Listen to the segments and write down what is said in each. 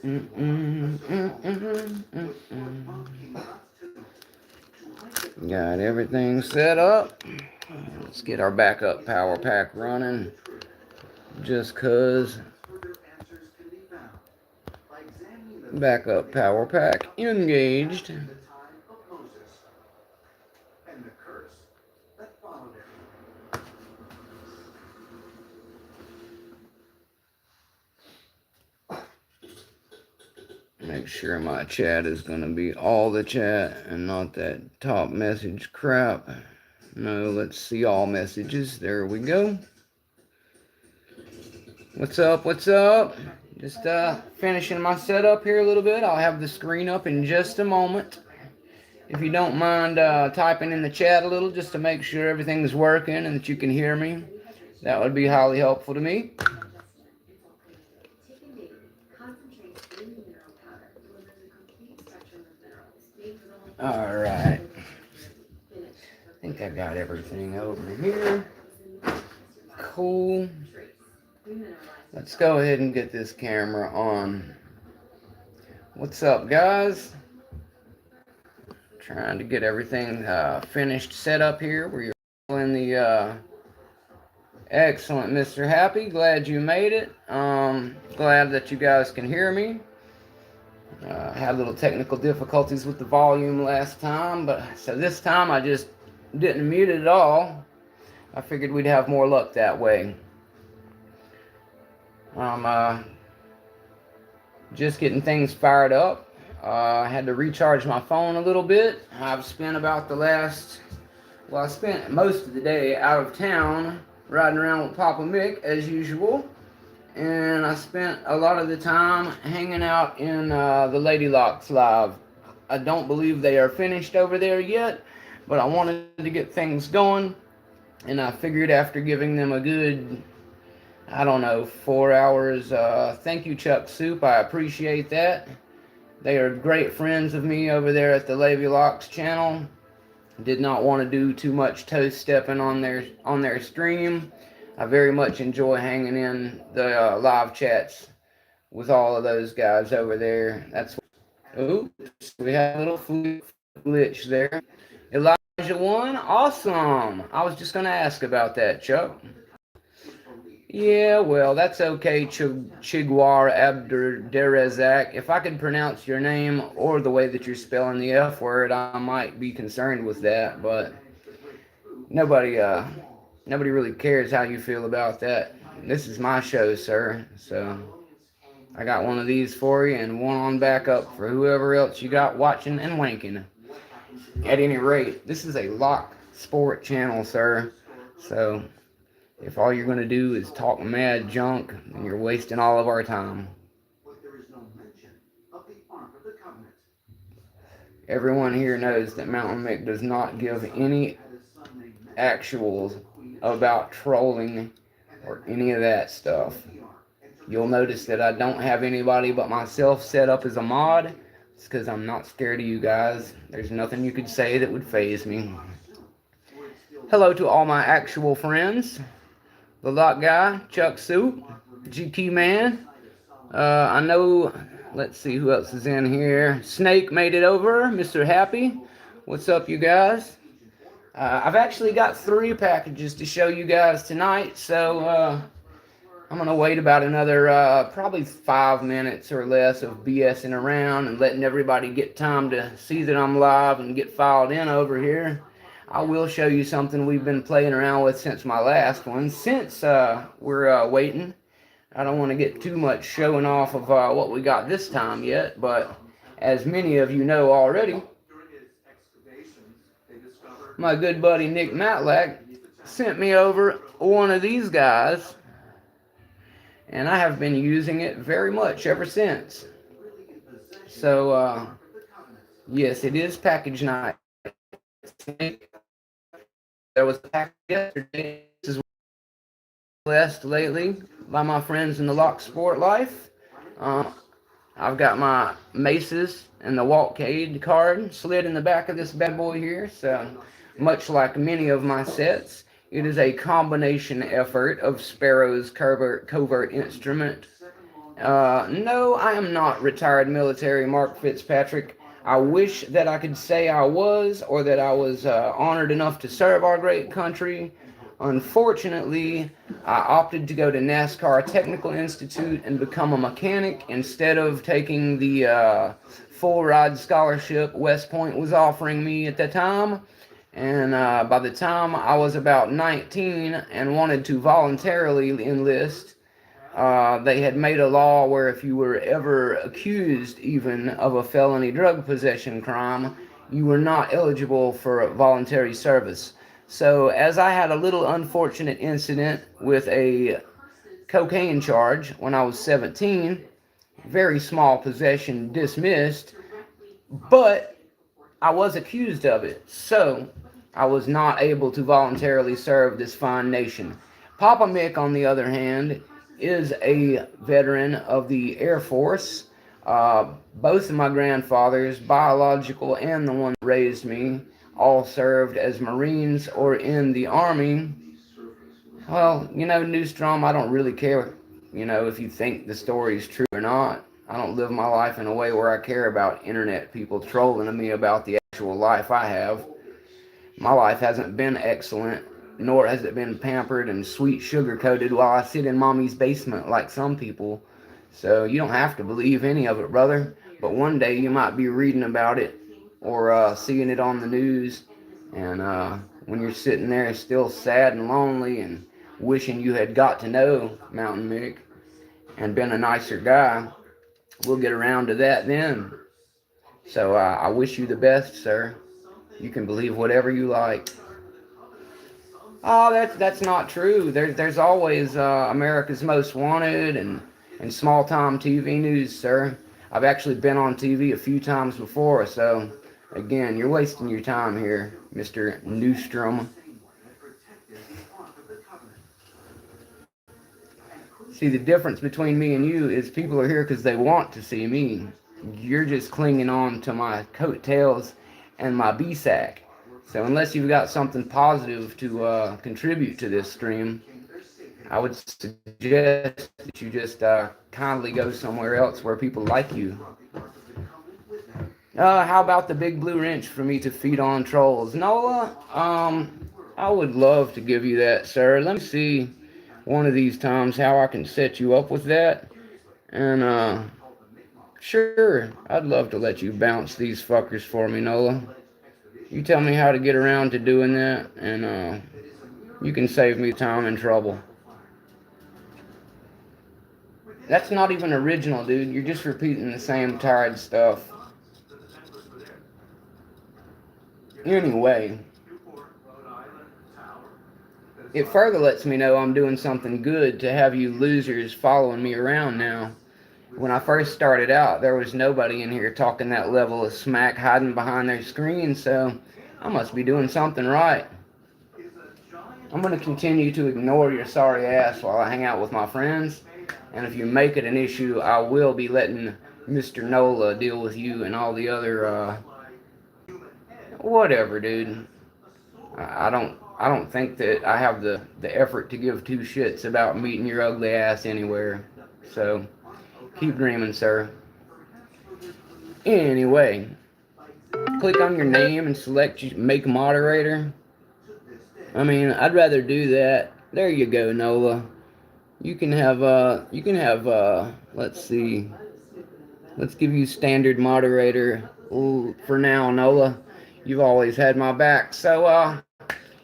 Got everything set up. Let's get our backup power pack running. Just cause. Backup power pack engaged. Make sure my chat is going to be all the chat and not that top message crap. No, let's see all messages. There we go. What's up? What's up? Just finishing my setup here a little bit. I'll have the screen up in just a moment. If you don't mind typing in the chat a little just to make sure everything's working and that you can hear me, that would be highly helpful to me. All right. I think I got everything over here. Cool. Let's go ahead and get this camera on. What's up, guys? Trying to get everything finished set up here. We're in the excellent Mr. Happy. Glad you made it. Glad that you guys can hear me. Had little technical difficulties with the volume last time, but so this time I just didn't mute it at all. I figured we'd have more luck that way. I'm just getting things fired up. I had to recharge my phone a little bit. I've spent about I spent most of the day out of town riding around with Papa Mick as usual. And I spent a lot of the time hanging out in the Lady Locks live. I don't believe they are finished over there yet, but I wanted to get things going. And I figured after giving them a good, 4 hours, thank you, Chuck Soup. I appreciate that. They are great friends of me over there at the Lady Locks channel. Did not want to do too much toe stepping on their stream. I very much enjoy hanging in the live chats with all of those guys over there. Oops, we had a little glitch there. Elijah 1, awesome. I was just going to ask about that, Chuck. Yeah, well, that's okay, Chigwar Abderrezak. If I could pronounce your name or the way that you're spelling the F word, I might be concerned with that, but nobody really cares how you feel about that. This is my show, sir, so I got one of these for you and one on backup for whoever else you got watching and wanking. At any rate, this is a lock sport channel, sir, so if all you're going to do is talk mad junk, then you're wasting all of our time. Everyone here knows that Mountain Mick does not give any actuals about trolling or any of that stuff. You'll notice that I don't have anybody but myself set up as a mod. It's because I'm not scared of you guys. There's nothing you could say that would faze me. Hello to all my actual friends. The Lock Guy, Chuck Soup, GT Man. I know, let's see who else is in here. Snake made it over, Mr. Happy. What's up, you guys? I've actually got 3 packages to show you guys tonight, so I'm going to wait about another probably 5 minutes or less of BSing around and letting everybody get time to see that I'm live and get filed in over here. I will show you something we've been playing around with since my last one. Since we're waiting, I don't want to get too much showing off of what we got this time yet, but as many of you know already, my good buddy Nick Matlac sent me over one of these guys, and I have been using it very much ever since. So, yes, it is package night. There was a package yesterday. This is blessed lately by my friends in the Lock Sport life. I've got my Maces and the Walkade card slid in the back of this bad boy here. So, much like many of my sets, it is a combination effort of Sparrow's covert instrument No, I am not retired military Mark Fitzpatrick. I wish that I could say I was, or that I was honored enough to serve our great country. Unfortunately, I opted to go to NASCAR Technical Institute and become a mechanic instead of taking the full ride scholarship West Point was offering me at the time. And by the time I was about 19 and wanted to voluntarily enlist, they had made a law where if you were ever accused even of a felony drug possession crime, you were not eligible for voluntary service. So, as I had a little unfortunate incident with a cocaine charge when I was 17, very small possession dismissed, but I was accused of it. So, I was not able to voluntarily serve this fine nation. Papa Mick, on the other hand, is a veteran of the Air Force. Both of my grandfathers, biological and the one that raised me, all served as Marines or in the Army. Well, Newstrom, I don't really care, if you think the story is true or not. I don't live my life in a way where I care about internet people trolling me about the actual life I have. My life hasn't been excellent, nor has it been pampered and sweet sugar coated while I sit in mommy's basement like some people. So you don't have to believe any of it, brother. But one day you might be reading about it or seeing it on the news. And when you're sitting there still sad and lonely and wishing you had got to know Mountain Mick and been a nicer guy, we'll get around to that then. So I wish you the best, sir. You can believe whatever you like. Oh, that's not true. There's always America's Most Wanted and small time TV news, sir. I've actually been on TV a few times before, so again, you're wasting your time here, Mr. Newstrom. See, the difference between me and you is people are here because they want to see me. You're just clinging on to my coattails and my B-sack. So unless you've got something positive to contribute to this stream, I would suggest that you just kindly go somewhere else where people like you. How about the big blue wrench for me to feed on trolls? Nola, I would love to give you that, sir. Let me see one of these times how I can set you up with that. And, sure, I'd love to let you bounce these fuckers for me, Nola. You tell me how to get around to doing that, and you can save me time and trouble. That's not even original, dude. You're just repeating the same tired stuff. Anyway, it further lets me know I'm doing something good to have you losers following me around now. When I first started out, there was nobody in here talking that level of smack hiding behind their screen, so I must be doing something right. I'm going to continue to ignore your sorry ass while I hang out with my friends, and if you make it an issue, I will be letting Mr. Nola deal with you and all the other, whatever, dude. I don't think that I have the effort to give two shits about meeting your ugly ass anywhere. So, keep dreaming, sir. Anyway, click on your name and select make moderator. I mean, I'd rather do that. There you go, Nola. You can have, let's see. Let's give you standard moderator for now, Nola. You've always had my back. So,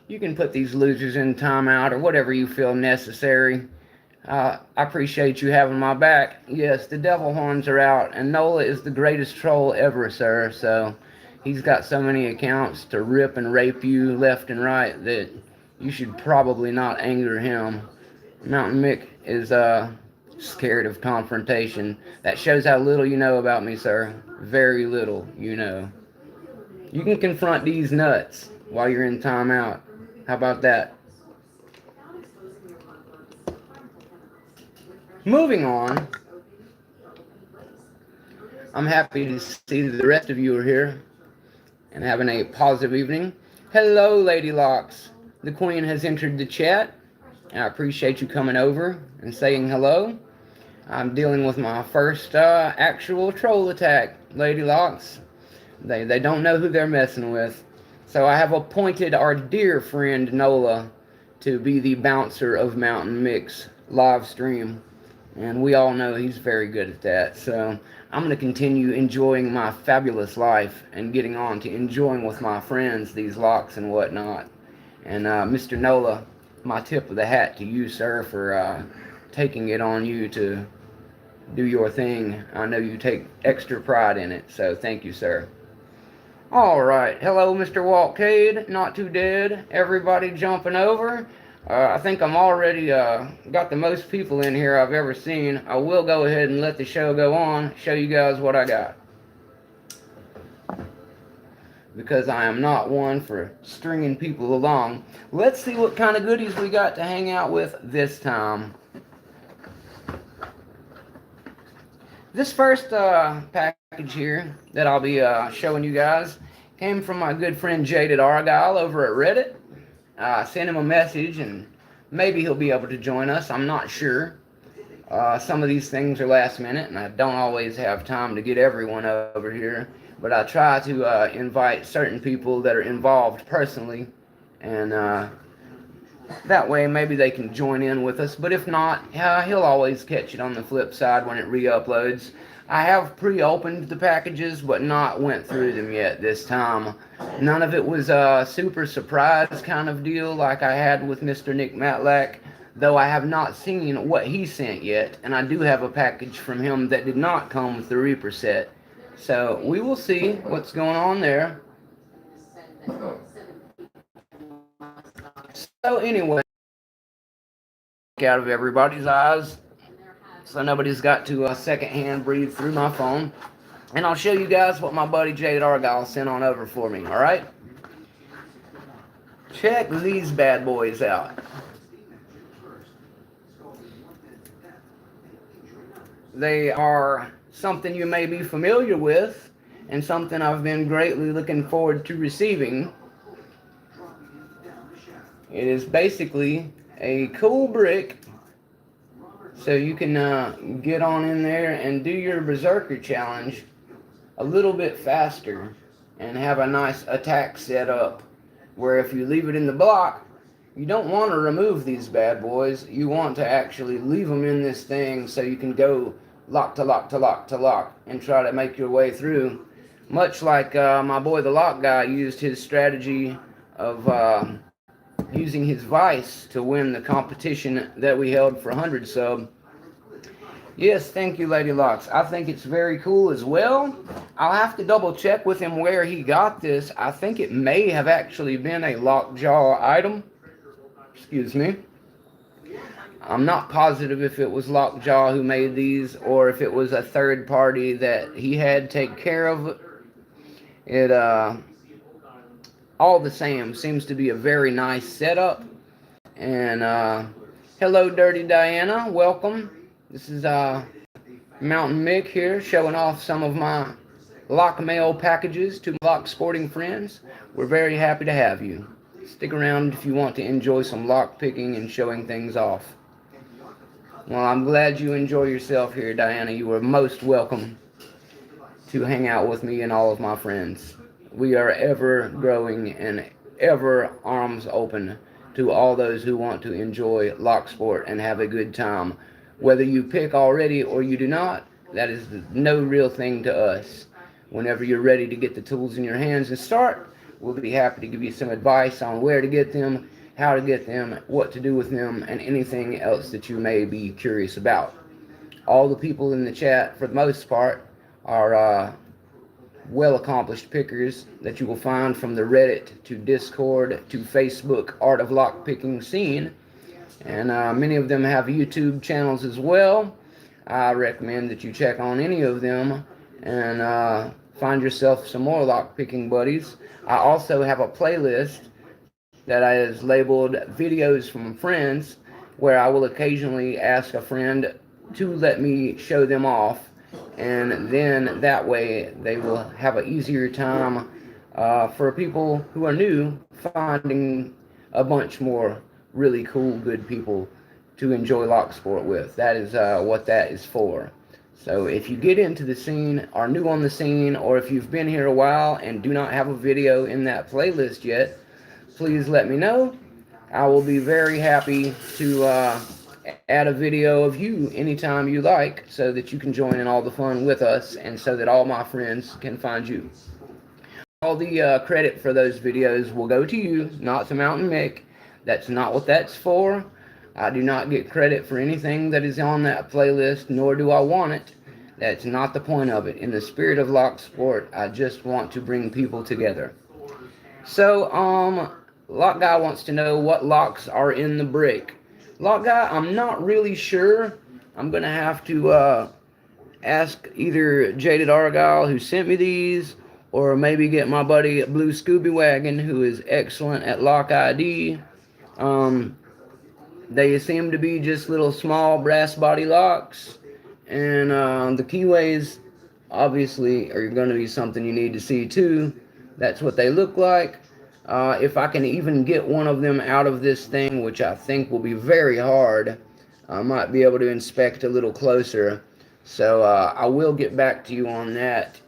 you can put these losers in timeout or whatever you feel necessary. I appreciate you having my back. Yes, the devil horns are out, and Nola is the greatest troll ever, sir. So he's got so many accounts to rip and rape you left and right that you should probably not anger him. Mountain Mick is scared of confrontation. That shows how little you know about me, sir. Very little, you know. You can confront these nuts while you're in timeout. How about that? Moving on, I'm happy to see that the rest of you are here and having a positive evening. Hello, Lady Locks. The Queen has entered the chat. I appreciate you coming over and saying hello. I'm dealing with my first actual troll attack, Lady Locks. They don't know who they're messing with. So I have appointed our dear friend Nola to be the bouncer of Mountain Mix live stream. And we all know he's very good at that. So I'm going to continue enjoying my fabulous life and getting on to enjoying with my friends these locks and whatnot. And Mr. Nola, my tip of the hat to you, sir, for taking it on you to do your thing. I know you take extra pride in it, so thank you, sir. All right, hello, Mr. Waltcade, not too dead. Everybody jumping over. I think I'm already got the most people in here I've ever seen. I will go ahead and let the show go on, show you guys what I got. Because I am not one for stringing people along. Let's see what kind of goodies we got to hang out with this time. This first package here that I'll be showing you guys came from my good friend JadedArgyle over at Reddit. I sent him a message and maybe he'll be able to join us. I'm not sure. Some of these things are last minute and I don't always have time to get everyone over here. But I try to invite certain people that are involved personally. And that way maybe they can join in with us. But if not, he'll always catch it on the flip side when it re-uploads. I have pre-opened the packages but not went through them yet this time. None of it was a super surprise kind of deal like I had with Mr. Nick Matlac. Though I have not seen what he sent yet. And I do have a package from him that did not come with the Reaper set. So we will see what's going on there. So anyway, out of everybody's eyes, so nobody's got to secondhand breathe through my phone. And I'll show you guys what my buddy JadedArgyle sent on over for me, alright? Check these bad boys out. They are something you may be familiar with, and something I've been greatly looking forward to receiving. It is basically a cool brick, so you can get on in there and do your Berserker challenge a little bit faster, and have a nice attack set up, where if you leave it in the block, you don't want to remove these bad boys, you want to actually leave them in this thing so you can go lock to lock to lock to lock and try to make your way through. Much like my boy the Lock guy used his strategy of using his Vice to win the competition that we held for 100 sub. Yes, thank you, Lady Locks. I think it's very cool as well. I'll have to double check with him where he got this. I think it may have actually been a Lockjaw item. Excuse me. I'm not positive if it was Lockjaw who made these or if it was a third party that he had take care of it. All the same, seems to be a very nice setup. And hello, Dirty Diana, welcome. This is Mountain Mick here, showing off some of my Lockmail packages to Lock sporting friends. We're very happy to have you. Stick around if you want to enjoy some lock picking and showing things off. Well, I'm glad you enjoy yourself here, Diana. You are most welcome to hang out with me and all of my friends. We are ever growing and ever arms open to all those who want to enjoy lock sport and have a good time. Whether you pick already or you do not, that is no real thing to us. Whenever you're ready to get the tools in your hands and start, we'll be happy to give you some advice on where to get them, how to get them, what to do with them, and anything else that you may be curious about. All the people in the chat, for the most part, are well-accomplished pickers that you will find from the Reddit to Discord to Facebook Art of Lock Picking scene. And many of them have YouTube channels as well. I recommend that you check on any of them and find yourself some more lock picking buddies. I also have a playlist that is labeled Videos from Friends, where I will occasionally ask a friend to let me show them off, and then that way they will have an easier time for people who are new finding a bunch more really cool, good people to enjoy lock sport with. That is what that is for. So if you get into the scene, are new on the scene, or if you've been here a while and do not have a video in that playlist yet, please let me know. I will be very happy to add a video of you anytime you like, so that you can join in all the fun with us, and so that all my friends can find you. All the credit for those videos will go to you, not to Mountain Mick. That's not what that's for. I do not get credit for anything that is on that playlist, nor do I want it. That's not the point of it. In the spirit of lock sport, I just want to bring people together. So, Lock Guy wants to know what locks are in the brick. Lock Guy, I'm not really sure. I'm going to have to ask either JadedArgyle, who sent me these, or maybe get my buddy Blue Scooby Wagon, who is excellent at lock ID. They seem to be just little small brass body locks, and the keyways obviously are going to be something you need to see too. That's what they look like. If I can even get one of them out of this thing, which I think will be very hard, I might be able to inspect a little closer. So I will get back to you on that.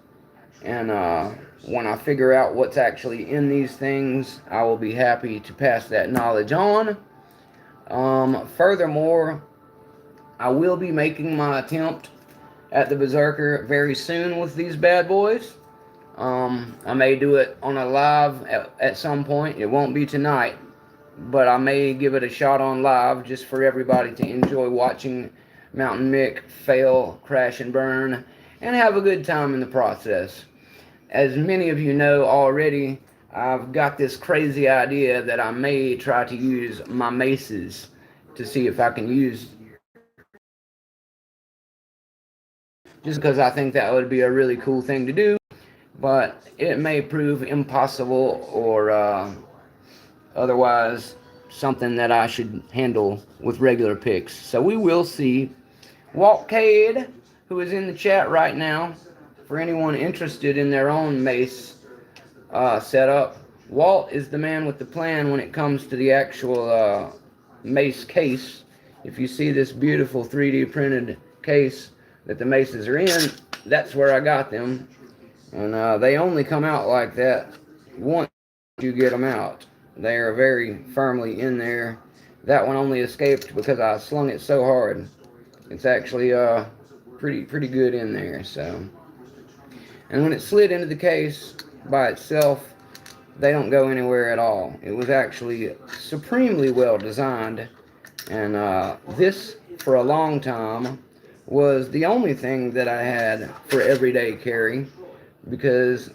And when I figure out what's actually in these things, I will be happy to pass that knowledge on. Furthermore, I will be making my attempt at the Berserker very soon with these bad boys. I may do it on a live at some point. It won't be tonight, but I may give it a shot on live just for everybody to enjoy watching Mountain Mick fail, crash, and burn, and have a good time in the process. As many of you know already, I've got this crazy idea that I may try to use my maces to see if I can use, just because I think that would be a really cool thing to do, but it may prove impossible, or otherwise something that I should handle with regular picks. So we will see. Walt Cade, who is in the chat right now, for anyone interested in their own mace setup, Walt is the man with the plan when it comes to the actual mace case. If you see this beautiful 3D printed case that the maces are in, that's where I got them. And they only come out like that once you get them out. They are very firmly in there. That one only escaped because I slung it so hard. It's actually pretty good in there. So, and when it slid into the case by itself, they don't go anywhere at all. It was actually supremely well designed, and this for a long time was the only thing that I had for everyday carry, because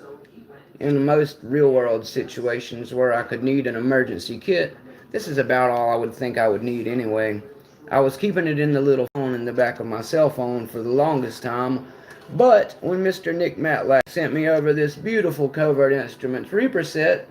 in most real world situations where I could need an emergency kit, this is about all I would think I would need anyway. I was keeping it in the little phone in the back of my cell phone for the longest time, but when Mr. Nick Matlac sent me over this beautiful Covert Instruments Reaper set,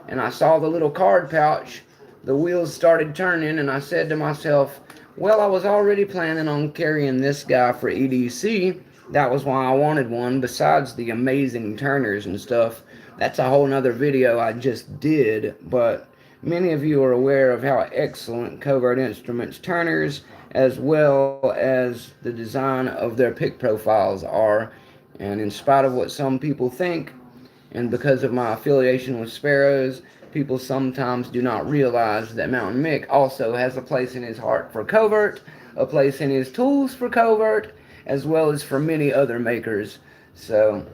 and I saw the little card pouch, the wheels started turning, and I said to myself, well, I was already planning on carrying this guy for EDC. That was why I wanted one, besides the amazing turners and stuff. That's a whole nother video I just did, but many of you are aware of how excellent Covert Instruments turners, as well as the design of their pick profiles are. And in spite of what some people think, and because of my affiliation with Sparrows, people sometimes do not realize that Mountain Mick also has a place in his heart for Covert, a place in his tools for Covert, as well as for many other makers. So,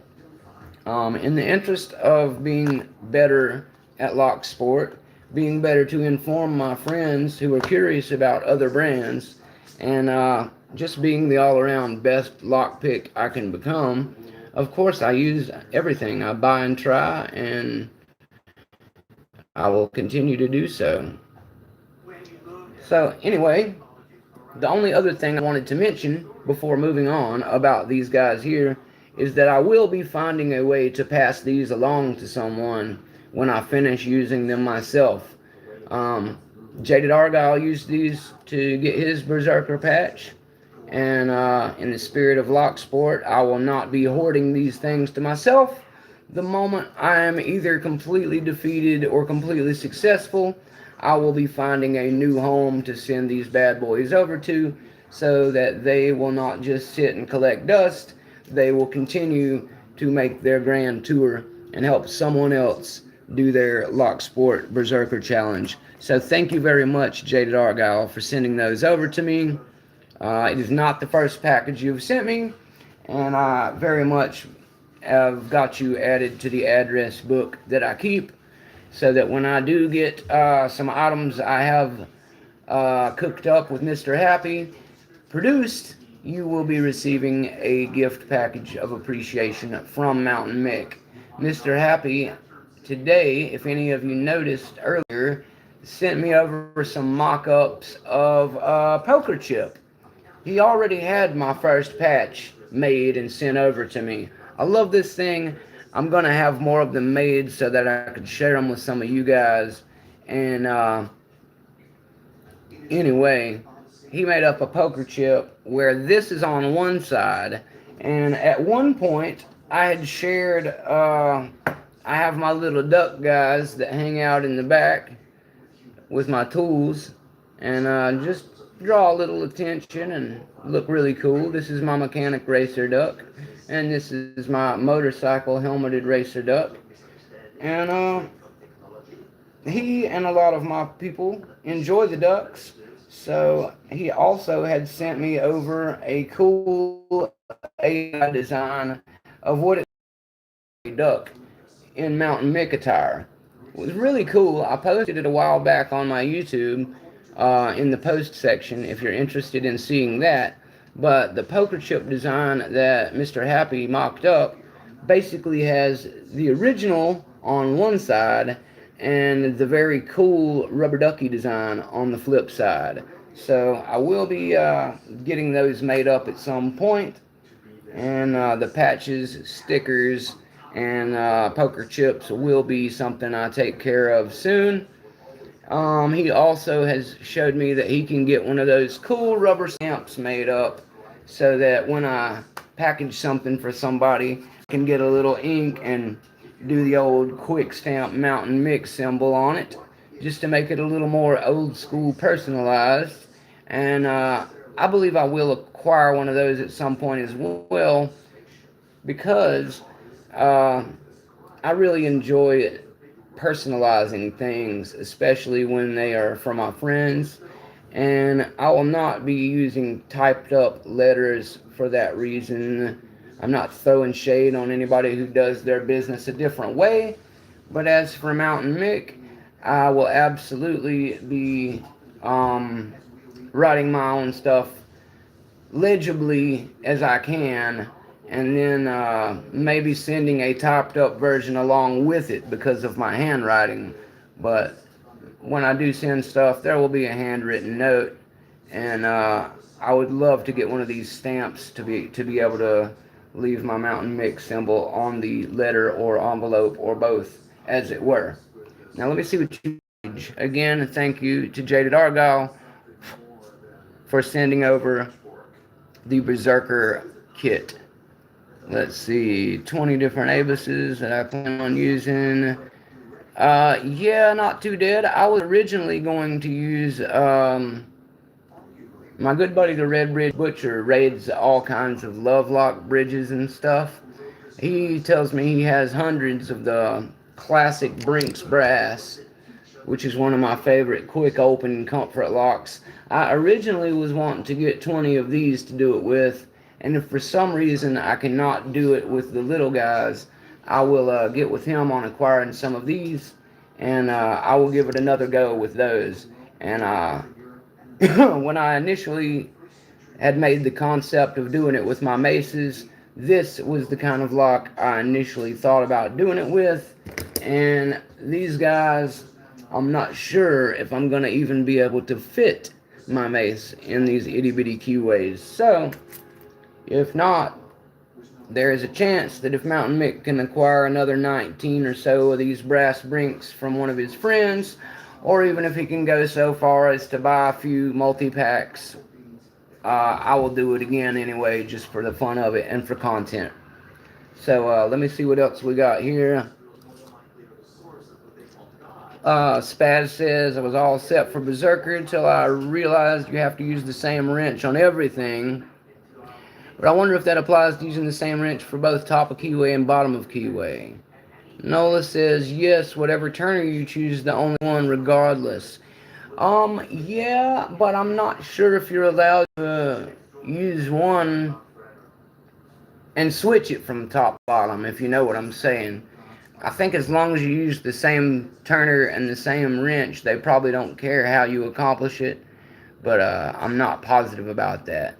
in the interest of being better at lock sport, being better to inform my friends who are curious about other brands, and just being the all-around best lockpick I can become, of course I use everything. I buy and try, and I will continue to do so. So anyway, the only other thing I wanted to mention before moving on about these guys here is that I will be finding a way to pass these along to someone when I finish using them myself. JadedArgyle used these to get his Berserker patch, and in the spirit of lock sport, I will not be hoarding these things to myself. The moment I am either completely defeated or completely successful, I will be finding a new home to send these bad boys over to, so that they will not just sit and collect dust. They will continue to make their grand tour and help someone else do their Lock Sport Berserker Challenge. So thank you very much, JadedArgyle, for sending those over to me. It is not the first package you've sent me, and I very much have got you added to the address book that I keep, so that when I do get some items I have cooked up with Mr. Happy produced, you will be receiving a gift package of appreciation from Mountain Mick. Mr. Happy, today, if any of you noticed earlier, sent me over some mock-ups of Poker Chip. He already had my first patch made and sent over to me. I love this thing. I'm going to have more of them made so that I could share them with some of you guys. And anyway, he made up a poker chip where this is on one side. And at one point, I had shared, I have my little duck guys that hang out in the back with my tools. And just draw a little attention and look really cool. This is my mechanic racer duck, and this is my motorcycle helmeted racer duck. And he and a lot of my people enjoy the ducks, so he also had sent me over a cool AI design of what it's a duck in Mountain Mick attire. It was really cool. I posted it a while back on my YouTube in the post section if you're interested in seeing that. But the poker chip design that Mr. Happy mocked up basically has the original on one side and the very cool rubber ducky design on the flip side. So I will be getting those made up at some point. And the patches, stickers, and poker chips will be something I take care of soon. He also has showed me that he can get one of those cool rubber stamps made up, so that when I package something for somebody, I can get a little ink and do the old quick stamp Mountain Mix symbol on it, just to make it a little more old school personalized. And I believe I will acquire one of those at some point as well, because I really enjoy personalizing things, especially when they are from my friends. And I will not be using typed up letters for that reason. I'm not throwing shade on anybody who does their business a different way. But as for Mountain Mick, I will absolutely be writing my own stuff legibly as I can, and then maybe sending a typed up version along with it because of my handwriting. But when I do send stuff, there will be a handwritten note, and I would love to get one of these stamps to be able to leave my Mountain Mix symbol on the letter or envelope, or both, as it were. Now let me see what you. Again, thank you to JadedArgyle for sending over the Berserker kit. Let's see, 20 different abases that I plan on using. Yeah, not too dead. I was originally going to use my good buddy the Red Bridge Butcher raids all kinds of Lovelock bridges and stuff. He tells me he has hundreds of the classic Brinks brass, which is one of my favorite quick open comfort locks. I originally was wanting to get 20 of these to do it with, and if for some reason I cannot do it with the little guys, I will get with him on acquiring some of these, and I will give it another go with those. And when I initially had made the concept of doing it with my maces, this was the kind of lock I initially thought about doing it with. And these guys, I'm not sure if I'm going to even be able to fit my mace in these itty bitty keyways. So, if not, there is a chance that if Mountain Mick can acquire another 19 or so of these brass Brinks from one of his friends, or even if he can go so far as to buy a few multi-packs, I will do it again anyway, just for the fun of it and for content. So let me see what else we got here. Spaz says, I was all set for Berserker until I realized you have to use the same wrench on everything. But I wonder if that applies to using the same wrench for both top of keyway and bottom of keyway. Nola says, yes, whatever turner you choose is the only one regardless. Yeah, but I'm not sure if you're allowed to use one and switch it from top to bottom, if you know what I'm saying. I think as long as you use the same turner and the same wrench, they probably don't care how you accomplish it. But I'm not positive about that.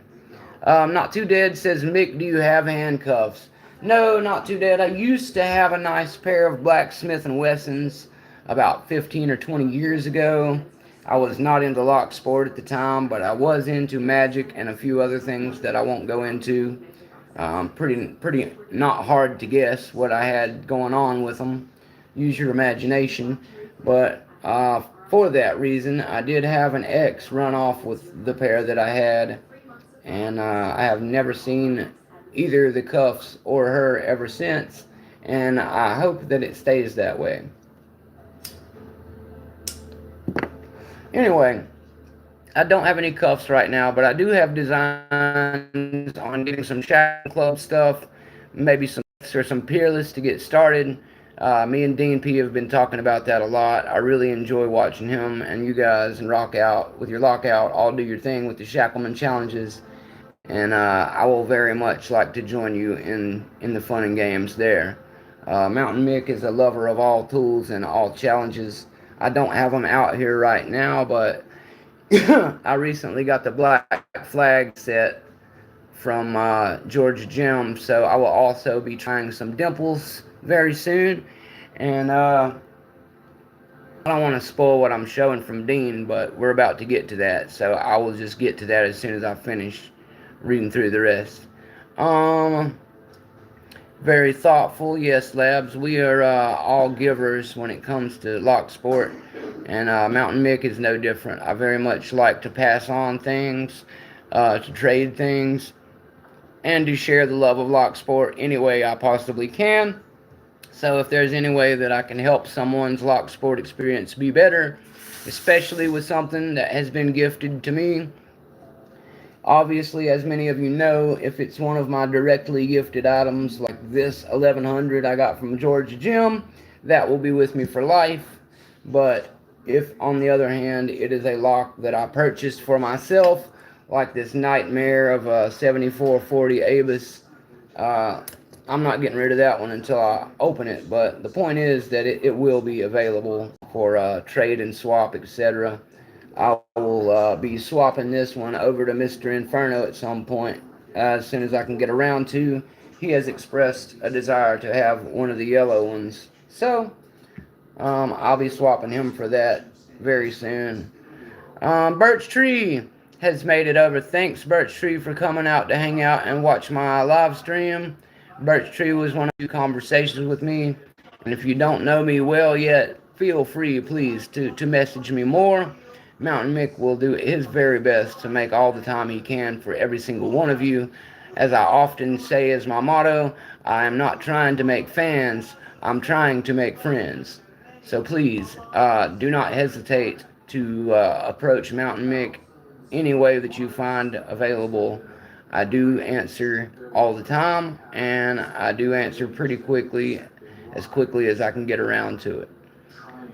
Not Too Dead says, Mick, do you have handcuffs? No, Not Too Dead. I used to have a nice pair of black Smith & Wessons about 15 or 20 years ago. I was not into lock sport at the time, but I was into magic and a few other things that I won't go into. Pretty not hard to guess what I had going on with them. Use your imagination. But for that reason, I did have an ex run off with the pair that I had. And I have never seen either the cuffs or her ever since. And I hope that it stays that way. Anyway, I don't have any cuffs right now, but I do have designs on getting some Shadow Club stuff, maybe some or some Peerless to get started. Me and Dean P have been talking about that a lot. I really enjoy watching him and you guys and Rock Out with your Lockout all do your thing with the Shackleman challenges. And I will very much like to join you in the fun and games there. Mountain Mick is a lover of all tools and all challenges. I don't have them out here right now, but I recently got the Black Flag set from Georgia Gym, so I will also be trying some dimples very soon. And I don't want to spoil what I'm showing from Dean, but we're about to get to that, so I will just get to that as soon as I finish reading through the rest. Very thoughtful. Yes, Labs, we are all givers when it comes to lock sport, and Mountain Mick is no different. I very much like to pass on things, to trade things, and to share the love of lock sport any way I possibly can. So if there's any way that I can help someone's lock sport experience be better, especially with something that has been gifted to me, obviously, as many of you know, if it's one of my directly gifted items like this 1100 I got from Georgia Gym, that will be with me for life. But if, on the other hand, it is a lock that I purchased for myself, like this nightmare of a 7440 Abus, I'm not getting rid of that one until I open it. But the point is that it will be available for trade and swap, etc. I will be swapping this one over to Mr. Inferno at some point, as soon as I can get around to. He has expressed a desire to have one of the yellow ones, so I'll be swapping him for that very soon. Birch Tree has made it over. Thanks, Birch Tree, for coming out to hang out and watch my live stream. Birch Tree was one of the conversations with me, and if you don't know me well yet, feel free, please, to message me more. Mountain Mick will do his very best to make all the time he can for every single one of you. As I often say as my motto, I am not trying to make fans, I'm trying to make friends. So please, do not hesitate to approach Mountain Mick any way that you find available. I do answer all the time, and I do answer pretty quickly as I can get around to it.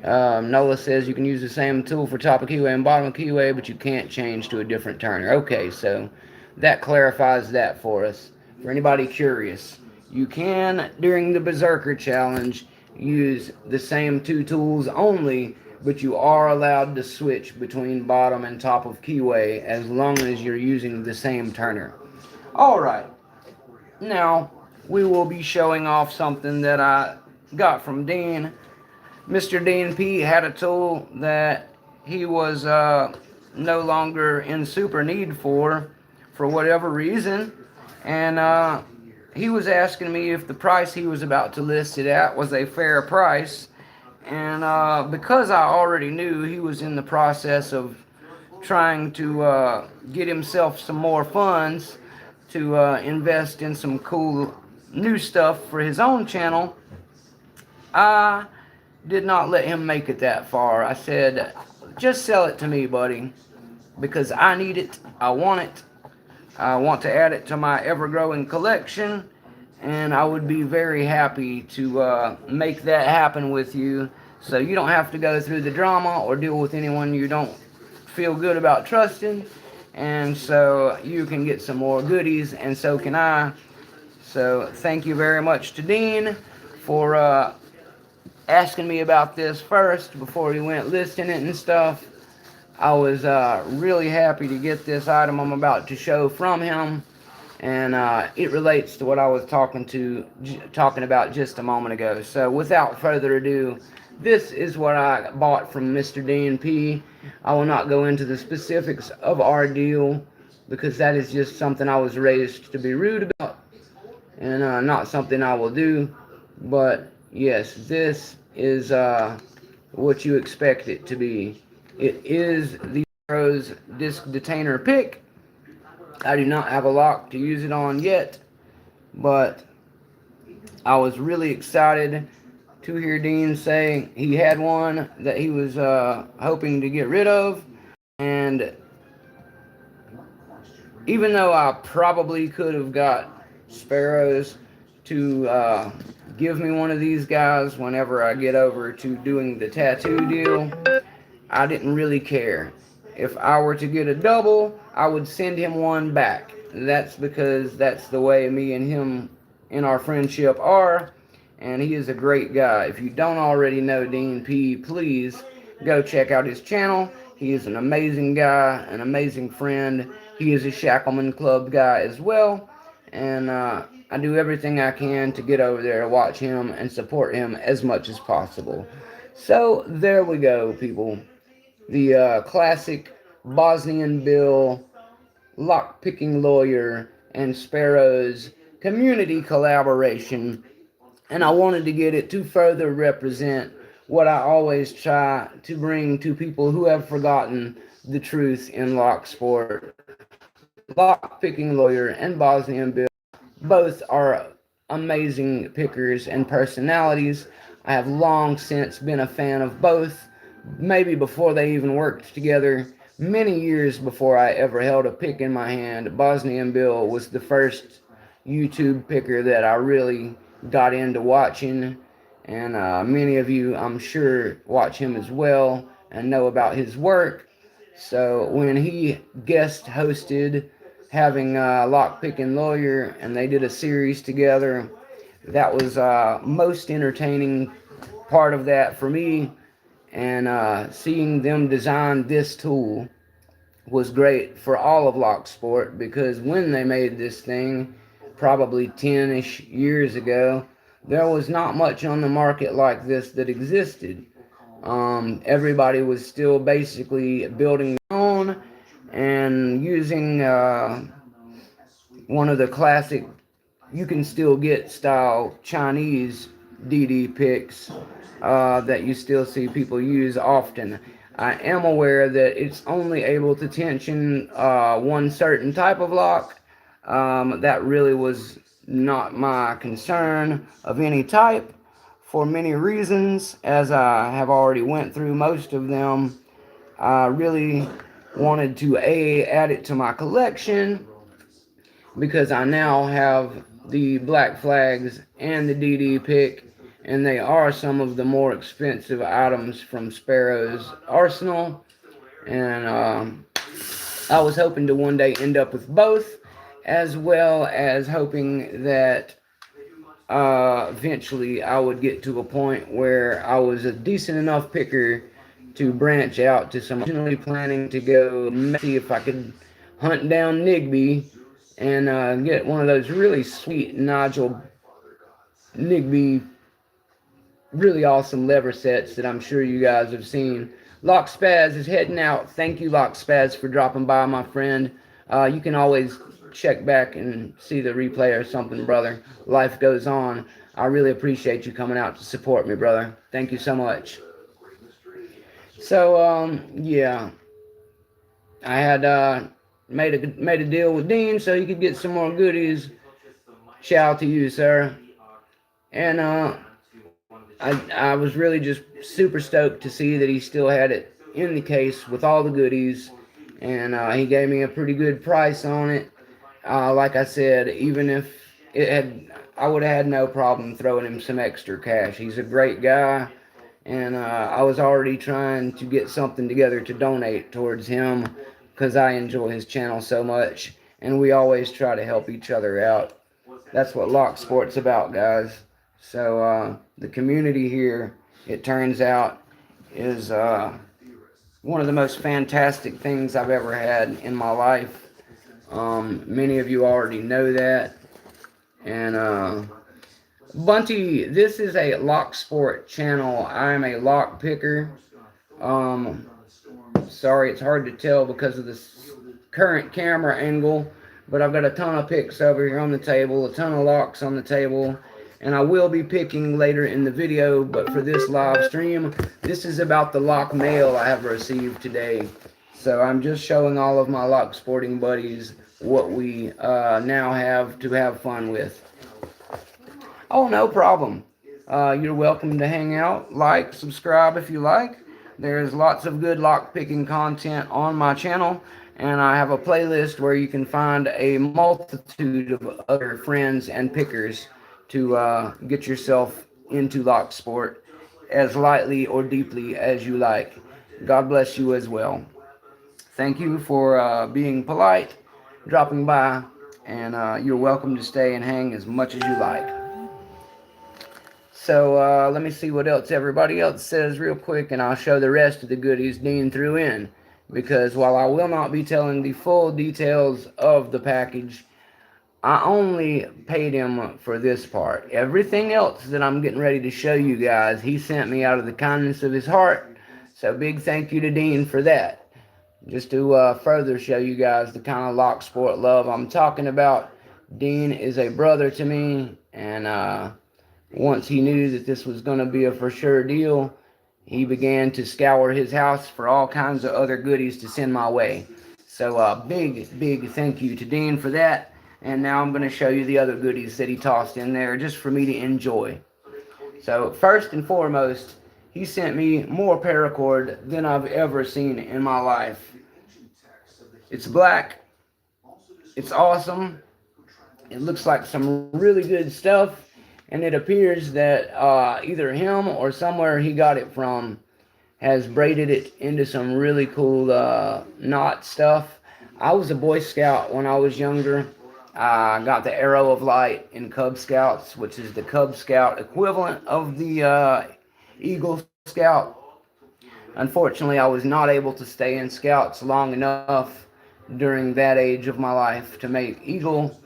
Nola says you can use the same tool for top of keyway and bottom of keyway, but you can't change to a different turner. Okay, so that clarifies that for us. For anybody curious, you can, during the Berserker Challenge, use the same two tools only, but you are allowed to switch between bottom and top of keyway as long as you're using the same turner. Alright, now we will be showing off something that I got from Dean. Mr. Dean P had a tool that he was no longer in super need for whatever reason, and he was asking me if the price he was about to list it at was a fair price. And because I already knew he was in the process of trying to get himself some more funds to invest in some cool new stuff for his own channel, I did not let him make it that far. I said, just sell it to me, buddy, because I need it. I want it. I want to add it to my ever-growing collection, and I would be very happy to make that happen with you, so you don't have to go through the drama or deal with anyone you don't feel good about trusting, and so you can get some more goodies, and so can I. So thank you very much to Dean for asking me about this first before he went listing it and stuff. I was really happy to get this item I'm about to show from him, and it relates to what I was talking about just a moment ago. So without further ado, this is what I bought from Mr. Dean P. I will not go into the specifics of our deal because that is just something I was raised to be rude about, and not something I will do. But yes, this is what you expect it to be. It is the Rose Disc Detainer pick. I do not have a lock to use it on yet, but I was really excited to hear Dean say he had one that he was hoping to get rid of. And even though I probably could have got Sparrows to give me one of these guys whenever I get over to doing the tattoo deal, I didn't really care. If I were to get a double, I would send him one back. That's because that's the way me and him in our friendship are, and he is a great guy. If you don't already know Dean P, please go check out his channel. He is an amazing guy, an amazing friend. He is a Shackleman Club guy as well, and I do everything I can to get over there, watch him, and support him as much as possible. So there we go, people. The classic Bosnian Bill, lock-picking lawyer, and Sparrows community collaboration. And I wanted to get it to further represent what I always try to bring to people who have forgotten the truth in lock sport. Lock-picking lawyer and Bosnian Bill both are amazing pickers and personalities. I have long since been a fan of both, maybe before they even worked together. Many years before I ever held a pick in my hand, Bosnian Bill was the first YouTube picker that I really got into watching, and many of you, I'm sure, watch him as well and know about his work. So when he guest hosted having Lock Picking Lawyer and they did a series together, that was most entertaining part of that for me, and seeing them design this tool was great for all of lock sport, because when they made this thing probably 10-ish years ago, there was not much on the market like this that existed. Everybody was still basically building their own and using one of the classic, you can still get style Chinese DD picks that you still see people use often. I am aware that it's only able to tension one certain type of lock. That really was not my concern of any type for many reasons, as I have already went through most of them. I really wanted to add it to my collection because I now have the Black Flags and the DD pick, and they are some of the more expensive items from Sparrow's arsenal. And I was hoping to one day end up with both, as well as hoping that eventually I would get to a point where I was a decent enough picker to branch out to some. Originally planning to go see if I could hunt down Nigby and get one of those really sweet Nigel Nigby, really awesome lever sets that I'm sure you guys have seen. Lock Spaz is heading out. Thank you, Lock Spaz, for dropping by, my friend. You can always check back and see the replay or something, brother. Life goes on. I really appreciate you coming out to support me, brother. Thank you so much. So, yeah, I had made a deal with Dean so he could get some more goodies. Shout out to you, sir. And I was really just super stoked to see that he still had it in the case with all the goodies, and he gave me a pretty good price on it. Like I said, even if it had, I would have had no problem throwing him some extra cash. He's a great guy, and I was already trying to get something together to donate towards him because I enjoy his channel so much, and we always try to help each other out. That's what Lock Sport's about, guys. So the community here, it turns out, is one of the most fantastic things I've ever had in my life. Many of you already know that. And Bunty, this is a Lock Sport channel. I'm a lock picker. Um, Sorry, it's hard to tell because of this current camera angle, but I've got a ton of picks over here on the table, a ton of locks on the table, and I will be picking later in the video, but for this live stream, this is about the Lockmail I have received today. So I'm just showing all of my lock sporting buddies what we now have to have fun with. Oh, no problem. You're welcome to hang out, like, subscribe if you like. There's lots of good lock picking content on my channel, and I have a playlist where you can find a multitude of other friends and pickers to get yourself into lock sport as lightly or deeply as you like. God bless you as well. Thank you for being polite, dropping by, and you're welcome to stay and hang as much as you like. So let me see what else everybody else says real quick, and I'll show the rest of the goodies Dean threw in. Because while I will not be telling the full details of the package, I only paid him for this part. Everything else that I'm getting ready to show you guys, he sent me out of the kindness of his heart. So big thank you to Dean for that. Just to further show you guys the kind of lock sport love I'm talking about, Dean is a brother to me, and once he knew that this was going to be a for sure deal, he began to scour his house for all kinds of other goodies to send my way. So big thank you to Dean for that. And now I'm going to show you the other goodies that he tossed in there just for me to enjoy. So first and foremost, he sent me more paracord than I've ever seen in my life. It's black. It's awesome. It looks like some really good stuff. And it appears that either him or somewhere he got it from has braided it into some really cool knot stuff. I was a Boy Scout when I was younger. I got the Arrow of Light in Cub Scouts, which is the Cub Scout equivalent of the Eagle Scout. Unfortunately, I was not able to stay in Scouts long enough during that age of my life to make Eagle.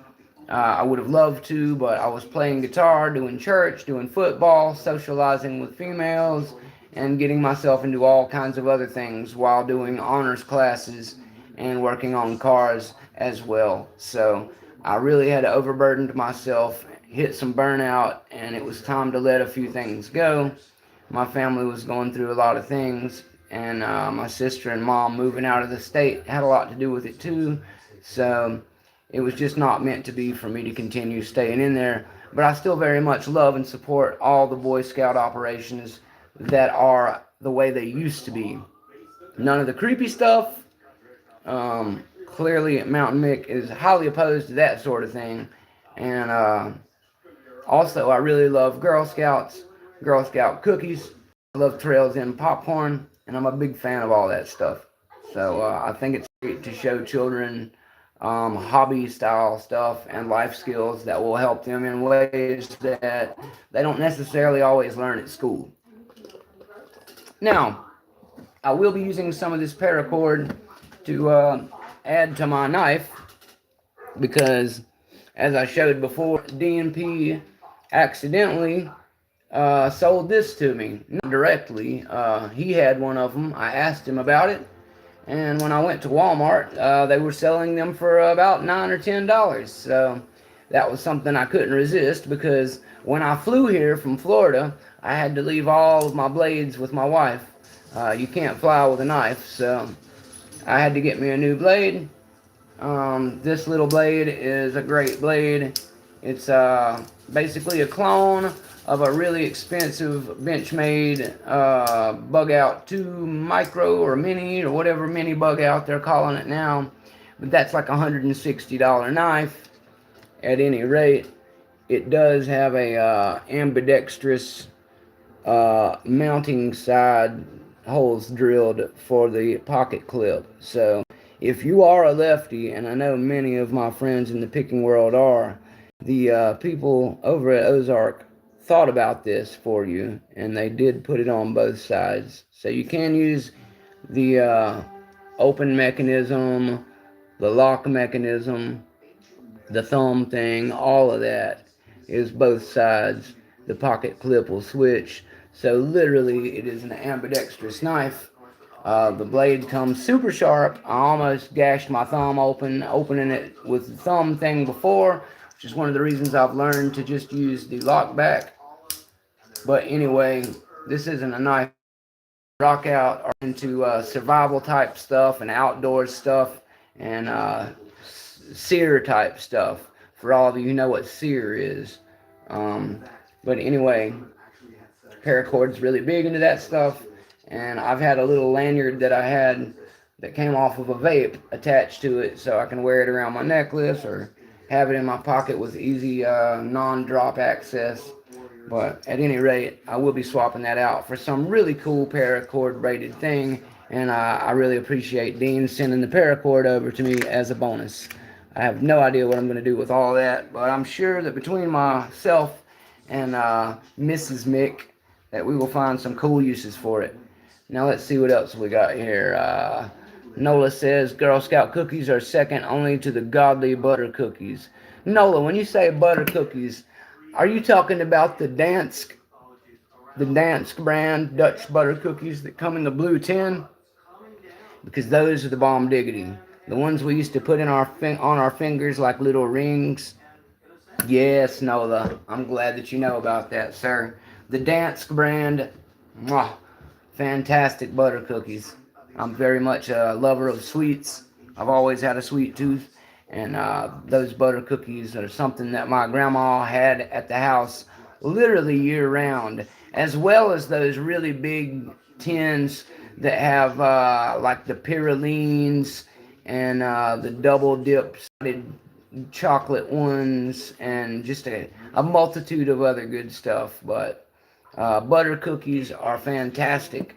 I would have loved to, but I was playing guitar, doing church, doing football, socializing with females, and getting myself into all kinds of other things while doing honors classes and working on cars as well. So I really had overburdened myself, hit some burnout, and it was time to let a few things go. My family was going through a lot of things, and my sister and mom moving out of the state had a lot to do with it too. So it was just not meant to be for me to continue staying in there. But I still very much love and support all the Boy Scout operations that are the way they used to be. None of the creepy stuff. Clearly, Mountain Mick is highly opposed to that sort of thing. And also, I really love Girl Scouts, Girl Scout cookies. I love Trails End popcorn, and I'm a big fan of all that stuff. So I think it's great to show children hobby style stuff and life skills that will help them in ways that they don't necessarily always learn at school. Now, I will be using some of this paracord to add to my knife because, as I showed before, DNP accidentally sold this to me. Not directly. He had one of them. I asked him about it. And when I went to Walmart, they were selling them for about $9 or $10. So that was something I couldn't resist because when I flew here from Florida, I had to leave all of my blades with my wife. You can't fly with a knife, so I had to get me a new blade. This little blade is a great blade. It's basically a clone of a really expensive Benchmade bug out 2 micro or mini or whatever mini bug out they're calling it now. But that's like a $160 knife. At any rate, it does have a ambidextrous mounting side holes drilled for the pocket clip. So if you are a lefty, and I know many of my friends in the picking world are, the people over at Ozark thought about this for you, and they did put it on both sides. So you can use the open mechanism, the lock mechanism, the thumb thing, all of that is both sides. The pocket clip will switch. So literally, it is an ambidextrous knife. The blade comes super sharp. I almost gashed my thumb opening it with the thumb thing before, which is one of the reasons I've learned to just use the lock back. But anyway, this isn't a knife rock out or into survival type stuff and outdoor stuff and sear type stuff. For all of you who know what sear is. But anyway, paracord's really big into that stuff. And I've had a little lanyard that I had that came off of a vape attached to it, so I can wear it around my necklace or have it in my pocket with easy non-drop access. But at any rate, I will be swapping that out for some really cool paracord braided thing. And I really appreciate Dean sending the paracord over to me as a bonus. I have no idea what I'm going to do with all that, but I'm sure that between myself and Mrs. Mick, that we will find some cool uses for it. Now let's see what else we got here. Nola says Girl Scout cookies are second only to the godly butter cookies. Nola, when you say butter cookies, are you talking about the Dansk brand Dutch butter cookies that come in the blue tin? Because those are the bomb diggity. The ones we used to put in on our fingers like little rings. Yes, Nola, I'm glad that you know about that, sir. The Dansk brand, mwah, fantastic butter cookies. I'm very much a lover of sweets. I've always had a sweet tooth. And those butter cookies are something that my grandma had at the house literally year round, as well as those really big tins that have like the Pyralines and the double dip chocolate ones and just a multitude of other good stuff. But butter cookies are fantastic.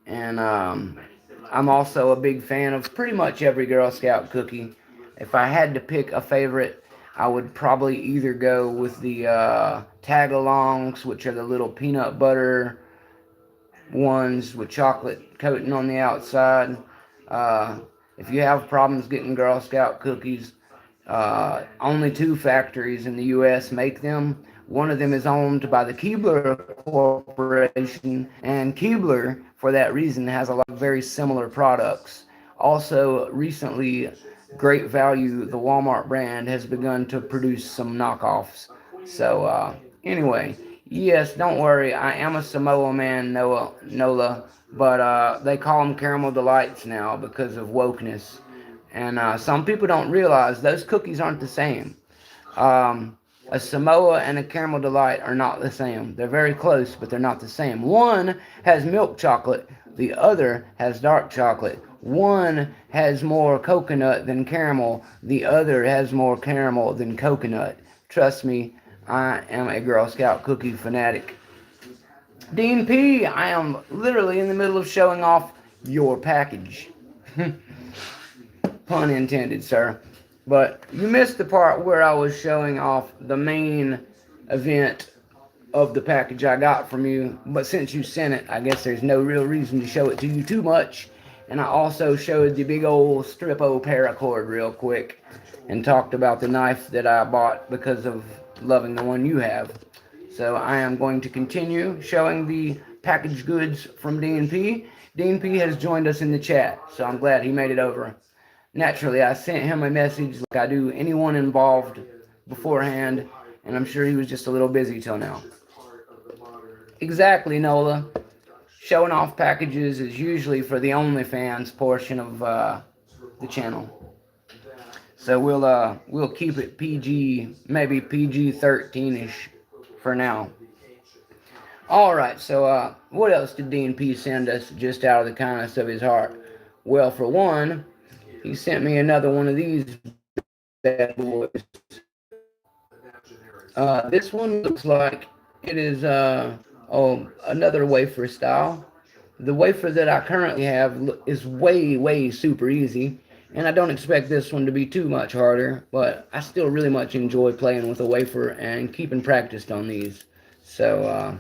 And I'm also a big fan of pretty much every Girl Scout cookie. If I had to pick a favorite, I would probably either go with the tag-alongs, which are the little peanut butter ones with chocolate coating on the outside. If you have problems getting Girl Scout cookies, only 2 factories in the U.S. make them. One of them is owned by the Keebler Corporation, and Keebler, for that reason, has a lot of very similar products. Also, recently, Great Value, the Walmart brand, has begun to produce some knockoffs. So, anyway, yes, don't worry. I am a Samoa man, Nola, but they call them Caramel Delights now because of wokeness. And some people don't realize those cookies aren't the same. A Samoa and a Caramel Delight are not the same. They're very close, but they're not the same. One has milk chocolate. The other has dark chocolate. One has more coconut than caramel. The other has more caramel than coconut. Trust me, I am a Girl Scout cookie fanatic. Dean P., I am literally in the middle of showing off your package. Pun intended, sir. But you missed the part where I was showing off the main event of the package I got from you. But since you sent it, I guess there's no real reason to show it to you too much. And I also showed the big old Strip-O paracord real quick and talked about the knife that I bought because of loving the one you have. So I am going to continue showing the packaged goods from Dean P. Dean P has joined us in the chat, so I'm glad he made it over. Naturally, I sent him a message like I do anyone involved beforehand, and I'm sure he was just a little busy till now. Exactly, Nola. Showing off packages is usually for the OnlyFans portion of the channel. So we'll keep it PG, maybe PG-13-ish for now. All right, so what else did DNP send us just out of the kindness of his heart? Well, for one, he sent me another one of these bad boys. This one looks like it is another wafer style. The wafer that I currently have is way super easy, and I don't expect this one to be too much harder, but I still really much enjoy playing with a wafer and keeping practiced on these. So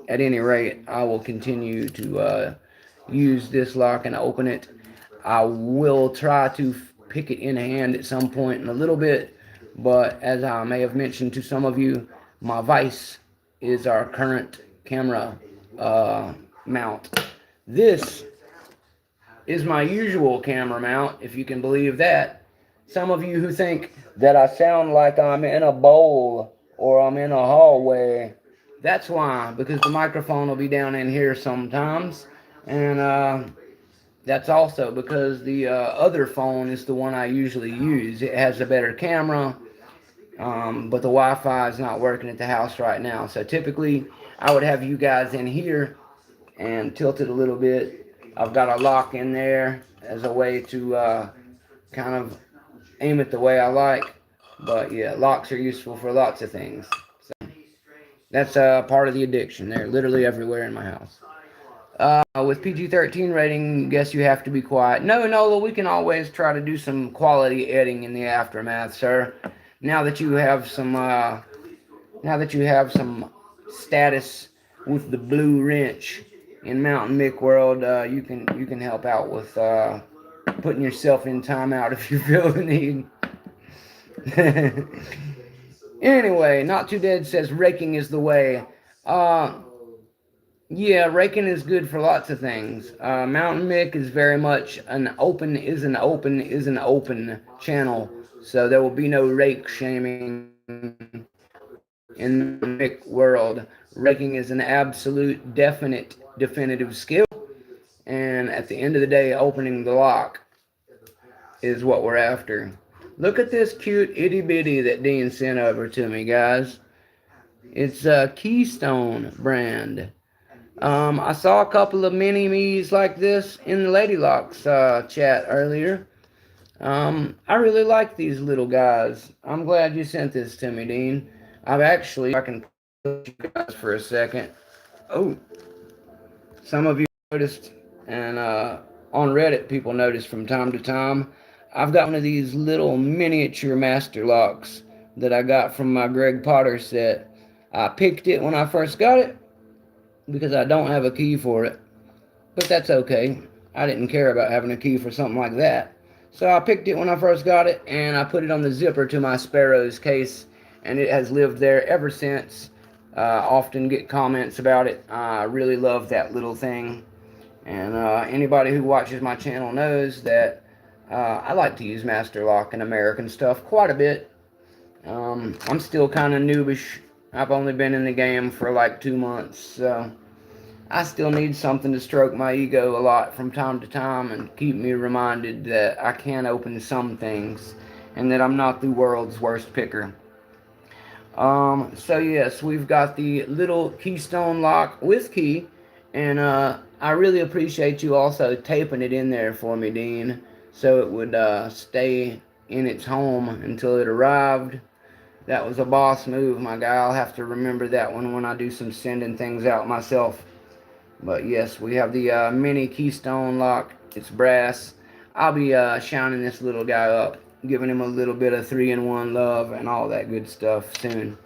at any rate, I will continue to use this lock and open it. I will try to pick it in hand at some point in a little bit, but as I may have mentioned to some of you, my vice is our current camera mount. This is my usual camera mount, if you can believe that. Some of you who think that I sound like I'm in a bowl or I'm in a hallway, that's why, because the microphone will be down in here sometimes, and that's also because the other phone is the one I usually use. It has a better camera, but the Wi-Fi is not working at the house right now. So typically, I would have you guys in here and tilt it a little bit. I've got a lock in there as a way to kind of aim it the way I like. But yeah, locks are useful for lots of things. So that's part of the addiction. They're literally everywhere in my house. With PG-13 rating, guess you have to be quiet. No, Nola, we can always try to do some quality editing in the aftermath, sir. Now that you have some, status with the blue wrench in Mountain Mick World, you can help out with putting yourself in timeout if you feel the need. Anyway, Not Too Dead says raking is the way. Uh, Yeah, raking is good for lots of things. Mountain Mick is very much an open channel, so there will be no rake shaming in the Mick world. Raking is an absolute, definitive skill, and at the end of the day, opening the lock is what we're after. Look at this cute itty bitty that Dean sent over to me, guys. It's a Keystone brand. I saw a couple of mini me's like this in the Lady Locks chat earlier. I really like these little guys. I'm glad you sent this to me, Dean. I can put you guys for a second. Oh, some of you noticed, and on Reddit, people notice from time to time. I've got one of these little miniature master locks that I got from my Greg Potter set. I picked it when I first got it because I don't have a key for it. But that's okay. I didn't care about having a key for something like that. So I picked it when I first got it, and I put it on the zipper to my Sparrow's case, and it has lived there ever since. Often get comments about it. I really love that little thing. And anybody who watches my channel knows that I like to use Master Lock and American stuff quite a bit. I'm still kind of noobish. I've only been in the game for like 2 months, so I still need something to stroke my ego a lot from time to time and keep me reminded that I can open some things and that I'm not the world's worst picker. So yes, we've got the little Keystone lock with key, and I really appreciate you also taping it in there for me, Dean, so it would stay in its home until it arrived. That was a boss move, my guy. I'll have to remember that one when I do some sending things out myself. But yes, we have the mini Keystone lock. It's brass. I'll be shining this little guy up, giving him a little bit of 3-in-1 love and all that good stuff soon.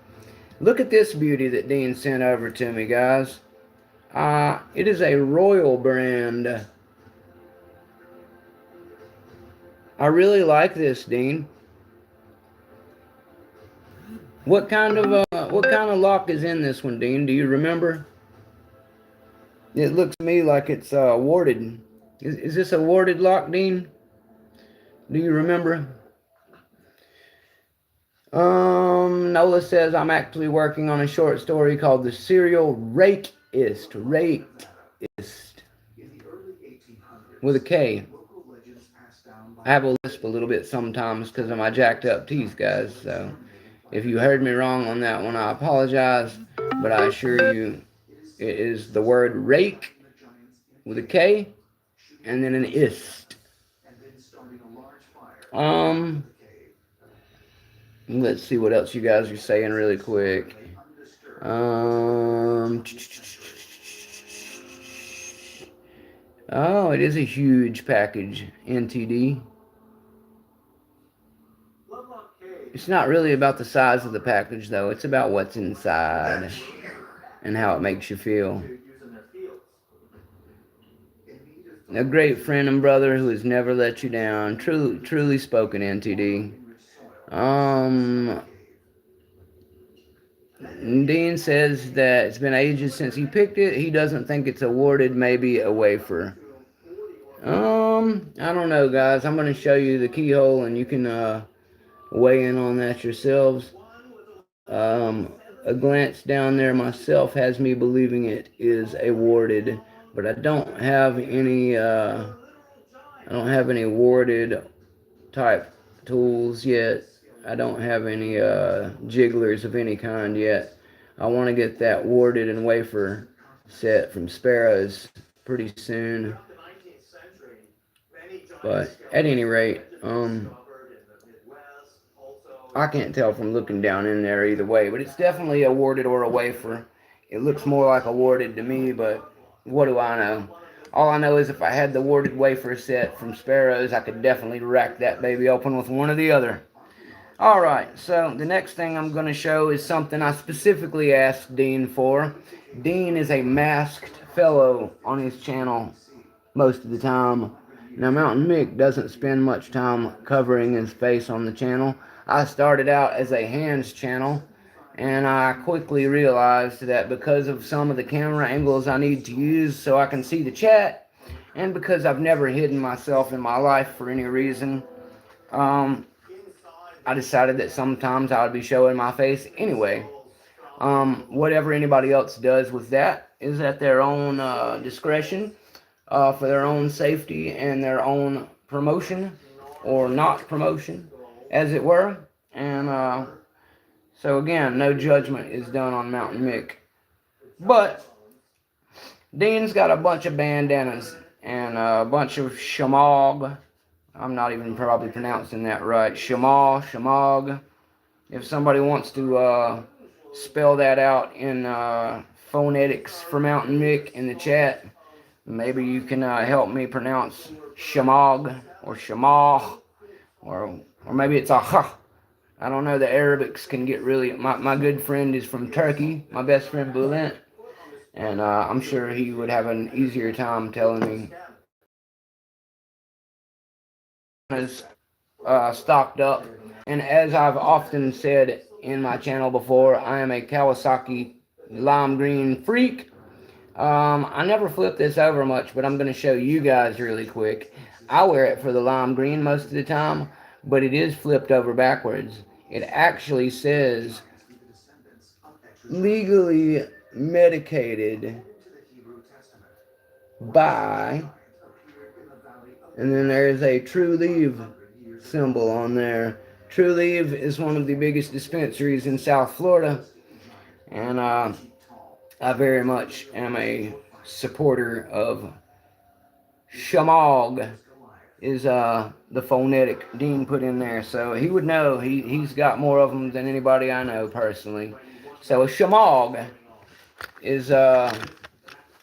Look at this beauty that Dean sent over to me, guys. It is a Royal brand. I really like this, Dean. What kind of lock is in this one, Dean? Do you remember? It looks to me like it's warded. Is this a warded lock, Dean? Do you remember? Nola says I'm actually working on a short story called The Serial Rakeist. Rakeist. With a K. I have a lisp a little bit sometimes because of my jacked up teeth, guys. So if you heard me wrong on that one, I apologize. but I assure you it is the word rake with a K and then an ist. Let's see what else you guys are saying really quick. Oh, it is a huge package, NTD. It's not really about the size of the package, though. It's about what's inside and how it makes you feel. A great friend and brother who has never let you down. Truly spoken, NTD. Dean says that it's been ages since he picked it. He doesn't think it's awarded, maybe a wafer. I don't know, guys. I'm going to show you the keyhole, and you can weigh in on that yourselves. A glance down there myself has me believing it is awarded, but I don't have any warded type tools yet. I don't have any jigglers of any kind yet. I want to get that warded and wafer set from Sparrows pretty soon. But at any rate, I can't tell from looking down in there either way, but it's definitely a warded or a wafer. It looks more like a warded to me, but what do I know? All I know is if I had the warded wafer set from Sparrows, I could definitely rack that baby open with one or the other. Alright, so the next thing I'm going to show is something I specifically asked Dean for. Dean is a masked fellow on his channel most of the time. Now, Mountain Mick doesn't spend much time covering his face on the channel. I started out as a hands channel, and I quickly realized that because of some of the camera angles I need to use so I can see the chat, and because I've never hidden myself in my life for any reason, I decided that sometimes I would be showing my face anyway. Whatever anybody else does with that is at their own discretion, for their own safety and their own promotion, or not promotion, as it were. And so again, no judgment is done on Mountain Mick. But Dean's got a bunch of bandanas and a bunch of shamog. I'm not even probably pronouncing that right. Shamog. If somebody wants to spell that out in phonetics for Mountain Mick in the chat, maybe you can help me pronounce shamog or shamah, or maybe it's a ha. I don't know. The Arabics can get really... My good friend is from Turkey, my best friend Bulent, and I'm sure he would have an easier time telling me. Is stocked up, and as I've often said in my channel before, I am a Kawasaki lime green freak. I never flip this over much, but I'm going to show you guys really quick. I wear it for the lime green most of the time, but it is flipped over backwards. It actually says legally medicated by, and then there's a True Leave symbol on there. True Leave is one of the biggest dispensaries in South Florida, and I very much am a supporter of shamog, is the phonetic Dean put in there, so he would know. He's got more of them than anybody I know personally. So a shamog is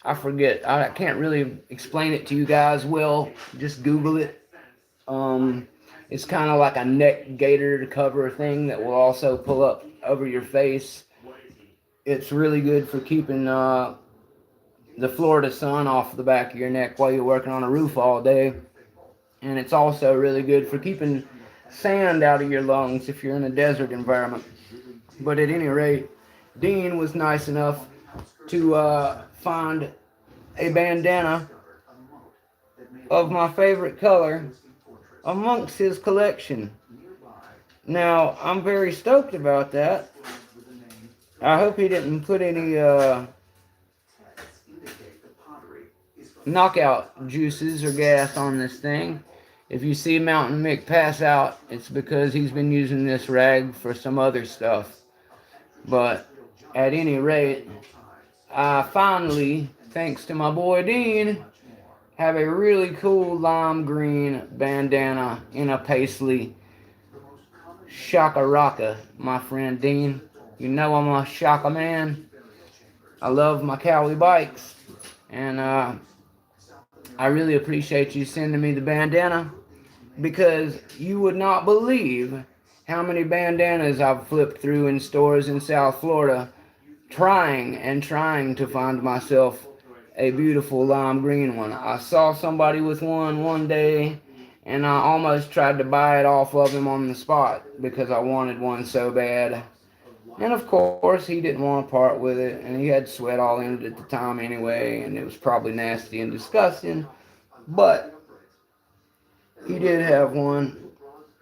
I forget. I can't really explain it to you guys well. Just Google it. It's kind of like a neck gaiter cover thing that will also pull up over your face. It's really good for keeping the Florida sun off the back of your neck while you're working on a roof all day. And it's also really good for keeping sand out of your lungs if you're in a desert environment. But at any rate, Dean was nice enough to find a bandana of my favorite color amongst his collection. Now, I'm very stoked about that. I hope he didn't put any knockout juices or gas on this thing. If you see Mountain Mick pass out, it's because he's been using this rag for some other stuff. But at any rate, I finally, thanks to my boy Dean, have a really cool lime green bandana in a paisley. Shaka Raka, my friend Dean. You know I'm a Shaka man. I love my Cowie bikes. And I really appreciate you sending me the bandana, because you would not believe how many bandanas I've flipped through in stores in South Florida trying to find myself a beautiful lime green one. I saw somebody with one day, and I almost tried to buy it off of him on the spot because I wanted one so bad. And of course, he didn't want to part with it, and he had sweat all in it at the time anyway, and it was probably nasty and disgusting. But he did have one,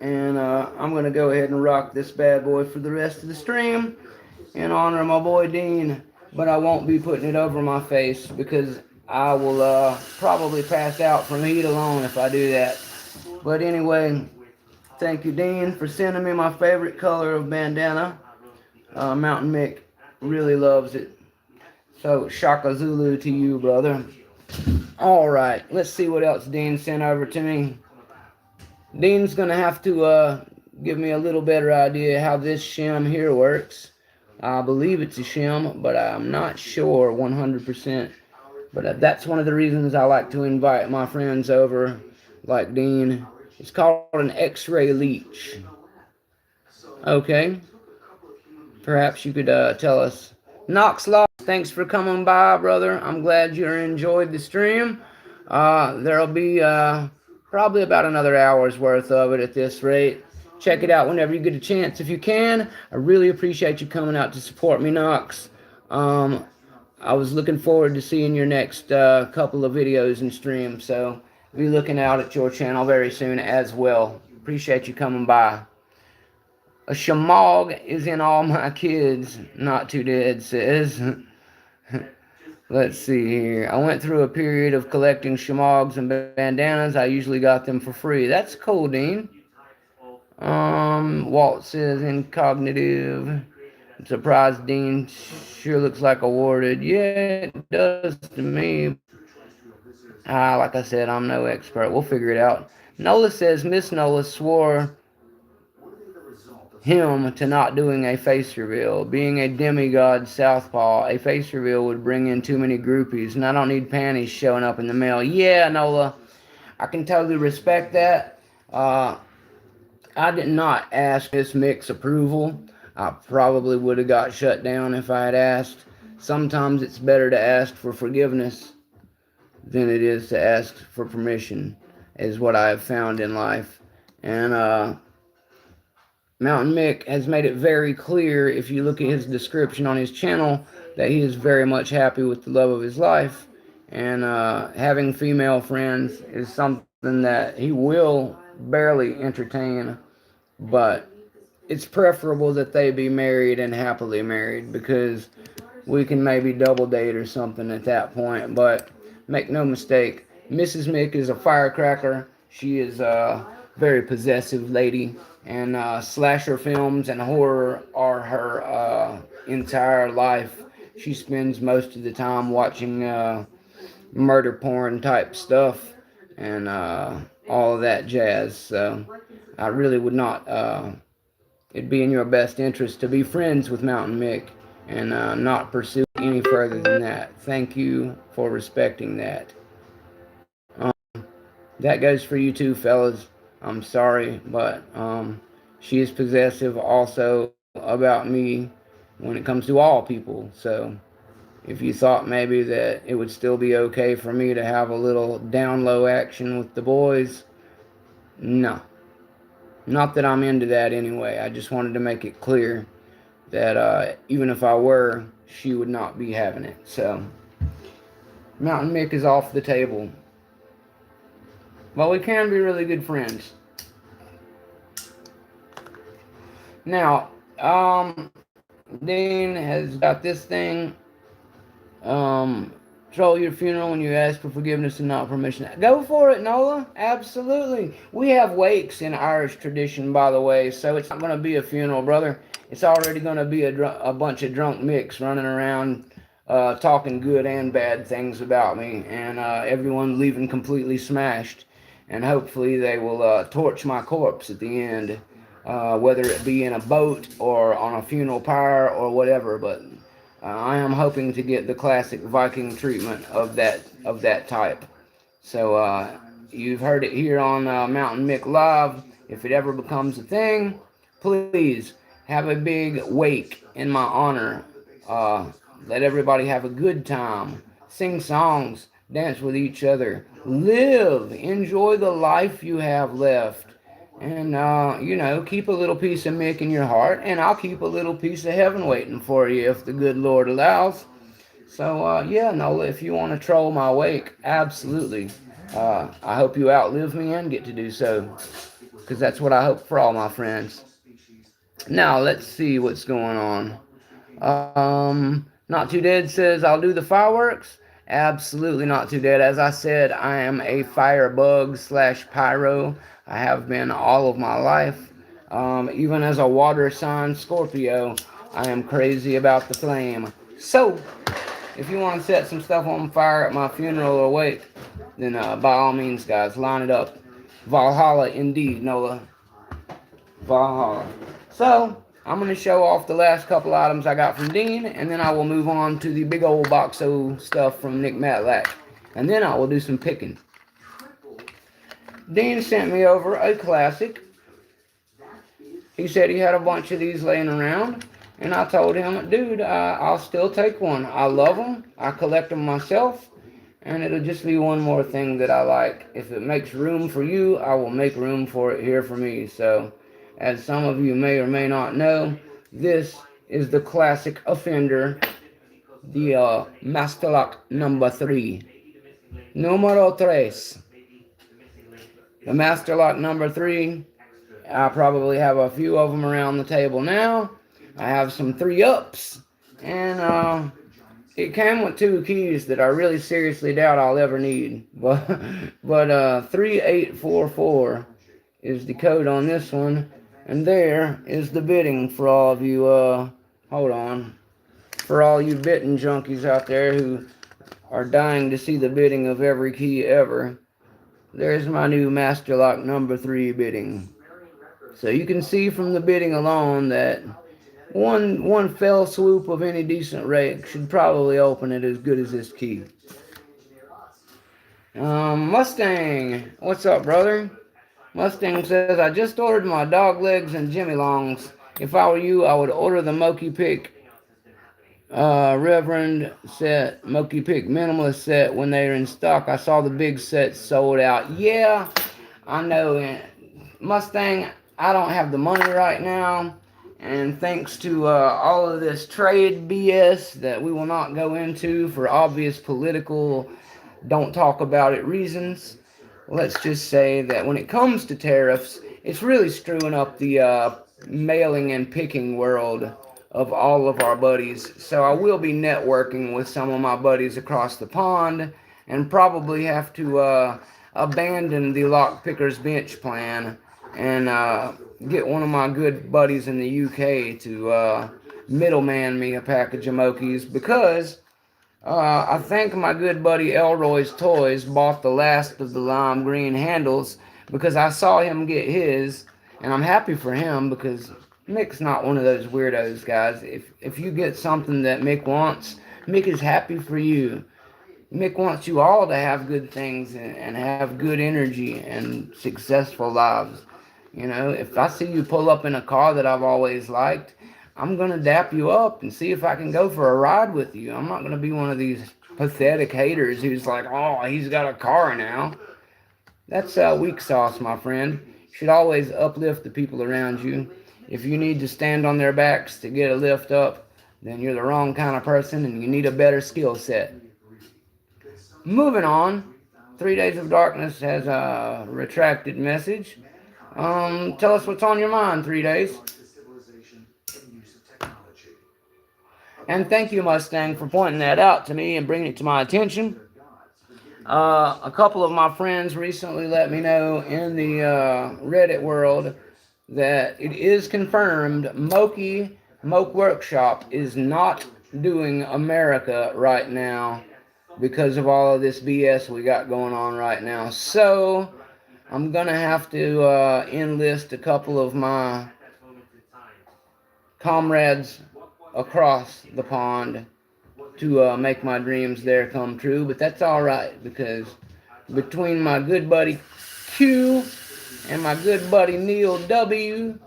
and I'm going to go ahead and rock this bad boy for the rest of the stream in honor of my boy Dean. But I won't be putting it over my face, because I will probably pass out from heat alone if I do that. But anyway, thank you, Dean, for sending me my favorite color of bandana. Mountain Mick really loves it. So, Shaka Zulu to you, brother. Alright, let's see what else Dean sent over to me. Dean's going to have to give me a little better idea how this shim here works. I believe it's a shim, but I'm not sure 100%. But that's one of the reasons I like to invite my friends over, like Dean. It's called an X-ray leech. Okay. Perhaps you could tell us. Knoxlaw, thanks for coming by, brother. I'm glad you enjoyed the stream. There'll be probably about another hour's worth of it at this rate. Check it out whenever you get a chance if you can. I really appreciate you coming out to support me, Knox. I was looking forward to seeing your next couple of videos and streams, so be looking out at your channel very soon as well. Appreciate you coming by. A shamog is in all my kids. Not too dead, says. Let's see here. I went through a period of collecting shamogs and bandanas. I usually got them for free. That's cool, Dean. Walt says incognitive. I'm surprised Dean sure looks like awarded. Yeah, it does to me. Like I said, I'm no expert. We'll figure it out. Nola says Miss Nola swore him to not doing a face reveal. Being a demigod southpaw, a face reveal would bring in too many groupies, and I don't need panties showing up in the mail. Yeah, Nola, I can totally respect that. I did not ask Miss Mick's approval. I probably would have got shut down if I had asked. Sometimes it's better to ask for forgiveness than it is to ask for permission, is what I have found in life. And Mountain Mick has made it very clear, if you look at his description on his channel, that he is very much happy with the love of his life. And having female friends is something that he will barely entertain, but it's preferable that they be married and happily married, because we can maybe double date or something at that point. But make no mistake, Mrs. Mick is a firecracker. She is a very possessive lady, and slasher films and horror are her entire life. She spends most of the time watching murder porn type stuff and all of that jazz. So I really would not, it'd be in your best interest to be friends with Mountain Mick and not pursue any further than that. Thank you for respecting that. That goes for you too, fellas. I'm sorry, but she is possessive also about me when it comes to all people. So if you thought maybe that it would still be okay for me to have a little down low action with the boys, no. Not that I'm into that anyway. I just wanted to make it clear that even if I were, she would not be having it. So Mountain Mick is off the table. But we can be really good friends. Now, Dean has got this thing. Troll your funeral when you ask for forgiveness and not permission. Go for it, Nola. Absolutely. We have wakes in Irish tradition, by the way, so it's not going to be a funeral, brother. it's already going to be a bunch of drunk micks running around talking good and bad things about me, and everyone leaving completely smashed. And hopefully they will torch my corpse at the end, whether it be in a boat or on a funeral pyre or whatever. But I am hoping to get the classic Viking treatment of that type. So you've heard it here on Mountain Mick Live. If it ever becomes a thing, please have a big wake in my honor. Let everybody have a good time. Sing songs, dance with each other, live, enjoy the life you have left. And, keep a little piece of Mick in your heart, and I'll keep a little piece of heaven waiting for you if the good Lord allows. So, Nola, if you want to troll my wake, absolutely. I hope you outlive me and get to do so, because that's what I hope for all my friends. Now, let's see what's going on. Not Too Dead says, I'll do the fireworks. Absolutely not too dead. As I said, I am a firebug / pyro. I have been all of my life. Even as a water sign Scorpio, I am crazy about the flame. So, if you want to set some stuff on fire at my funeral or wake, then by all means, guys, line it up. Valhalla indeed, Nola. Valhalla. So, I'm going to show off the last couple items I got from Dean, and then I will move on to the big old box of stuff from Nick Matlac. And then I will do some picking. Dean sent me over a classic. He said he had a bunch of these laying around, and I told him, dude, I'll still take one. I love them. I collect them myself, and it'll just be one more thing that I like. If it makes room for you, I will make room for it here for me. So, as some of you may or may not know, this is the classic offender, the Matlac number 3. Numero 3. The Matlac number 3. I probably have a few of them around the table now. I have some 3-ups, and it came with 2 keys that I really seriously doubt I'll ever need. But 3844 is the code on this one. And there is the bidding for all of you, for all you bidding junkies out there who are dying to see the bidding of every key ever. There's my new Matlac number 3 bidding. So you can see from the bidding alone that one fell swoop of any decent rake should probably open it as good as this key. Mustang, what's up, brother? Mustang says, I just ordered my dog legs and Jimmy Longs. If I were you, I would order the Moki Pick Reverend set, Moki Pick Minimalist set when they are in stock. I saw the big sets sold out. Yeah, I know. Mustang, I don't have the money right now. And thanks to all of this trade BS that we will not go into for obvious political don't talk about it reasons, let's just say that when it comes to tariffs, it's really screwing up the mailing and picking world of all of our buddies. So I will be networking with some of my buddies across the pond and probably have to abandon the Lock Pickers Bench plan and get one of my good buddies in the UK to middleman me a package of Mokies, because I think my good buddy Elroy's Toys bought the last of the lime green handles because I saw him get his, and I'm happy for him because Mick's not one of those weirdos, guys. If you get something that Mick wants, Mick is happy for you. Mick wants you all to have good things and have good energy and successful lives. You know, if I see you pull up in a car that I've always liked, I'm going to dap you up and see if I can go for a ride with you. I'm not going to be one of these pathetic haters who's like, oh, he's got a car now. That's weak sauce, my friend. You should always uplift the people around you. If you need to stand on their backs to get a lift up, then you're the wrong kind of person and you need a better skill set. Moving on, 3 Days of Darkness has a retracted message. Tell us what's on your mind, 3 Days. And thank you, Mustang, for pointing that out to me and bringing it to my attention. A couple of my friends recently let me know in the Reddit world that it is confirmed Moki Moke Workshop is not doing America right now because of all of this BS we got going on right now. So I'm gonna have to enlist a couple of my comrades across the pond to make my dreams there come true. But that's all right, because between my good buddy Q and my good buddy Neil W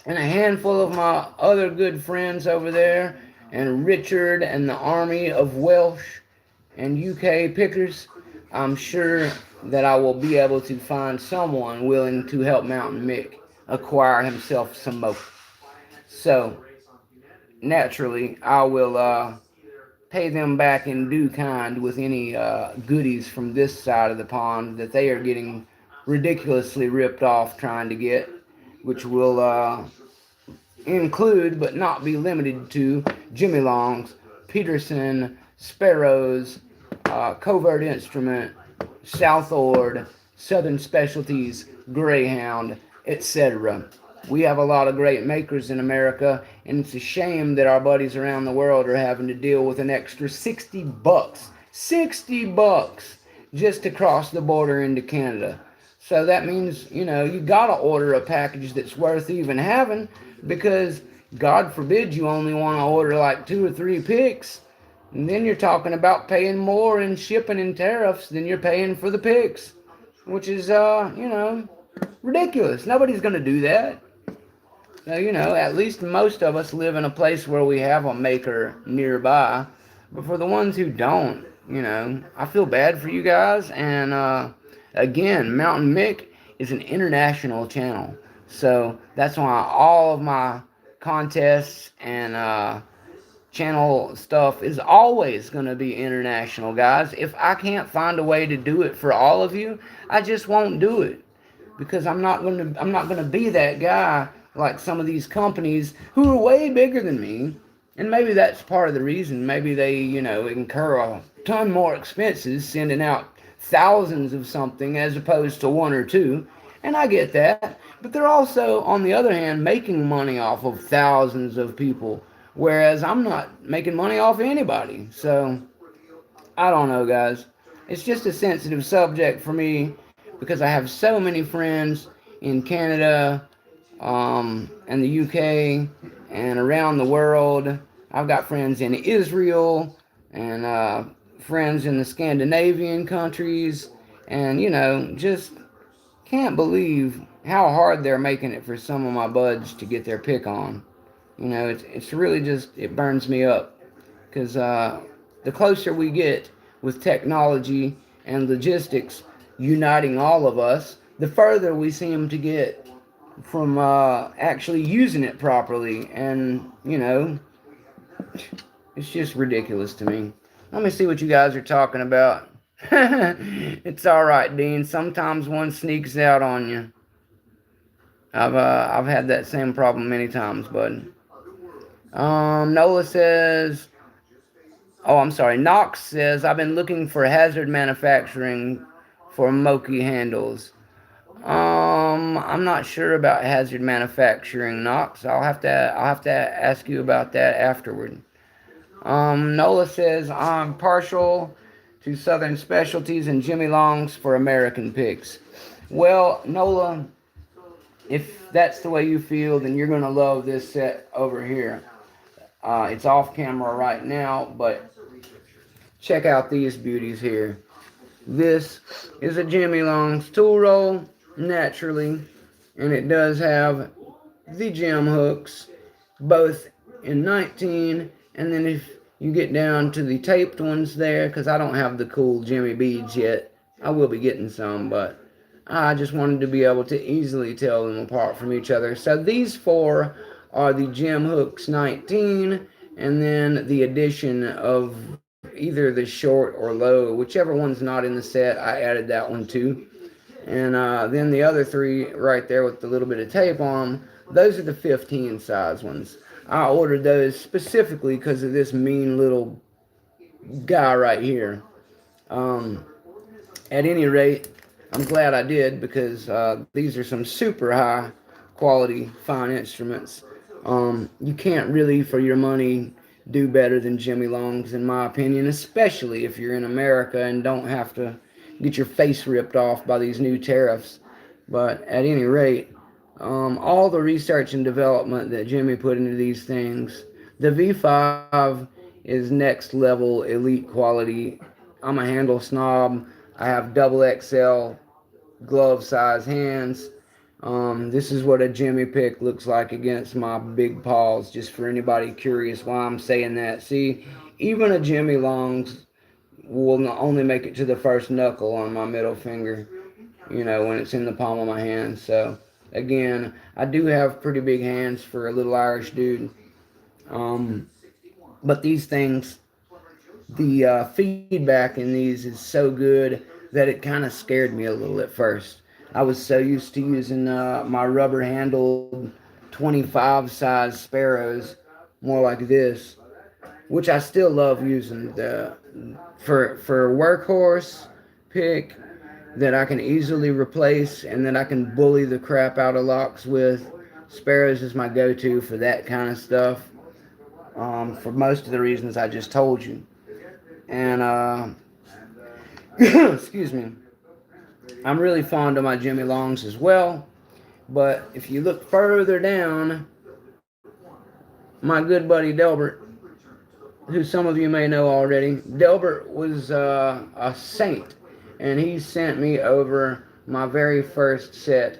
and a handful of my other good friends over there, and Richard and the army of Welsh and UK pickers, I'm sure that I will be able to find someone willing to help Mountain Mick acquire himself some moke. So, naturally, I will pay them back in due kind with any goodies from this side of the pond that they are getting ridiculously ripped off trying to get, which will include but not be limited to Jimmy Longs, Peterson, Sparrows, Covert Instrument, South Ord, Southern Specialties, Greyhound, etc. We have a lot of great makers in America, and it's a shame that our buddies around the world are having to deal with an extra $60. $60 just to cross the border into Canada. So that means, you gotta order a package that's worth even having, because God forbid you only want to order like 2 or 3 picks, and then you're talking about paying more in shipping and tariffs than you're paying for the picks, which is, ridiculous. Nobody's gonna do that. So, at least most of us live in a place where we have a maker nearby. But for the ones who don't, I feel bad for you guys. And again, Mountain Mick is an international channel. So that's why all of my contests and channel stuff is always going to be international, guys. If I can't find a way to do it for all of you, I just won't do it, because I'm not going to be that guy like some of these companies who are way bigger than me. And maybe that's part of the reason. Maybe they, incur a ton more expenses sending out thousands of something as opposed to 1 or 2. And I get that. But they're also, on the other hand, making money off of thousands of people, whereas I'm not making money off of anybody. So, I don't know, guys. It's just a sensitive subject for me, because I have so many friends in Canada, and the UK, and around the world. I've got friends in Israel, and friends in the Scandinavian countries, and just can't believe how hard they're making it for some of my buds to get their pick on. It's really just, it burns me up, because the closer we get with technology and logistics uniting all of us, the further we seem to get from actually using it properly. And it's just ridiculous to me. Let me see what you guys are talking about. It's all right, Dean. Sometimes one sneaks out on you. I've had that same problem many times, bud. Nola says, oh, I'm sorry. Knox says, I've been looking for hazard manufacturing for Moki handles. I'm not sure about hazard manufacturing, Knox. I'll have to ask you about that afterward. Nola says, I'm partial to Southern Specialties and Jimmy Longs for American picks. Well, Nola, if that's the way you feel, then you're going to love this set over here. It's off camera right now, but check out these beauties here. This is a Jimmy Longs tool roll, naturally, and it does have the gem hooks, both in 19, and then if you get down to the taped ones there, because I don't have the cool Jimmy beads yet. I will be getting some, but I just wanted to be able to easily tell them apart from each other. So these 4 are the gem hooks 19, and then the addition of either the short or low, whichever one's not in the set, I added that one too. And then the other 3 right there with the little bit of tape on them, those are the 15 size ones. I ordered those specifically because of this mean little guy right here. At any rate, I'm glad I did, because these are some super high quality fine instruments. You can't really, for your money, do better than Jimmy Long's, in my opinion, especially if you're in America and don't have to get your face ripped off by these new tariffs. But at any rate, all the research and development that Jimmy put into these things, the V5 is next level elite quality. I'm a handle snob. I have double XL glove size hands. This is what a Jimmy pick looks like against my big paws, just for anybody curious why I'm saying that. See, even a Jimmy Long's will only make it to the first knuckle on my middle finger, when it's in the palm of my hand. So, again, I do have pretty big hands for a little Irish dude. But these things, the feedback in these is so good that it kind of scared me a little at first. I was so used to using my rubber handled 25 size sparrows, more like this, which I still love using for workhorse pick that I can easily replace and that I can bully the crap out of locks with. Sparrows is my go-to for that kind of stuff, for most of the reasons I just told you. And excuse me, I'm really fond of my Jimmy Longs as well. But if you look further down, my good buddy Delbert, who some of you may know already, Delbert was a saint, and he sent me over my very first set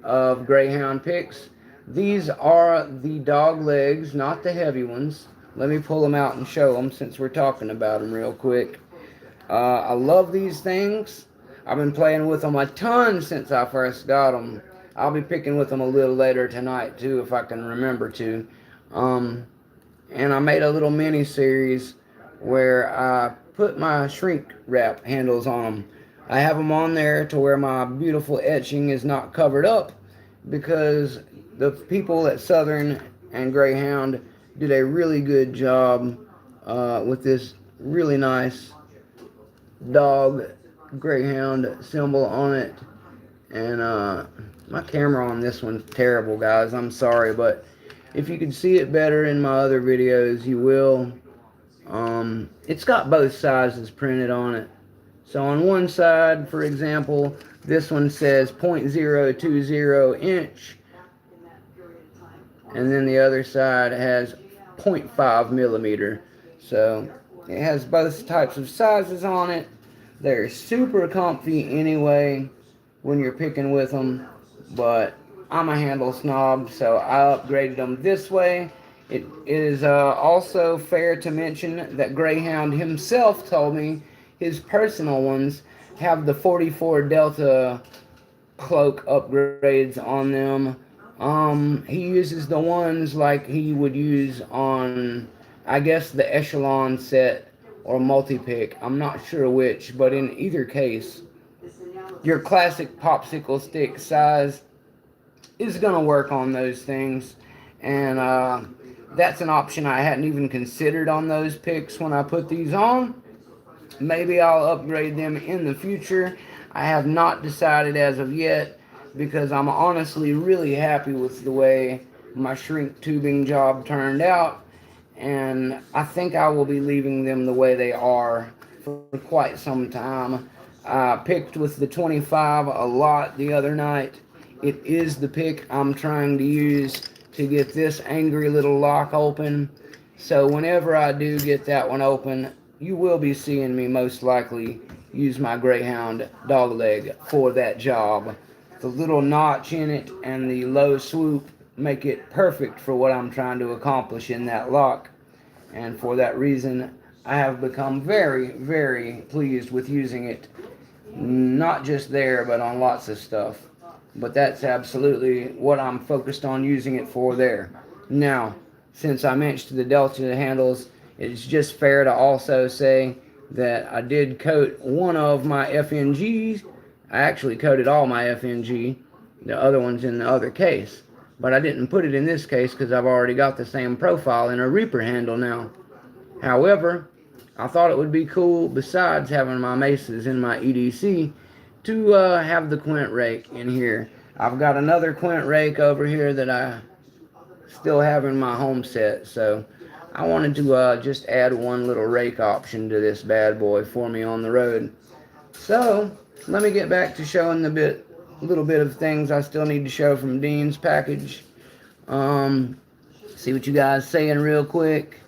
of Greyhound picks. These are the dog legs, not the heavy ones. Let me pull them out and show them since we're talking about them real quick. I love these things. I've been playing with them a ton since I first got them. I'll be picking with them a little later tonight too, if I can remember to. And I made a little mini series where I put my shrink wrap handles on them. I have them on there to where my beautiful etching is not covered up, because the people at Southern and Greyhound did a really good job with this really nice dog Greyhound symbol on it. And my camera on this one's terrible, guys. I'm sorry, but if you can see it better in my other videos, you will. It's got both sizes printed on it. So on one side, for example, this one says 0.020 inch, and then the other side has 0.5 millimeter. So it has both types of sizes on it. They're super comfy anyway when you're picking with them, but I'm a handle snob, so I upgraded them this way. It is also fair to mention that Greyhound himself told me his personal ones have the 44 Delta cloak upgrades on them. He uses the ones like he would use on, I guess, the Echelon set or multi-pick. I'm not sure which, but in either case, your classic popsicle stick size is going to work on those things. And that's an option I hadn't even considered on those picks when I put these on. Maybe I'll upgrade them in the future. I have not decided as of yet, because I'm honestly really happy with the way my shrink tubing job turned out, and I think I will be leaving them the way they are for quite some time. I picked with the 25 a lot the other night. It is the pick I'm trying to use to get this angry little lock open. So whenever I do get that one open, you will be seeing me most likely use my Greyhound dog leg for that job. The little notch in it and the low swoop make it perfect for what I'm trying to accomplish in that lock. And for that reason, I have become very, very pleased with using it. Not just there, but on lots of stuff. But that's absolutely what I'm focused on using it for there. Now, since I mentioned the Delta handles, it's just fair to also say that I did coat one of my FNGs. I actually coated all my FNG. The other one's in the other case. But I didn't put it in this case because I've already got the same profile in a Reaper handle now. However, I thought it would be cool, besides having my maces in my EDC, to have the quint rake in here. I've got another quint rake over here that I still having my home set. So I wanted to just add one little rake option to this bad boy for me on the road. So let me get back to showing the little bit of things I still need to show from Dean's package. See what you guys saying real quick.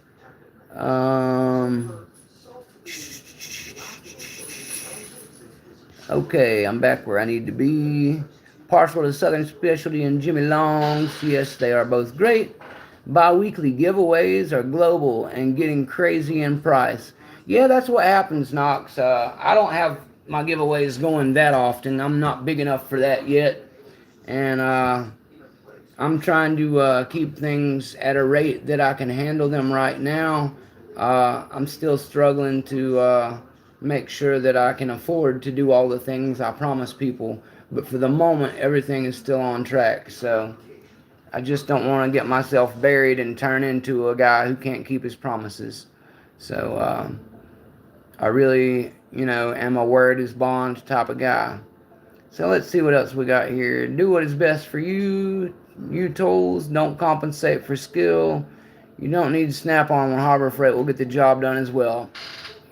Okay, I'm back where I need to be. Partial to Southern Specialty and Jimmy Long's. Yes, they are both great. Bi-weekly giveaways are global and getting crazy in price. Yeah, that's what happens, Knox. I don't have my giveaways going that often. I'm not big enough for that yet. And I'm trying to keep things at a rate that I can handle them right now. I'm still struggling to make sure that I can afford to do all the things I promise people. But for the moment, everything is still on track. So I just don't want to get myself buried and turn into a guy who can't keep his promises. So I really, am a word is bond type of guy. So let's see what else we got here. Do what is best for you. You tools don't compensate for skill. You don't need Snap-on when Harbor Freight will get the job done as well.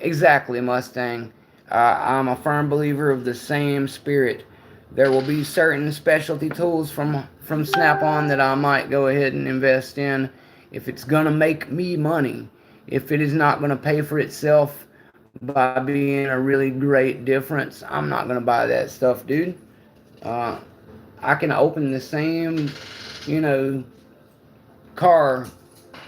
Exactly, Mustang. I'm a firm believer of the same spirit. There will be certain specialty tools from Snap-on that I might go ahead and invest in if it's going to make me money. If it is not going to pay for itself by being a really great difference, I'm not going to buy that stuff, dude. I can open the same, car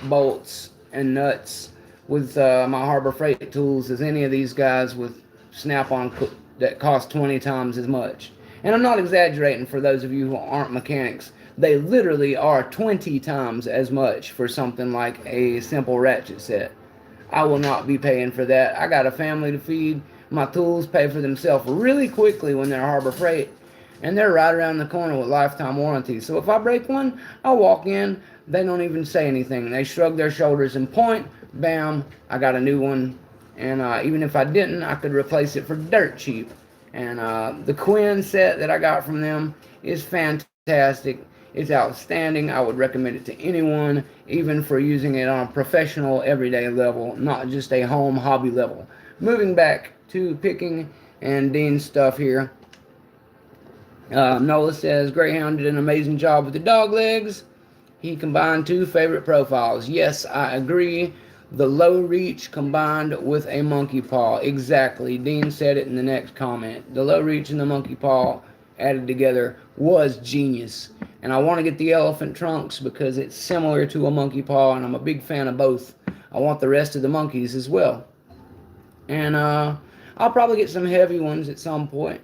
bolts and nuts with my Harbor Freight tools as any of these guys with Snap-on that cost 20 times as much. And I'm not exaggerating for those of you who aren't mechanics. They literally are 20 times as much for something like a simple ratchet set. I will not be paying for that. I got a family to feed. My tools pay for themselves really quickly when they're Harbor Freight. And they're right around the corner with lifetime warranty. So if I break one, I'll walk in. They don't even say anything. They shrug their shoulders and point. Bam, I got a new one. And even if I didn't, I could replace it for dirt cheap. And the Quinn set that I got from them is fantastic. It's outstanding. I would recommend it to anyone, even for using it on a professional, everyday level, not just a home hobby level. Moving back to picking and Dean's stuff here. Nola says, Greyhound did an amazing job with the dog legs. He combined two favorite profiles. Yes, I agree. The low reach combined with a monkey paw. Exactly. Dean said it in the next comment. The low reach and the monkey paw added together was genius. And I want to get the elephant trunks because it's similar to a monkey paw, and I'm a big fan of both. I want the rest of the monkeys as well. And I'll probably get some heavy ones at some point,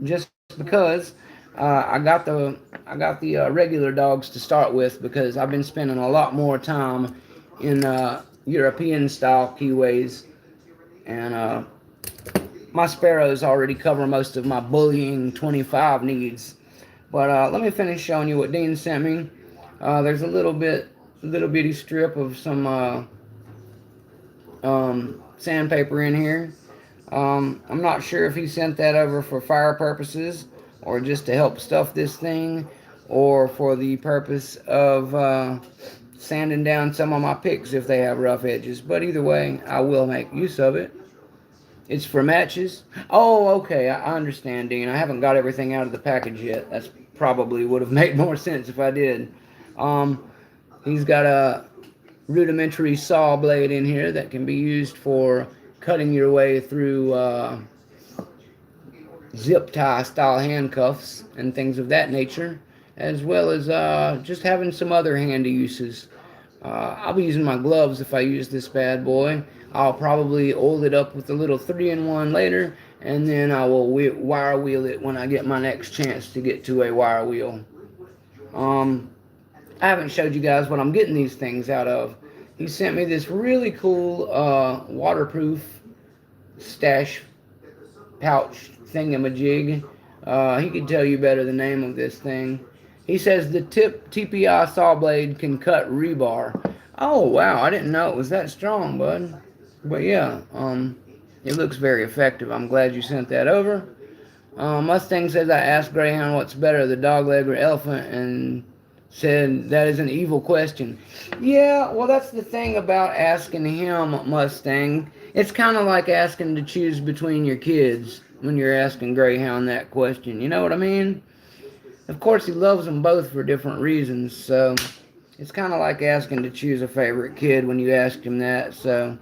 just because I got the regular dogs to start with, because I've been spending a lot more time in European style keyways, and my sparrows already cover most of my bullying 25 needs. But let me finish showing you what Dean sent me. There's a little bitty strip of some sandpaper in here. I'm not sure if he sent that over for fire purposes, or just to help stuff this thing, or for the purpose of sanding down some of my picks if they have rough edges. But either way, I will make use of it. It's for matches. Oh, okay, I understand, Dean. I haven't got everything out of the package yet. That's probably would have made more sense if I did. He's got a rudimentary saw blade in here that can be used for cutting your way through zip tie style handcuffs and things of that nature, as well as just having some other handy uses. I'll be using my gloves if I use this bad boy. I'll probably oil it up with a little 3-in-1 later, and then I will wire wheel it when I get my next chance to get to a wire wheel. I haven't showed you guys what I'm getting these things out of. He sent me this really cool waterproof stash pouch thingamajig. He could tell you better the name of this thing. He says the TPI saw blade can cut rebar. Oh wow, I didn't know it was that strong, bud. But yeah, it looks very effective. I'm glad you sent that over. Mustang says I asked Greyhound what's better, the dog leg or elephant, and said that is an evil question. Yeah, well, that's the thing about asking him, Mustang. It's kind of like asking to choose between your kids when you're asking Greyhound that question. You know what I mean? Of course, he loves them both for different reasons, so it's kind of like asking to choose a favorite kid when you ask him that. So,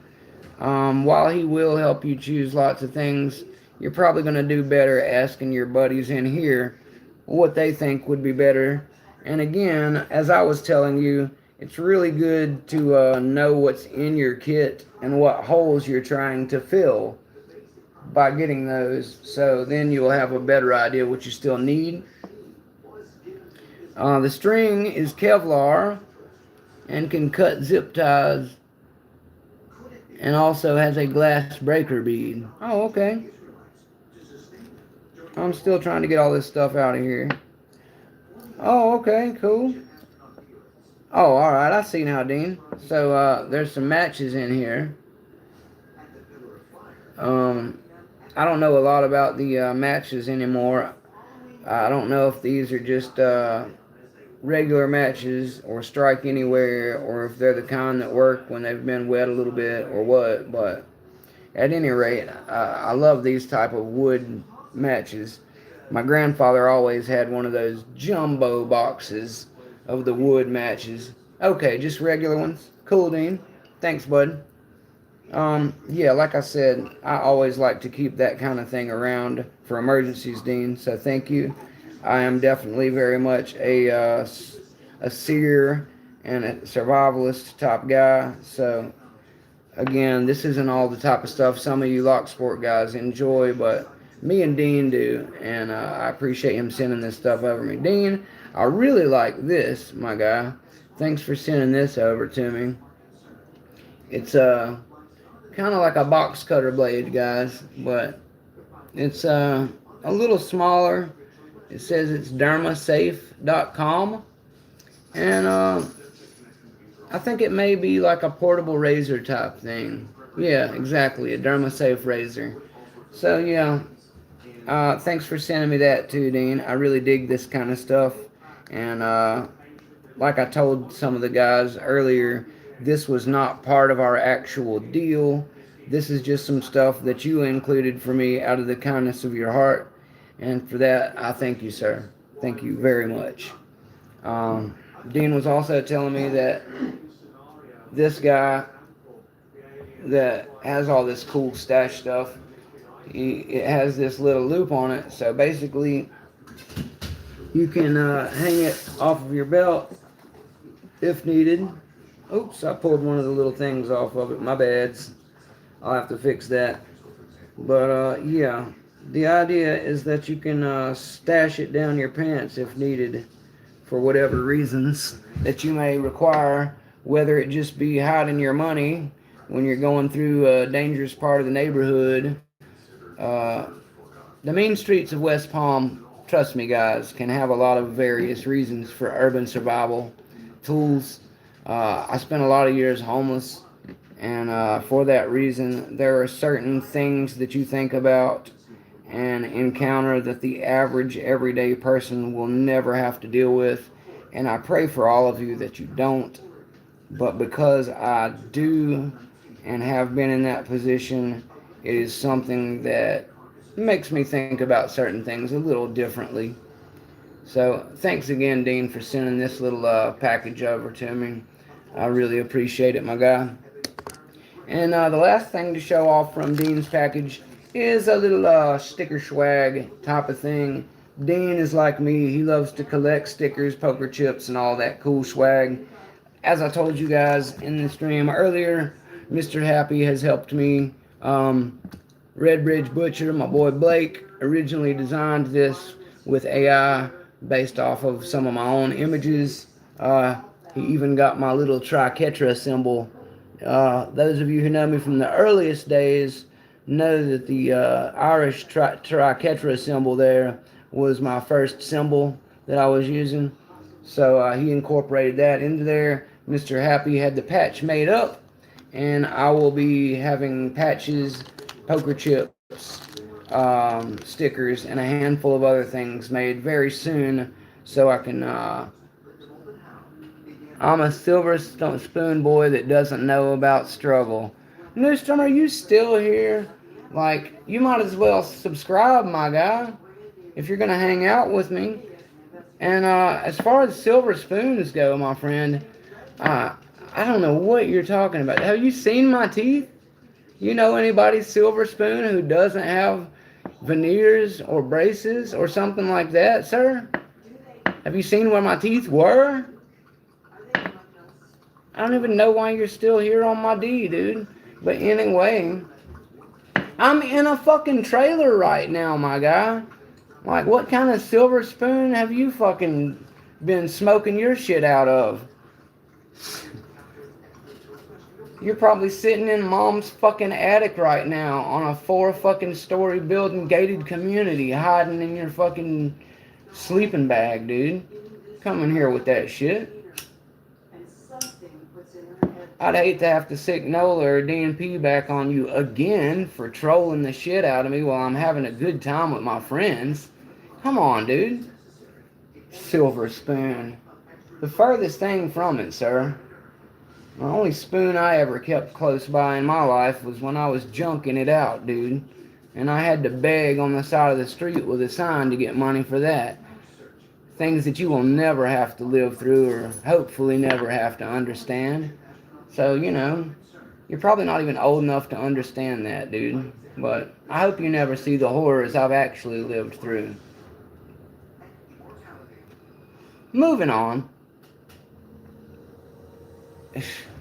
while he will help you choose lots of things, you're probably going to do better asking your buddies in here what they think would be better. And again, as I was telling you, it's really good to know what's in your kit and what holes you're trying to fill by getting those. So then you'll have a better idea what you still need. The string is Kevlar and can cut zip ties, and also has a glass breaker bead. Oh, okay. I'm still trying to get all this stuff out of here. Oh, okay, cool. Oh, alright, I see now, Dean. So, there's some matches in here. I don't know a lot about the matches anymore. I don't know if these are just regular matches or strike anywhere, or if they're the kind that work when they've been wet a little bit or what, but at any rate, I love these type of wood matches. My grandfather always had one of those jumbo boxes of the wood matches. Okay, just regular ones. Cool, Dean. Thanks, bud. Yeah, like I said, I always like to keep that kind of thing around for emergencies, Dean, so thank you. I am definitely very much a seer and a survivalist type guy, so again, this isn't all the type of stuff some of you lock sport guys enjoy, but me and Dean do, and I appreciate him sending this stuff over me. Dean, I really like this, my guy. Thanks for sending this over to me. It's kind of like a box cutter blade, guys, but it's a little smaller. It says it's dermasafe.com, and I think it may be like a portable razor type thing. Yeah, exactly, a dermasafe razor. So yeah, thanks for sending me that too, Dean. I really dig this kind of stuff, and like I told some of the guys earlier, this was not part of our actual deal. This is just some stuff that you included for me out of the kindness of your heart. And for that, I thank you, sir. Thank you very much. Dean was also telling me that this guy that has all this cool stash stuff, it has this little loop on it. So basically, you can hang it off of your belt if needed. Oops, I pulled one of the little things off of it. My bads. I'll have to fix that. But yeah, the idea is that you can stash it down your pants if needed for whatever reasons that you may require, whether it just be hiding your money when you're going through a dangerous part of the neighborhood. The main streets of West Palm, trust me guys, can have a lot of various reasons for urban survival tools. I spent a lot of years homeless, and for that reason, there are certain things that you think about and encounter that the average everyday person will never have to deal with. And I pray for all of you that you don't. But because I do and have been in that position, it is something that makes me think about certain things a little differently. So thanks again, Dean, for sending this little package over to me. I really appreciate it, my guy. And the last thing to show off from Dean's package is a little sticker swag type of thing. Dean is like me. He loves to collect stickers, poker chips, and all that cool swag. As I told you guys in the stream earlier, Mr. Happy has helped me. Red Bridge Butcher, my boy Blake, originally designed this with AI based off of some of my own images. He even got my little triquetra symbol. Those of you who know me from the earliest days know that the Irish triquetra symbol there was my first symbol that I was using. So he incorporated that into there. Mr. Happy had the patch made up, and I will be having patches, poker chips, stickers, and a handful of other things made very soon, so I can I'm a silver spoon boy that doesn't know about struggle. Newstorm, are you still here? Like, you might as well subscribe, my guy, if you're gonna hang out with me. And as far as silver spoons go, my friend, uh, I don't know what you're talking about. Have you seen my teeth? You know anybody silver spoon who doesn't have veneers or braces or something like that, sir? Have you seen where my teeth were? I don't even know why you're still here on my D, dude. But anyway, I'm in a fucking trailer right now, my guy. Like, what kind of silver spoon have you fucking been smoking your shit out of? You're probably sitting in mom's fucking attic right now on a 4 fucking story building gated community hiding in your fucking sleeping bag, dude. Come in here with that shit. I'd hate to have to sick Nola or DNP back on you again for trolling the shit out of me while I'm having a good time with my friends. Come on, dude. Silver spoon. The furthest thing from it, sir. The only spoon I ever kept close by in my life was when I was junking it out, dude. And I had to beg on the side of the street with a sign to get money for that. Things that you will never have to live through or hopefully never have to understand. So, you know, you're probably not even old enough to understand that, dude. But I hope you never see the horrors I've actually lived through. Moving on.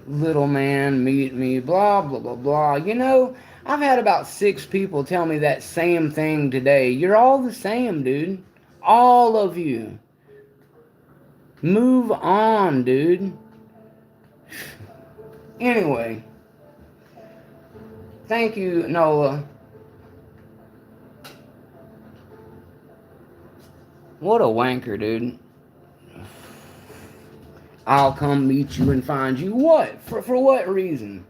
Little man, meet me, blah, blah, blah, blah. You know, I've had about 6 people tell me that same thing today. You're all the same, dude. All of you. Move on, dude. Anyway. Thank you, Nola. What a wanker, dude. I'll come meet you and find you. What? For what reason?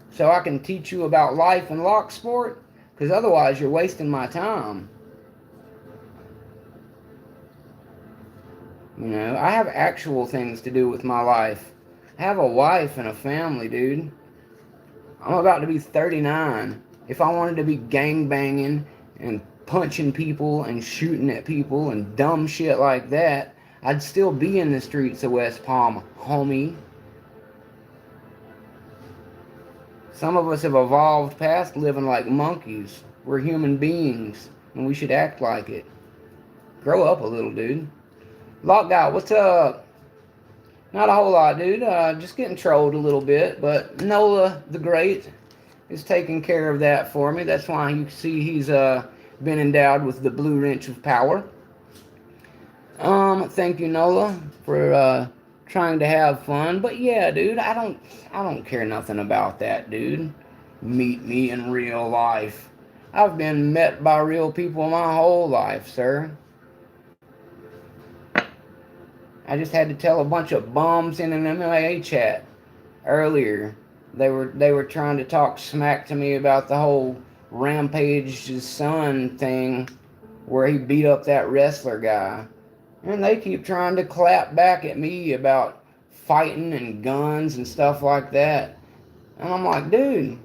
So I can teach you about life and lock sport? Because otherwise you're wasting my time. You know, I have actual things to do with my life. I have a wife and a family, dude. I'm about to be 39. If I wanted to be gangbanging and punching people and shooting at people and dumb shit like that, I'd still be in the streets of West Palm, homie. Some of us have evolved past living like monkeys. We're human beings, and we should act like it. Grow up a little, dude. Lockdown, what's up? Not a whole lot, dude. Just getting trolled a little bit, but Nola the Great is taking care of that for me. That's why you see he's been endowed with the blue wrench of power. Thank you, Nola, for trying to have fun. But yeah, dude, I don't care nothing about that, dude. Meet me in real life. I've been met by real people my whole life, sir. I just had to tell a bunch of bums in an MMA chat earlier. They were trying to talk smack to me about the whole Rampage's son thing where he beat up that wrestler guy. And they keep trying to clap back at me about fighting and guns and stuff like that. And I'm like, dude,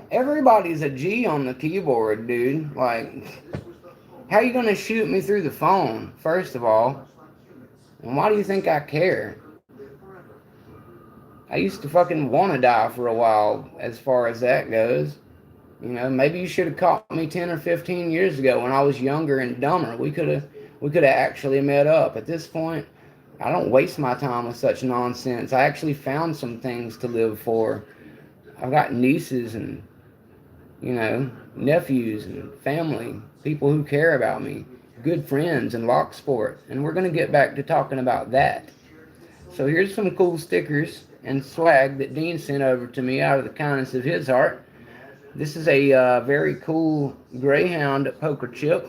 everybody's a G on the keyboard, dude. Like, how you gonna shoot me through the phone, first of all? And why do you think I care? I used to fucking want to die for a while as far as that goes. You know, maybe you should have caught me 10 or 15 years ago when I was younger and dumber. We could have actually met up. At this point, I don't waste my time with such nonsense. I actually found some things to live for. I've got nieces and, you know, nephews and family, people who care about me, good friends in lock sport. And we're going to get back to talking about that. So here's some cool stickers and swag that Dean sent over to me out of the kindness of his heart. This is a very cool Greyhound poker chip,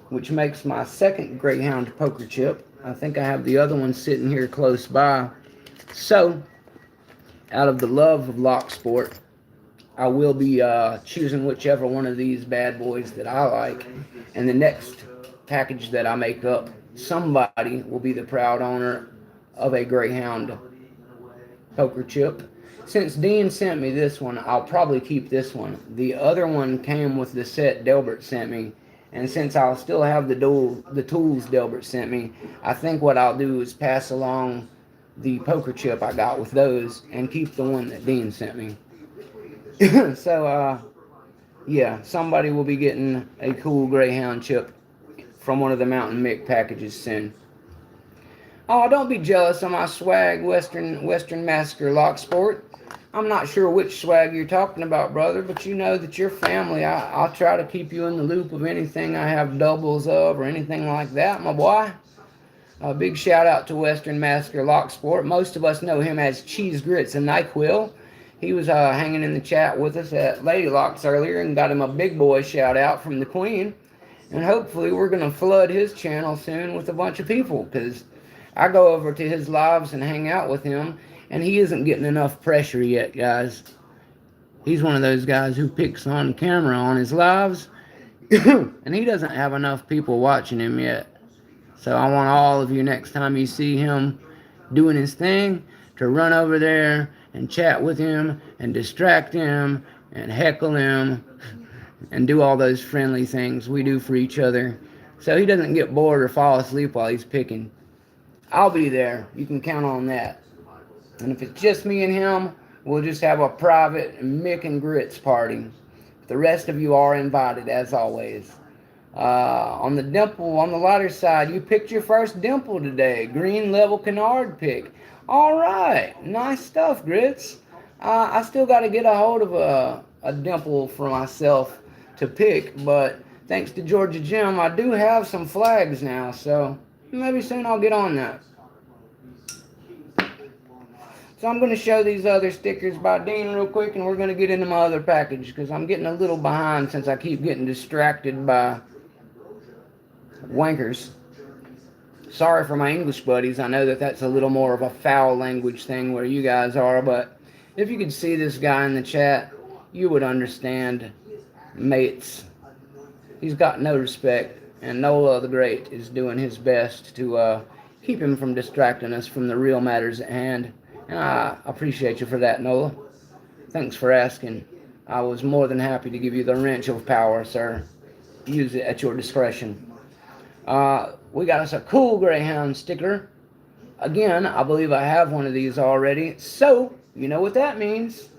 which makes my second Greyhound poker chip. I think I have the other one sitting here close by. So, out of the love of lock sport, I will be choosing whichever one of these bad boys that I like. And the next package that I make up, somebody will be the proud owner of a Greyhound poker chip. Since Dean sent me this one, I'll probably keep this one. The other one came with the set Delbert sent me, and since I'll still have the tools Delbert sent me, I think what I'll do is pass along the poker chip I got with those and keep the one that Dean sent me. So, yeah, somebody will be getting a cool Greyhound chip from one of the Mountain Mick packages soon. Oh, don't be jealous of my swag, Western Massacre Lock Sport. I'm not sure which swag you're talking about, brother, but you know that you're family. I'll try to keep you in the loop of anything I have doubles of or anything like that, my boy. A big shout out to Western Massacre Lock Sport. Most of us know him as Cheese Grits and NyQuil. He was hanging in the chat with us at Lady Locks earlier and got him a big boy shout out from the Queen. And hopefully we're going to flood his channel soon with a bunch of people, because I go over to his lives and hang out with him, and he isn't getting enough pressure yet, guys. He's one of those guys who picks on camera on his lives, and he doesn't have enough people watching him yet. So I want all of you, next time you see him doing his thing, to run over there and chat with him and distract him and heckle him and do all those friendly things we do for each other, so he doesn't get bored or fall asleep while he's picking. I'll be there. You can count on that. And if it's just me and him, we'll just have a private Mick and Grits party. The rest of you are invited, as always. On the lighter side, you picked your first dimple today. Green level canard pick. All right. Nice stuff, Grits. I still got to get a hold of a dimple for myself to pick, but thanks to Georgia Jim, I do have some flags now, so maybe soon I'll get on that. So I'm going to show these other stickers by Dean real quick, and we're going to get into my other package, because I'm getting a little behind since I keep getting distracted by wankers. Sorry for my English buddies. I know that that's a little more of a foul language thing where you guys are, but if you could see this guy in the chat, you would understand, mates. He's got no respect, and Nola the Great is doing his best to keep him from distracting us from the real matters at hand. And I appreciate you for that, Nola. Thanks for asking. I was more than happy to give you the wrench of power, sir. Use it at your discretion. We got us a cool Greyhound sticker. Again, I believe I have one of these already, so you know what that means.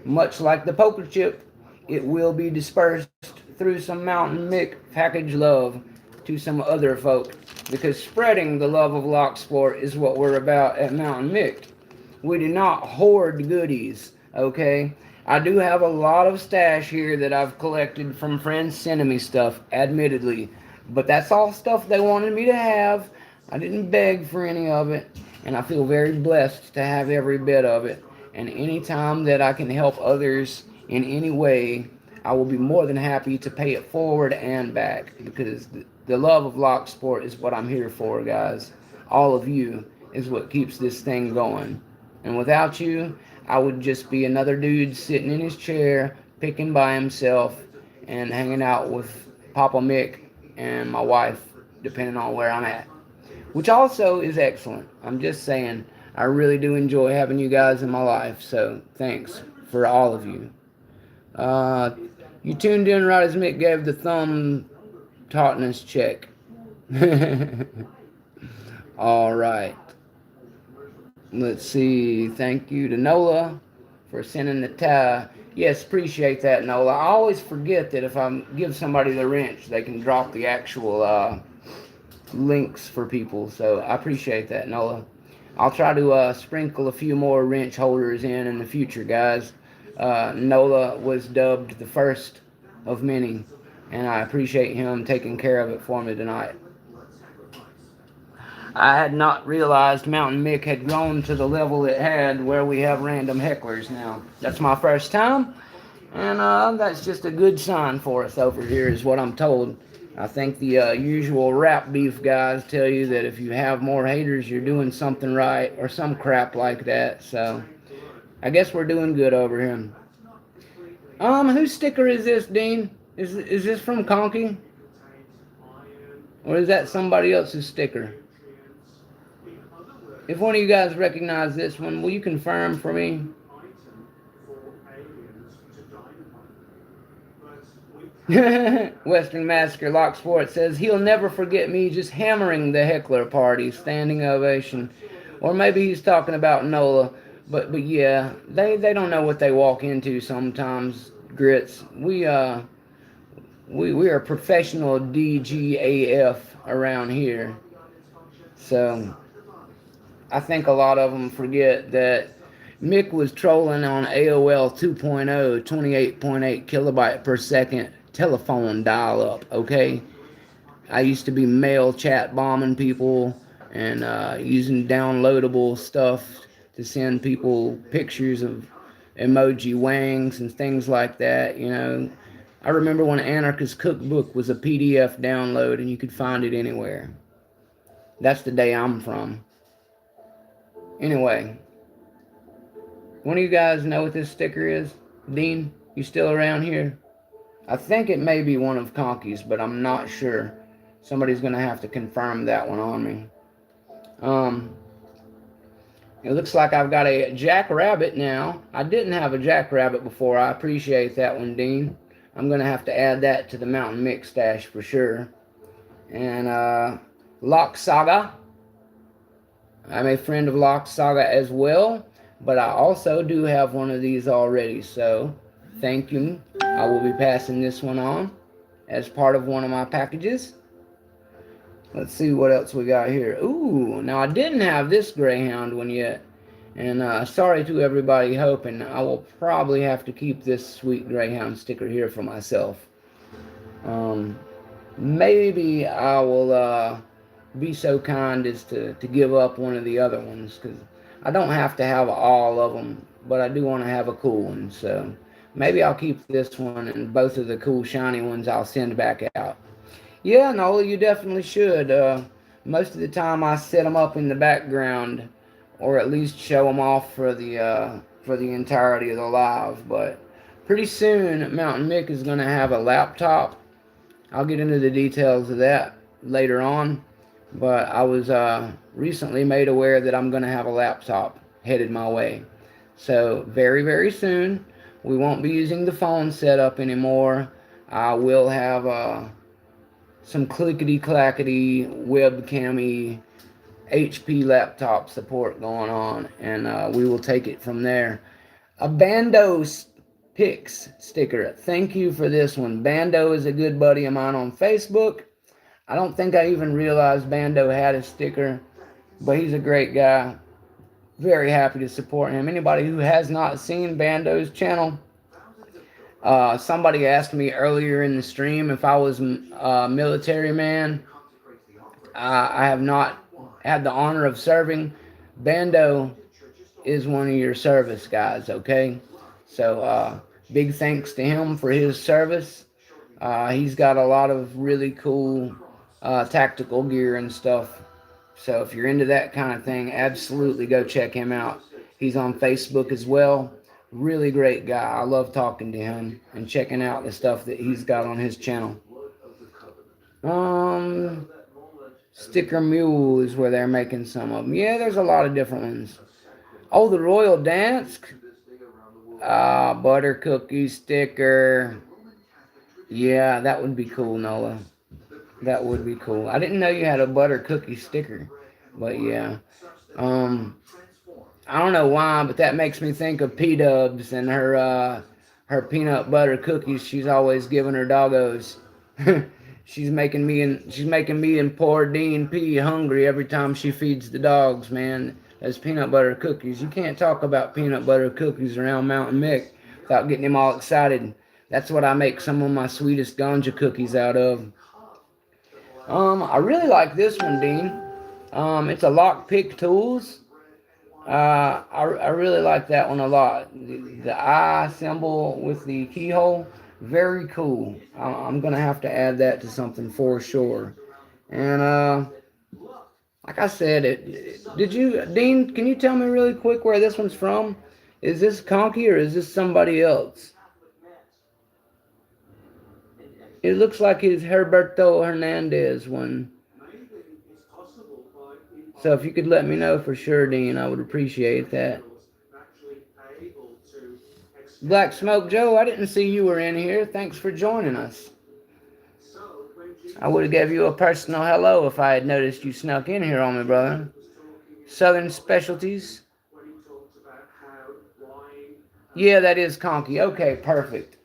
Much like the poker chip, it will be dispersed through some Mountain Mick package love to some other folk, because spreading the love of lock sport is what we're about at Mountain Mick. We do not hoard goodies, okay? I do have a lot of stash here that I've collected from friends sending me stuff, admittedly, but that's all stuff they wanted me to have. I didn't beg for any of it, and I feel very blessed to have every bit of it. And anytime that I can help others in any way, I will be more than happy to pay it forward and back, because the love of lock sport is what I'm here for, guys. All of you is what keeps this thing going. And without you, I would just be another dude sitting in his chair, picking by himself, and hanging out with Papa Mick and my wife, depending on where I'm at. Which also is excellent. I'm just saying, I really do enjoy having you guys in my life, so thanks for all of you. You tuned in right as Mick gave the thumb tautness check. All right. Let's see. Thank you to Nola for sending the tie. Yes, appreciate that, Nola. I always forget that if I give somebody the wrench, they can drop the actual links for people. So I appreciate that, Nola. I'll try to sprinkle a few more wrench holders in the future, guys. Nola was dubbed the first of many, and I appreciate him taking care of it for me tonight. I had not realized Mountain Mick had grown to the level it had where we have random hecklers now. That's my first time, and that's just a good sign for us over here is what I'm told. I think the usual rap beef guys tell you that if you have more haters, you're doing something right, or some crap like that, so I guess we're doing good over here. Whose sticker is this, Dean? Is this from Conky? Or is that somebody else's sticker? If one of you guys recognize this one, will you confirm for me? Western Massacre Lock Sport says he'll never forget me just hammering the heckler party, standing ovation. Or maybe he's talking about Nola. But yeah, they don't know what they walk into sometimes, Grits. We are professional DGAF around here. So I think a lot of them forget that Mick was trolling on AOL 2.0, 28.8 kilobyte per second telephone dial up, okay? I used to be mail chat bombing people and using downloadable stuff to send people pictures of emoji wangs and things like that, you know. I remember when Anarchist Cookbook was a PDF download and you could find it anywhere. That's the day I'm from. Anyway, one of you guys know what this sticker is? Dean, you still around here? I think it may be one of Conky's, but I'm not sure. Somebody's going to have to confirm that one on me. It looks like I've got a jackrabbit now. I didn't have a jackrabbit before. I appreciate that one, Dean. I'm going to have to add that to the Mountain Mix stash for sure. And Lock Saga. I'm a friend of Lock Saga as well, but I also do have one of these already, so thank you. I will be passing this one on as part of one of my packages. Let's see what else we got here. Ooh, now I didn't have this Greyhound one yet, and sorry to everybody hoping. I will probably have to keep this sweet Greyhound sticker here for myself. Maybe I will be so kind as to give up one of the other ones, because I don't have to have all of them, but I do want to have a cool one. So maybe I'll keep this one, and both of the cool shiny ones I'll send back out. Yeah, Nola, you definitely should. Most of the time I set them up in the background, or at least show them off for the entirety of the live. But pretty soon Mountain Mick is going to have a laptop. I'll get into the details of that later on. But I was recently made aware that I'm going to have a laptop headed my way. So very, very soon, we won't be using the phone setup anymore. I will have some clickety-clackety, webcam-y, HP laptop support going on, and we will take it from there. A Bando Pix sticker. Thank you for this one. Bando is a good buddy of mine on Facebook. I don't think I even realized Bando had a sticker, but he's a great guy. Very happy to support him. Anybody who has not seen Bando's channel, somebody asked me earlier in the stream if I was a military man. I have not had the honor of serving. Bando is one of your service guys, okay? So big thanks to him for his service. He's got a lot of really cool tactical gear and stuff. So if you're into that kind of thing, absolutely go check him out. He's on Facebook as well. Really great guy. I love talking to him and checking out the stuff that he's got on his channel. Sticker Mule is where they're making some of them. Yeah, there's a lot of different ones. Oh, the Royal Dance. Butter cookie sticker. Yeah, that would be cool, Nola. That would be cool. I didn't know you had a butter cookie sticker, but yeah. I don't know why, but that makes me think of P-Dubs and her peanut butter cookies she's always giving her doggos. she's making me and poor Dean P hungry every time she feeds the dogs, man. Those peanut butter cookies. You can't talk about peanut butter cookies around Mountain Mick without getting him all excited. That's what I make some of my sweetest ganja cookies out of. I really like this one, Dean. It's a Lockpick Tools. I really like that one a lot. The eye symbol with the keyhole, very cool. I'm gonna have to add that to something for sure. And like I said, did you, Dean? Can you tell me really quick where this one's from? Is this Conky or is this somebody else? It looks like it's Herberto Hernandez one. So if you could let me know for sure, Dean, I would appreciate that. Black Smoke Joe, I didn't see you were in here. Thanks for joining us. I would have gave you a personal hello if I had noticed you snuck in here on me, brother. Southern Specialties. Yeah, that is Conky. Okay, perfect.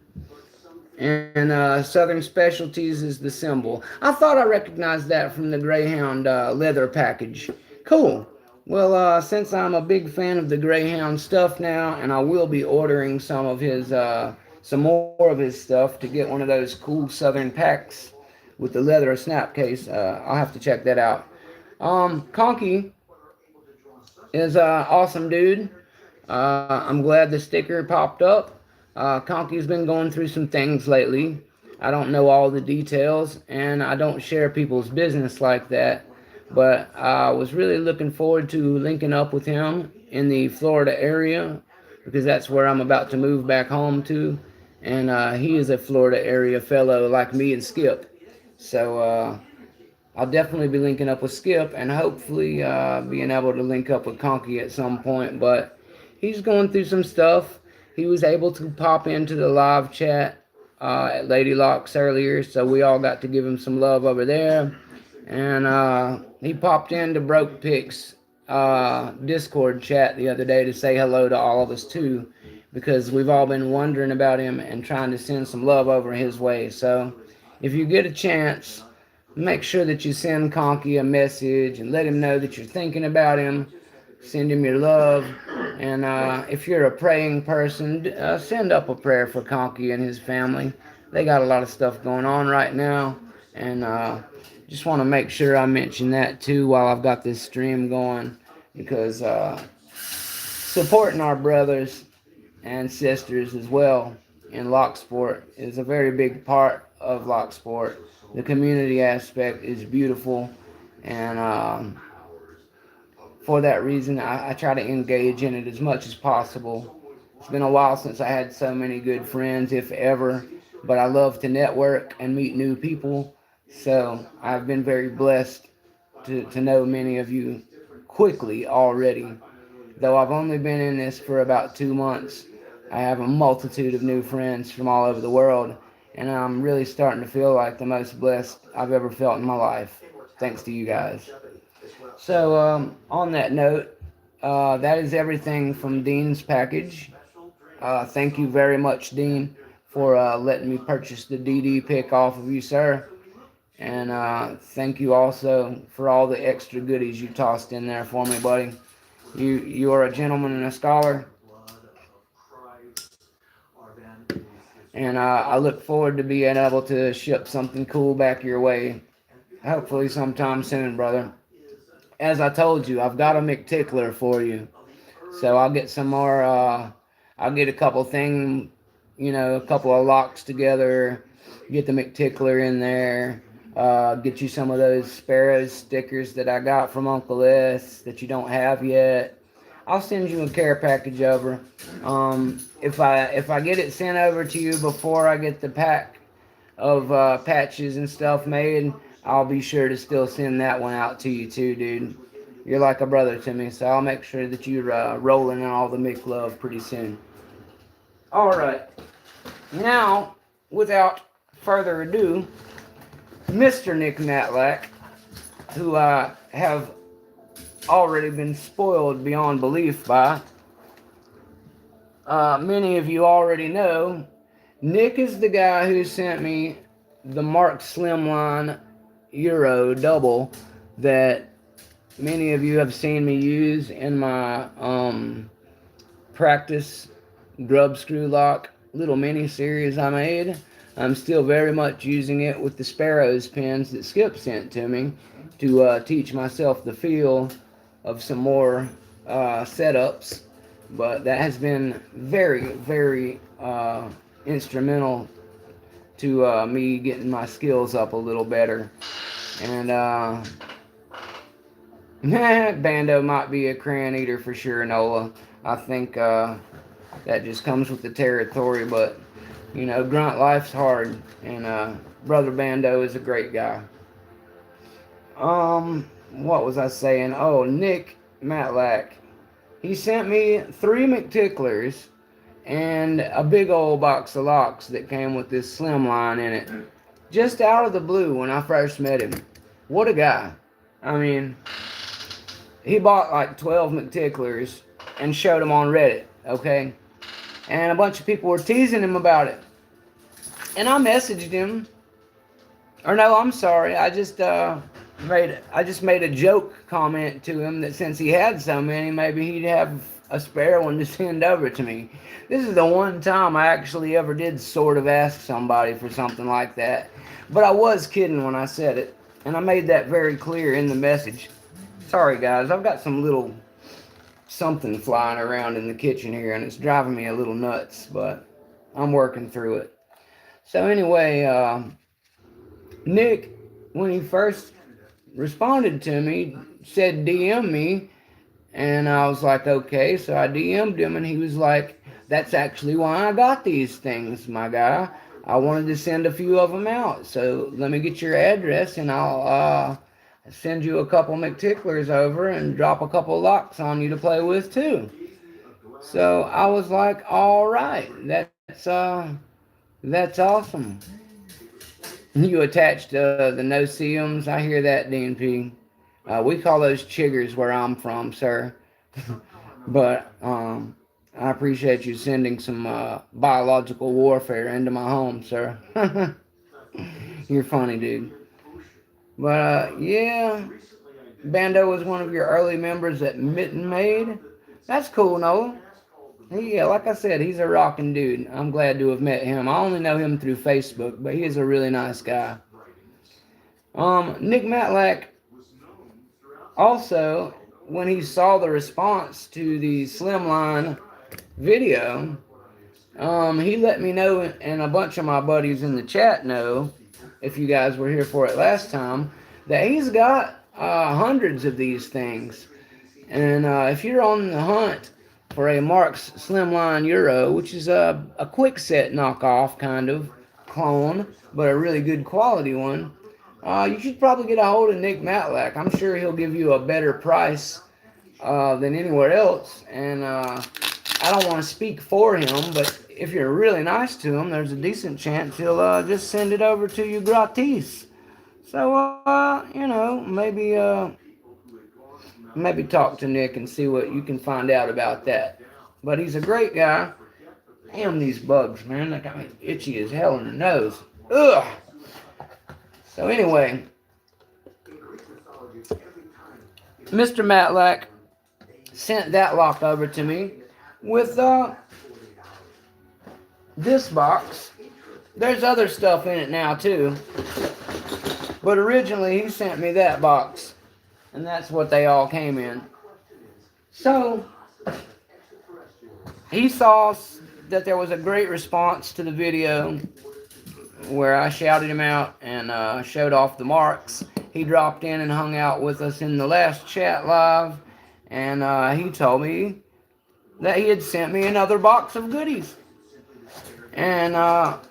And Southern Specialties is the symbol. I thought I recognized that from the Greyhound leather package. Cool. Well, since I'm a big fan of the Greyhound stuff now, and I will be ordering some more of his stuff to get one of those cool Southern packs with the leather snap case. I'll have to check that out. Conky is an awesome dude. I'm glad the sticker popped up. Conky's been going through some things lately. I don't know all the details, and I don't share people's business like that. But I was really looking forward to linking up with him in the Florida area because that's where I'm about to move back home to. And he is a Florida area fellow like me and Skip. So I'll definitely be linking up with Skip and hopefully being able to link up with Conky at some point. But he's going through some stuff. He was able to pop into the live chat at Lady Locks earlier, so we all got to give him some love over there. And he popped into Broke Picks Discord chat the other day to say hello to all of us too, because we've all been wondering about him and trying to send some love over his way. So if you get a chance, make sure that you send Conky a message and let him know that you're thinking about him. Send him your love. And if you're a praying person, send up a prayer for Conky and his family. They got a lot of stuff going on right now. And just want to make sure I mention that too while I've got this stream going. Because supporting our brothers and sisters as well in Locksport is a very big part of Locksport. The community aspect is beautiful, and for that reason, I try to engage in it as much as possible. It's been a while since I had so many good friends, if ever, but I love to network and meet new people, so I've been very blessed to know many of you quickly already. Though I've only been in this for about 2 months, I have a multitude of new friends from all over the world, and I'm really starting to feel like the most blessed I've ever felt in my life, thanks to you guys. So, on that note, that is everything from Dean's package. Thank you very much, Dean, for letting me purchase the DD pick off of you, sir. And thank you also for all the extra goodies you tossed in there for me, buddy. You are a gentleman and a scholar. And I look forward to being able to ship something cool back your way. Hopefully sometime soon, brother. As I told you, I've got a McTickler for you. So I'll get some more, I'll get a couple a couple of locks together, get the McTickler in there, get you some of those Sparrows stickers that I got from Uncle S that you don't have yet. I'll send you a care package over. If I get it sent over to you before I get the pack of patches and stuff made, I'll be sure to still send that one out to you too, dude. You're like a brother to me, so I'll make sure that you're rolling in all the Mick love pretty soon. Alright. Now, without further ado, Mr. Nick Matlac, who I have already been spoiled beyond belief by. Many of you already know, Nick is the guy who sent me the Mark Slimline Euro double that many of you have seen me use in my practice grub screw lock little mini series I made. I'm still very much using it with the Sparrows pins that Skip sent to me to teach myself the feel of some more setups, but that has been very, very instrumental to me getting my skills up a little better. And Bando might be a crayon eater for sure, Nola. I think that just comes with the territory, but you know, grunt life's hard, and Brother Bando is a great guy. what was I saying? Oh, Nick Matlac. He sent me 3 McTicklers and a big old box of locks that came with this slim line in it. Just out of the blue when I first met him. What a guy. I mean, he bought like 12 McTicklers and showed them on Reddit, okay? And a bunch of people were teasing him about it. And I messaged him. Or no, I'm sorry. I just made a joke comment to him that since he had so many, maybe he'd have a spare one to send over to me. This is the one time I actually ever did sort of ask somebody for something like that. But I was kidding when I said it, and I made that very clear in the message. Sorry guys, I've got some little something flying around in the kitchen here, and it's driving me a little nuts, but I'm working through it. So anyway, Nick, when he first responded to me, said DM me, and I was like, okay. So I DM'd him, and he was like, that's actually why I got these things, my guy. I wanted to send a few of them out, so let me get your address, and I'll send you a couple McTicklers over and drop a couple locks on you to play with too. So I was like, all right, that's awesome. You attached the no-see-ums. I hear that, DNP. We call those chiggers where I'm from, sir. But I appreciate you sending some biological warfare into my home, sir. You're funny, dude. But yeah, Bando was one of your early members that Mitten made. That's cool, Noah. Yeah, like I said, he's a rocking dude. I'm glad to have met him. I only know him through Facebook, but he is a really nice guy. Nick Matlac also, when he saw the response to the Slimline video, he let me know, and a bunch of my buddies in the chat know, if you guys were here for it last time, that he's got hundreds of these things. And if you're on the hunt for a Marks Slimline Euro, which is a quick set knockoff kind of clone, but a really good quality one, you should probably get a hold of Nick Matlac. I'm sure he'll give you a better price than anywhere else. And I don't want to speak for him, but if you're really nice to him, there's a decent chance he'll just send it over to you gratis. So, maybe talk to Nick and see what you can find out about that. But he's a great guy. Damn, these bugs, man. They got me itchy as hell in the nose. Ugh. So anyway, Mr. Matlac sent that lock over to me with this box. There's other stuff in it now too, but originally he sent me that box, and that's what they all came in. So he saw that there was a great response to the video where I shouted him out and showed off the marks. He dropped in and hung out with us in the last chat live, and he told me that he had sent me another box of goodies. And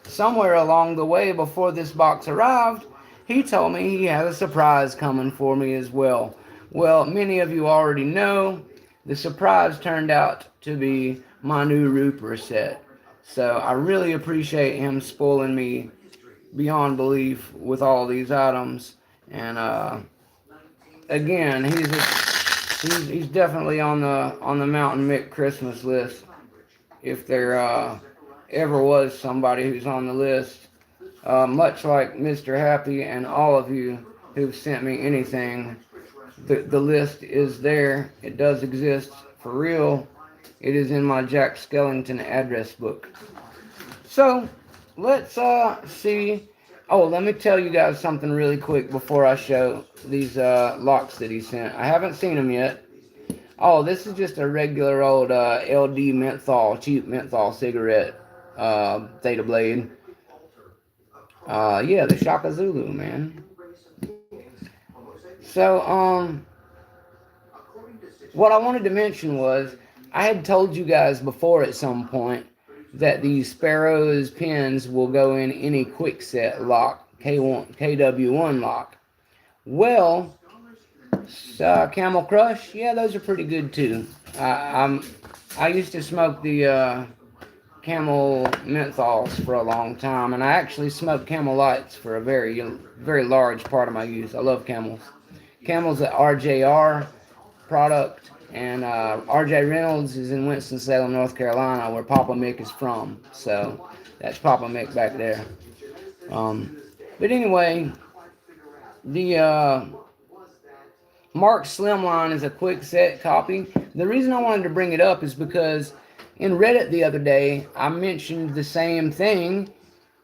somewhere along the way before this box arrived, he told me he had a surprise coming for me as well. Well, many of you already know the surprise turned out to be my new Rupert set. So I really appreciate him spoiling me beyond belief with all these items. And again, he's definitely on the Mountain Mick Christmas list. If there ever was somebody who's on the list, much like Mr. Happy and all of you who've sent me anything, the list is there. It does exist for real. It is in my Jack Skellington address book. So let's see. Oh, let me tell you guys something really quick before I show these locks that he sent. I haven't seen them yet. Oh, this is just a regular old LD menthol, cheap menthol cigarette Theta Blade. Yeah, the Shaka Zulu, man. So, what I wanted to mention was, I had told you guys before at some point that these Sparrows pins will go in any quick set lock, KW1 lock. Well, Camel Crush, yeah, those are pretty good too. I used to smoke the Camel menthols for a long time, and I actually smoked Camel Lights for a very large part of my youth. I love Camels. Camel's an RJR product, and RJ Reynolds is in Winston-Salem, North Carolina, where Papa Mick is from. So that's Papa Mick back there. But anyway, the Mark Slimline is a quick set copy. The reason I wanted to bring it up is because in Reddit the other day, I mentioned the same thing,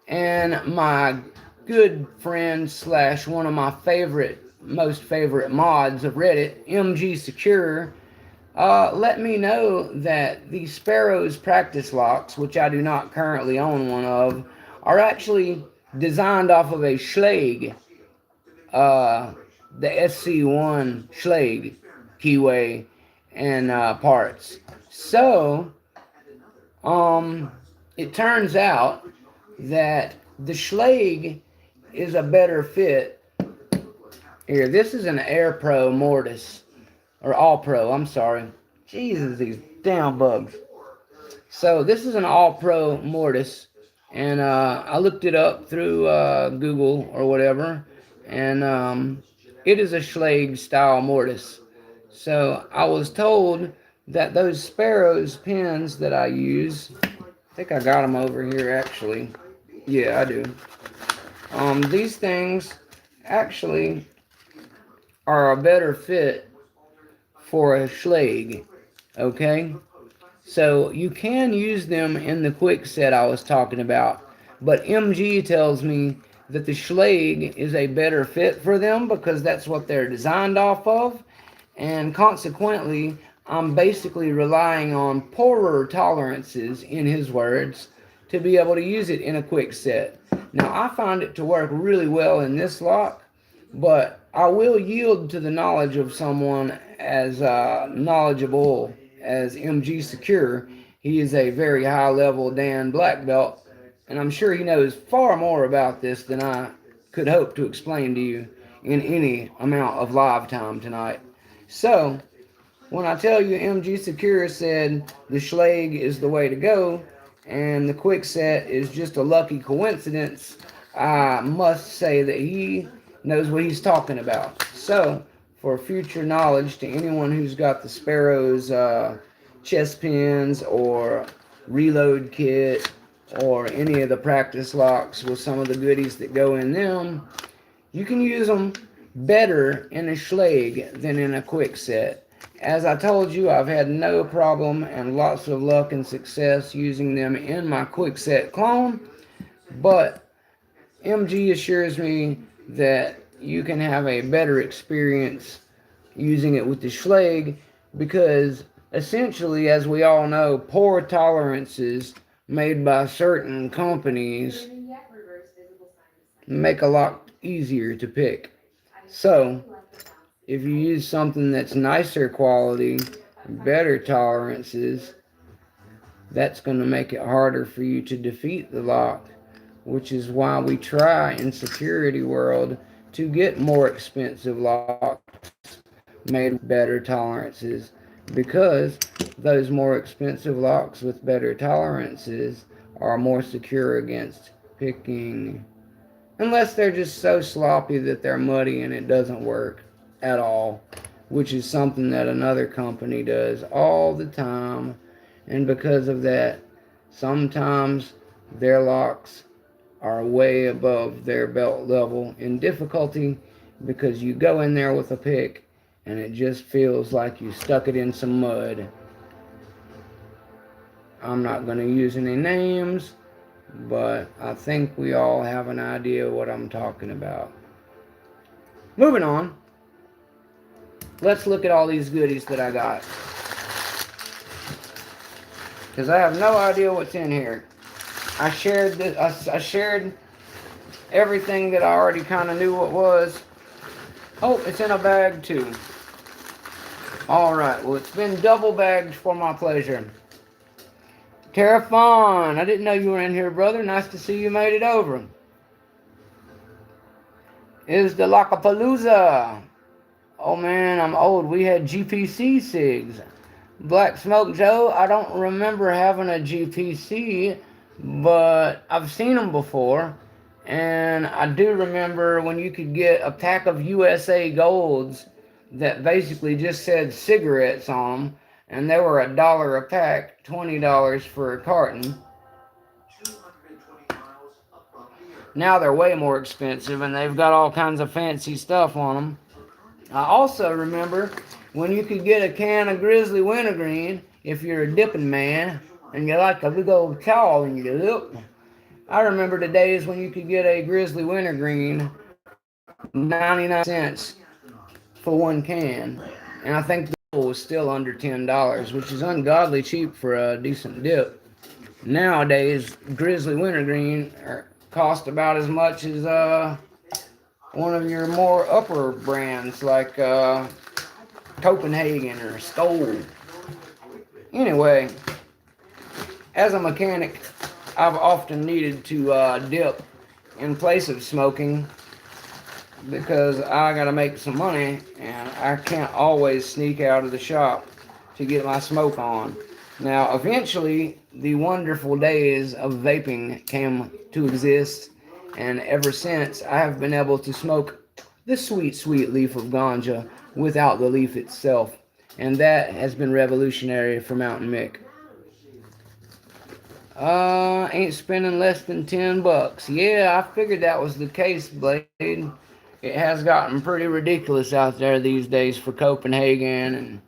and my good friend / one of my most favorite mods of Reddit, MG Secure, let me know that the Sparrows practice locks, which I do not currently own one of, are actually designed off of a Schlage, the SC1 Schlage keyway and parts. So, it turns out that the Schlage is a better fit. Here, this is an Air Pro Mortis, or All Pro, I'm sorry. Jesus, these damn bugs. So this is an All Pro Mortis, and I looked it up through Google or whatever, and it is a Schlage style mortise. So I was told that those Sparrows pins that I use, I think I got them over here actually. Yeah, I do. These things actually are a better fit for a Schlage, okay? So you can use them in the quick set I was talking about, but MG tells me that the Schlage is a better fit for them because that's what they're designed off of, and consequently I'm basically relying on poorer tolerances, in his words, to be able to use it in a quick set. Now I find it to work really well in this lock, but I will yield to the knowledge of someone as knowledgeable as MG Secure. He is a very high level Dan black belt, and I'm sure he knows far more about this than I could hope to explain to you in any amount of live time tonight. So, when I tell you MG Secure said the Schlage is the way to go, and the quick set is just a lucky coincidence, I must say that he knows what he's talking about. So, for future knowledge to anyone who's got the Sparrows chest pins or reload kit or any of the practice locks with some of the goodies that go in them, you can use them better in a Schlage than in a quick set. As I told you, I've had no problem and lots of luck and success using them in my quick set clone, but MG assures me that you can have a better experience using it with the Schlage because essentially, as we all know, poor tolerances made by certain companies make a lot easier to pick. So, if you use something that's nicer quality, better tolerances, that's going to make it harder for you to defeat the lock, which is why we try in security world to get more expensive locks made with better tolerances, because those more expensive locks with better tolerances are more secure against picking, unless they're just so sloppy that they're muddy and it doesn't work at all, which is something that another company does all the time. And because of that, sometimes their locks are way above their belt level in difficulty, because you go in there with a pick and it just feels like you stuck it in some mud. I'm not going to use any names, but I think we all have an idea what I'm talking about. Moving on. Let's look at all these goodies that I got, because I have no idea what's in here. I shared everything that I already kind of knew what was. Oh, it's in a bag too. Alright, well, it's been double bagged for my pleasure. Terrafon, I didn't know you were in here, brother. Nice to see you made it over. Is the Lockapalooza. Oh man, I'm old. We had GPC cigs. Black Smoke Joe, I don't remember having a GPC, but I've seen them before. And I do remember when you could get a pack of USA Golds that basically just said cigarettes on them, and they were $1 a pack, $20 for a carton. Now they're way more expensive, and they've got all kinds of fancy stuff on them. I also remember when you could get a can of Grizzly Wintergreen if you're a dipping man and you like a big old towel in your lip. I remember the days when you could get a Grizzly Wintergreen 99 cents for one can, and I think the bill was still under $10, which is ungodly cheap for a decent dip. Nowadays, Grizzly Wintergreen cost about as much as one of your more upper brands like Copenhagen or Skoal. Anyway, as a mechanic, I've often needed to dip in place of smoking because I gotta make some money and I can't always sneak out of the shop to get my smoke on. Now, eventually, the wonderful days of vaping came to exist, and ever since, I have been able to smoke the sweet, sweet leaf of ganja without the leaf itself, and that has been revolutionary for Mountain Mick. Ain't spending less than $10. Yeah, I figured that was the case, Blade. It has gotten pretty ridiculous out there these days for Copenhagen and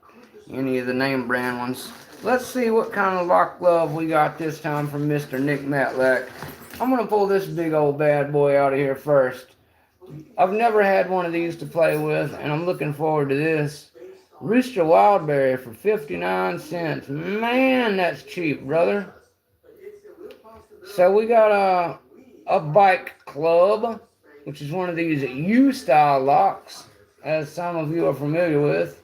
any of the name brand ones. Let's see what kind of lock glove we got this time from Mr. Nick Matlac. I'm going to pull this big old bad boy out of here first. I've never had one of these to play with, and I'm looking forward to this. Rooster Wildberry for 59 cents. Man, that's cheap, brother. So we got a bike club, which is one of these U-style locks, as some of you are familiar with.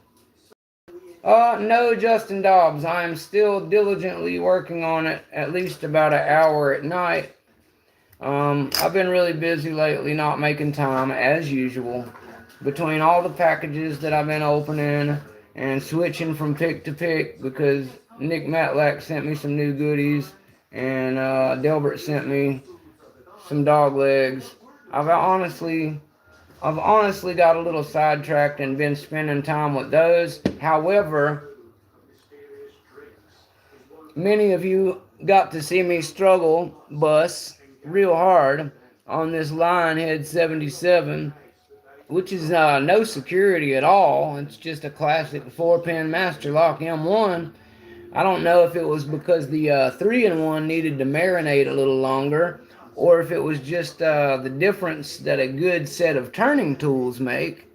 No, Justin Dobbs. I am still diligently working on it, at least about an hour at night. I've been really busy lately, not making time, as usual, between all the packages that I've been opening and switching from pick to pick because Nick Matlac sent me some new goodies and Delbert sent me some dog legs. I've honestly got a little sidetracked and been spending time with those. However, many of you got to see me struggle bus real hard on this Lionhead 77, which is no security at all. It's just a classic 4-pin master lock M1. I don't know if it was because the 3-in-1 needed to marinate a little longer, or if it was just the difference that a good set of turning tools make.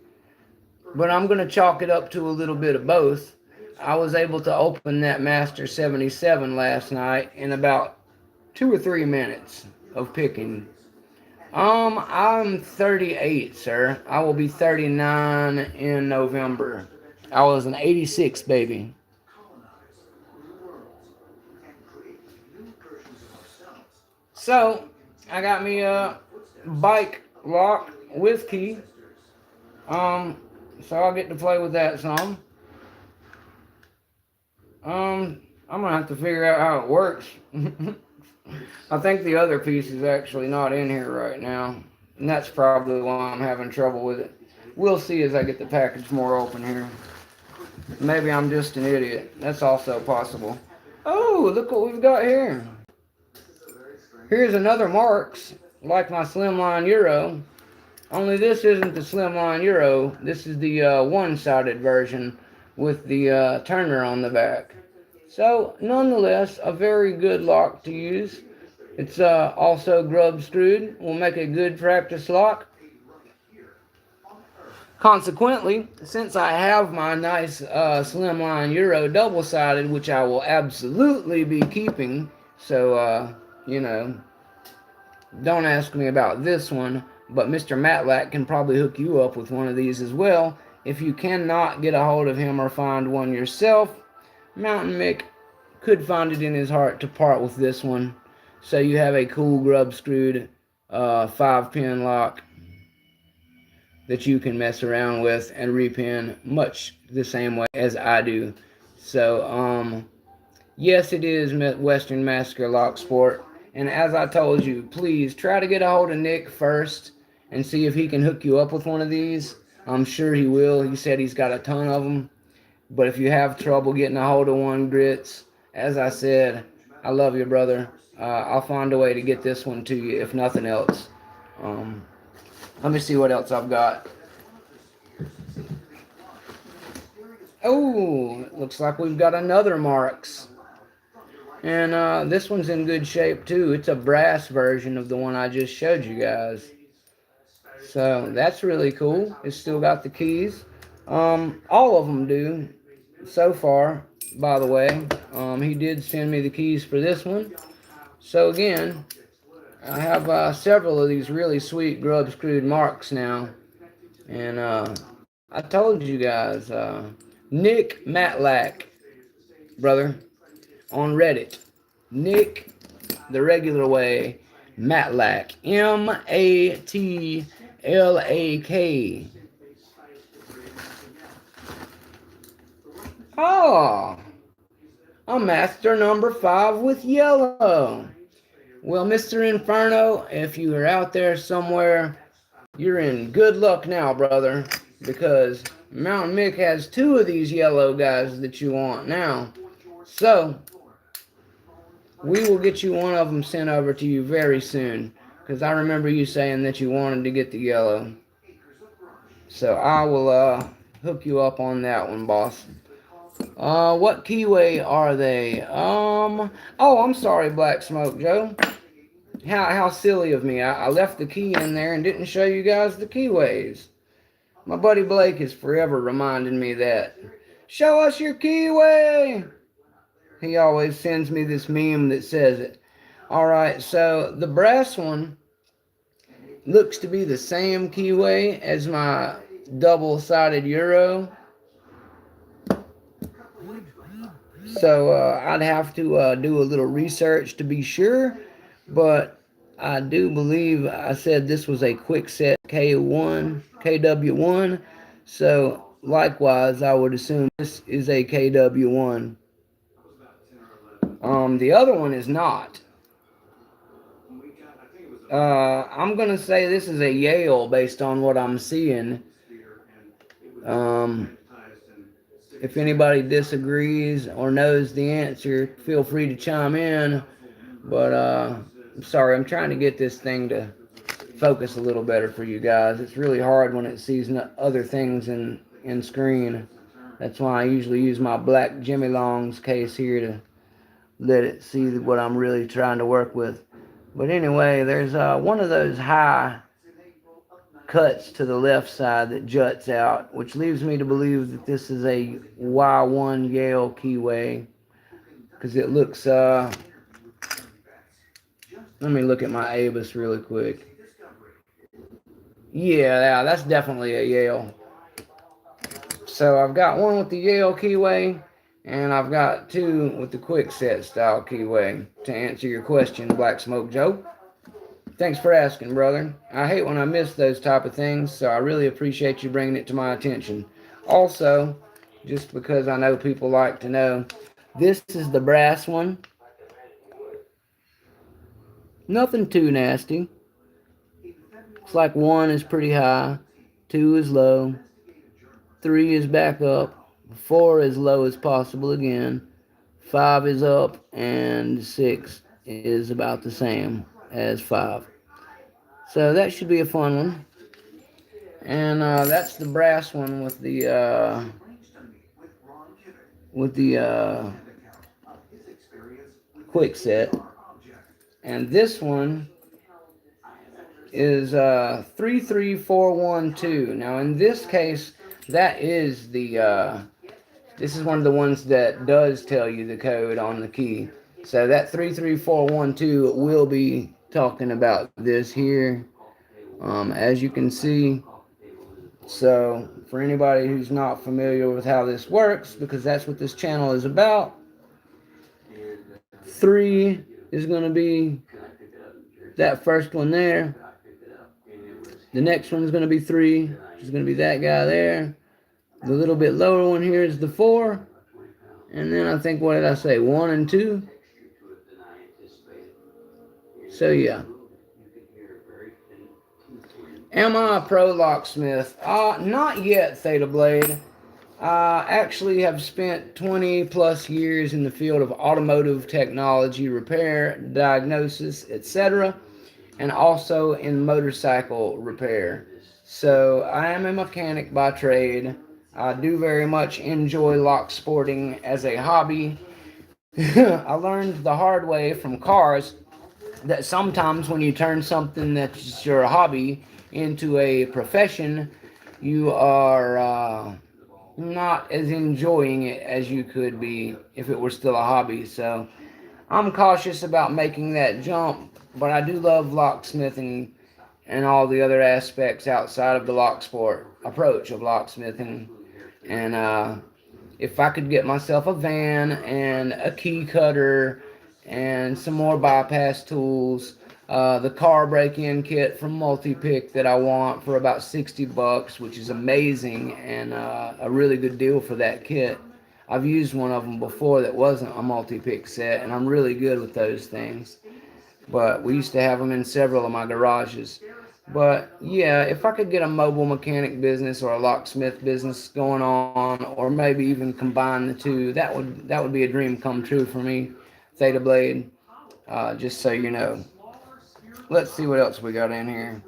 But I'm going to chalk it up to a little bit of both. I was able to open that Master 77 last night in about 2 or 3 minutes of picking. I'm 38, sir. I will be 39 in November. I was an 86 baby. So, I got me a bike lock with key. So I'll get to play with that some. I'm gonna have to figure out how it works. I think the other piece is actually not in here right now, and that's probably why I'm having trouble with it. We'll see as I get the package more open here. Maybe I'm just an idiot. That's also possible. Oh, look what we've got here. Here's another Marks, like my Slimline Euro. Only this isn't the Slimline Euro. This is the one-sided version with the turner on the back. So, nonetheless, a very good lock to use. It's also grub screwed. Will make a good practice lock. Consequently, since I have my nice Slimline Euro double-sided, which I will absolutely be keeping, so, don't ask me about this one, but Mr. Matlac can probably hook you up with one of these as well. If you cannot get a hold of him or find one yourself, Mountain Mick could find it in his heart to part with this one, so you have a cool grub screwed 5-pin lock. that you can mess around with and repin much the same way as I do. So, yes, it is Western Massacre Lock Sport. And as I told you, please try to get a hold of Nick first and see if he can hook you up with one of these. I'm sure he will. He said he's got a ton of them. But if you have trouble getting a hold of one, Grits, as I said, I love you, brother. I'll find a way to get this one to you, if nothing else. Let me see what else I've got. Oh, looks like we've got another Marks. And this one's in good shape too. It's a brass version of the one I just showed you guys. So that's really cool. It's still got the keys. All of them do so far, by the way. He did send me the keys for this one. So again, I have several of these really sweet grub screwed Marks now. And I told you guys, Nick Matlac, brother, on Reddit. Nick, the regular way, Matlack. Matlak. Oh, a master number 5 with yellow. Well, Mr. Inferno, if you are out there somewhere, you're in good luck now, brother, because Mountain Mick has 2 of these yellow guys that you want now. So, we will get you one of them sent over to you very soon, because I remember you saying that you wanted to get the yellow. So I will hook you up on that one, boss. What keyway are they? Oh, I'm sorry, Black Smoke Joe. How silly of me. I left the key in there and didn't show you guys the keyways. My buddy Blake is forever reminding me that. Show us your keyway! He always sends me this meme that says it. Alright, so the brass one looks to be the same keyway as my double-sided Euro. So I'd have to do a little research to be sure, but I do believe I said this was a quick set K1, KW1, so likewise I would assume this is a KW1. The other one is not. I'm going to say this is a Yale based on what I'm seeing. If anybody disagrees or knows the answer, feel free to chime in. But I'm sorry, I'm trying to get this thing to focus a little better for you guys. It's really hard when it sees other things in screen. That's why I usually use my black Jimmy Long's case here to let it see what I'm really trying to work with. But anyway, there's one of those high cuts to the left side that juts out, which leaves me to believe that this is a Y1 Yale keyway, because it looks, let me look at my Abus really quick. Yeah, that's definitely a Yale. So I've got one with the Yale keyway, and I've got 2 with the quick set style keyway, to answer your question, Black Smoke Joe. Thanks for asking, brother. I hate when I miss those type of things, so I really appreciate you bringing it to my attention. Also, just because I know people like to know, this is the brass one. Nothing too nasty. It's like 1 is pretty high, 2 is low, 3 is back up, 4 is low as possible again, 5 is up, and 6 is about the same as 5. So that should be a fun one. And that's the brass one with the quick set. And this one is 33412. Now in this case, that is the this is one of the ones that does tell you the code on the key. So that 33412 will be talking about this here, as you can see. So for anybody who's not familiar with how this works, because that's what this channel is about, 3 is going to be that first one there, The next one's going to be 3, which is going to be that guy there. The little bit lower one here is the 4. And then I think, what did I say, 1 and 2? So yeah. Am I a pro locksmith? Not yet, Theta Blade. I actually have spent 20 plus years in the field of automotive technology, repair, diagnosis, etc., and also in motorcycle repair. So I am a mechanic by trade. I do very much enjoy lock sporting as a hobby. I learned the hard way from cars that sometimes when you turn something that's your hobby into a profession, you are not as enjoying it as you could be if it were still a hobby. So I'm cautious about making that jump, but I do love locksmithing and all the other aspects outside of the lock sport approach of locksmithing. And if I could get myself a van and a key cutter and some more bypass tools, the car break-in kit from Multi-Pick that I want for about $60, which is amazing and a really good deal for that kit. I've used one of them before that wasn't a Multi-Pick set, and I'm really good with those things. But we used to have them in several of my garages. But yeah, if I could get a mobile mechanic business or a locksmith business going on, or maybe even combine the two, that would be a dream come true for me, Theta Blade. Just so you know. Let's see what else we got in here.